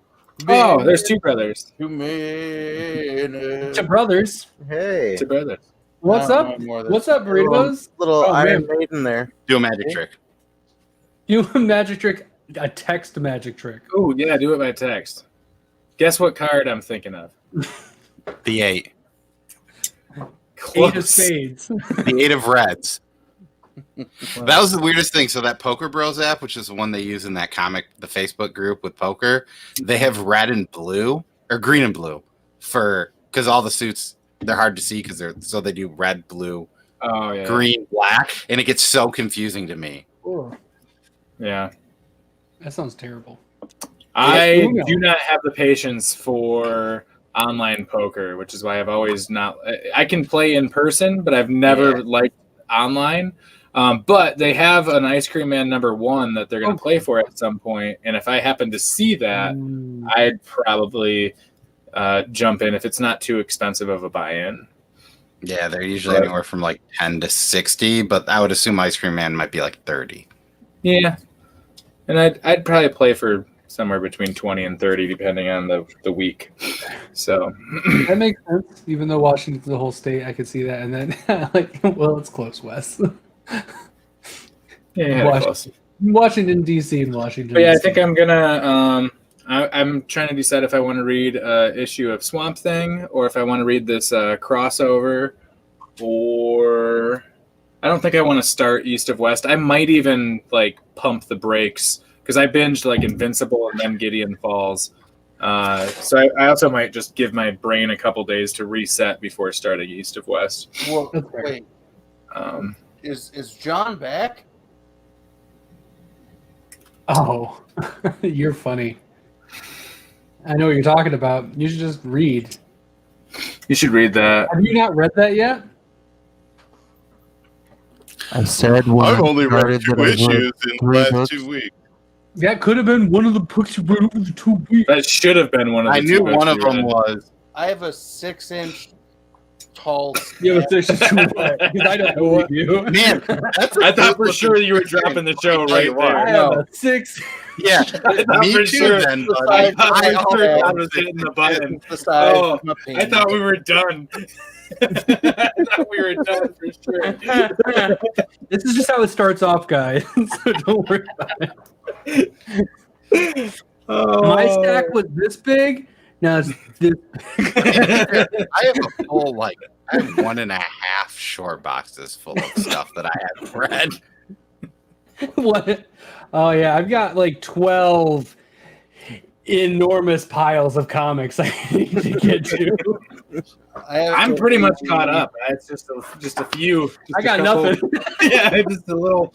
Oh, there's two brothers. 2 minutes. To brothers. Hey, Two brothers. What's No, up? no more than- What's up, burritos? little Oh, Iron man. Maiden there. Do a magic trick. You a magic trick, a text magic trick. Oh, yeah, do it by text. Guess what card I'm thinking of? The 8. 8 of Close. spades. The 8 of reds. That was the weirdest thing. So that Poker Bros app, which is the one they use in that comic, the Facebook group with poker, they have red and blue or green and blue because all the suits, they're hard to see because they do red, blue, Oh, yeah. green, black, and it gets so confusing to me. Yeah. That sounds terrible. I Uno. do not have the patience for online poker, which is why I've always not. I can play in person, but I've never liked online. But they have an Ice Cream Man #1 that they're going to play for at some point, and if I happen to see that, I'd probably jump in if it's not too expensive of a buy-in. Yeah, they're usually anywhere from like 10 to 60, but I would assume Ice Cream Man might be like 30. Yeah, and I'd probably play for somewhere between 20 and 30, depending on the week. So That makes sense. Even though Washington's the whole state, I could see that. And then, well, it's close, Wes. yeah, close. Washington D.C. and Washington. But yeah, I DC. think I'm gonna. I'm trying to decide if I want to read an issue of Swamp Thing or if I want to read this crossover, or I don't think I want to start East of West. I might even like pump the brakes because I binged like Invincible and then Gideon Falls. So I also might just give my brain a couple days to reset before starting East of West. Well, That's fair. wait, Um, is John back? Oh, you're funny. I know what you're talking about. You should just read. you should read that. Have you not read that yet? I said when I started that I read in 3 books. weeks. That could have been one of the books you read over the 2 weeks. That should have been one of the I two knew books one of you read. them was. I have a 6-inch tall. Yeah, but it's just too late, because I don't believe you. Man, that's I thought for sure you were dropping the show right I there. have a 6. Yeah, thought me for too. sure. Then, buddy. I I was hitting the button. Oh, I thought we were done. I thought we were done for sure. This is just how it starts off, guys. So don't worry about it. My stack was this big. Now it's this I have a full I have 1.5 short boxes full of stuff that I haven't read. What? Oh yeah, I've got like 12 enormous piles of comics I need to get to. I'm pretty much caught up. It's just a few. I got nothing. Yeah, just a little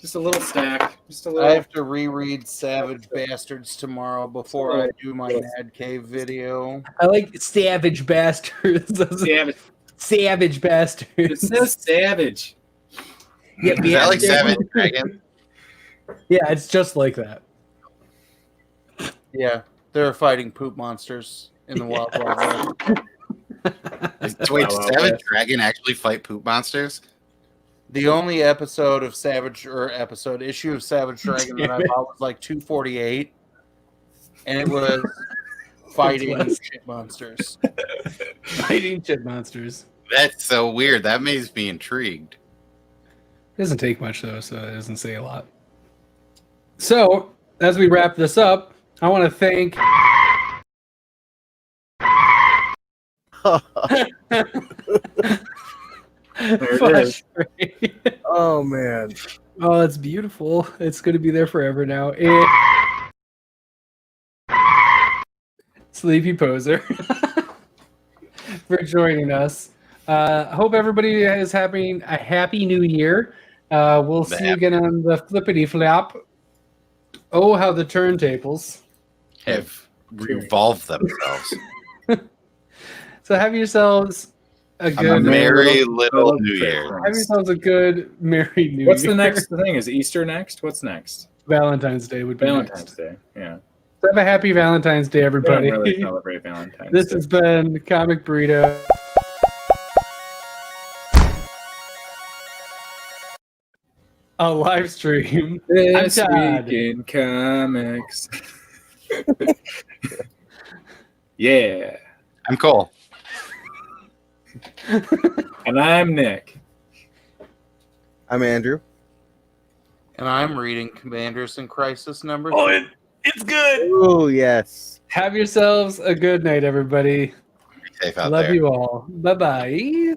Just a little stack. Just a I little. have to reread Savage Bastards tomorrow before I do my Mad Cave video. I like savage bastards. Savage. Savage It bastards. says savage. Yeah, Is that like Savage Dragon? Yeah, it's just like that. Yeah, they're fighting poop monsters in the Wild Wild West. Wait, Wow, Savage West. Dragon actually fight poop monsters? The only episode of issue of Savage Dragon that I bought was like 248, and it was fighting shit monsters. Fighting shit monsters. That's so weird. That makes me intrigued. It doesn't take much though, so it doesn't say a lot. So, as we wrap this up, I want to thank There it is. Oh man. Oh, it's beautiful. It's going to be there forever now. And Sleepy Poser for joining us. Hope everybody is having a happy new year. We'll see you again on the flippity flap. Oh, how the turntables Have revolved themselves. So have yourselves a A good merry little New Year. Have yourselves a good merry New What's Year. the next thing? Is Easter next? What's next? Valentine's Day would be Valentine's next. Day. Yeah. So have a happy Valentine's Day, We don't everybody. really celebrate Valentine's This Day. has been Comic Burrito. A live stream. I'm This Todd. week in comics. Yeah. I'm Cole. And I'm Nick. I'm Andrew. And I'm reading Commanders in Crisis number Oh, 3. it's good. Oh yes. Have yourselves a good night, everybody. Be safe out Love there. you all. Bye-bye.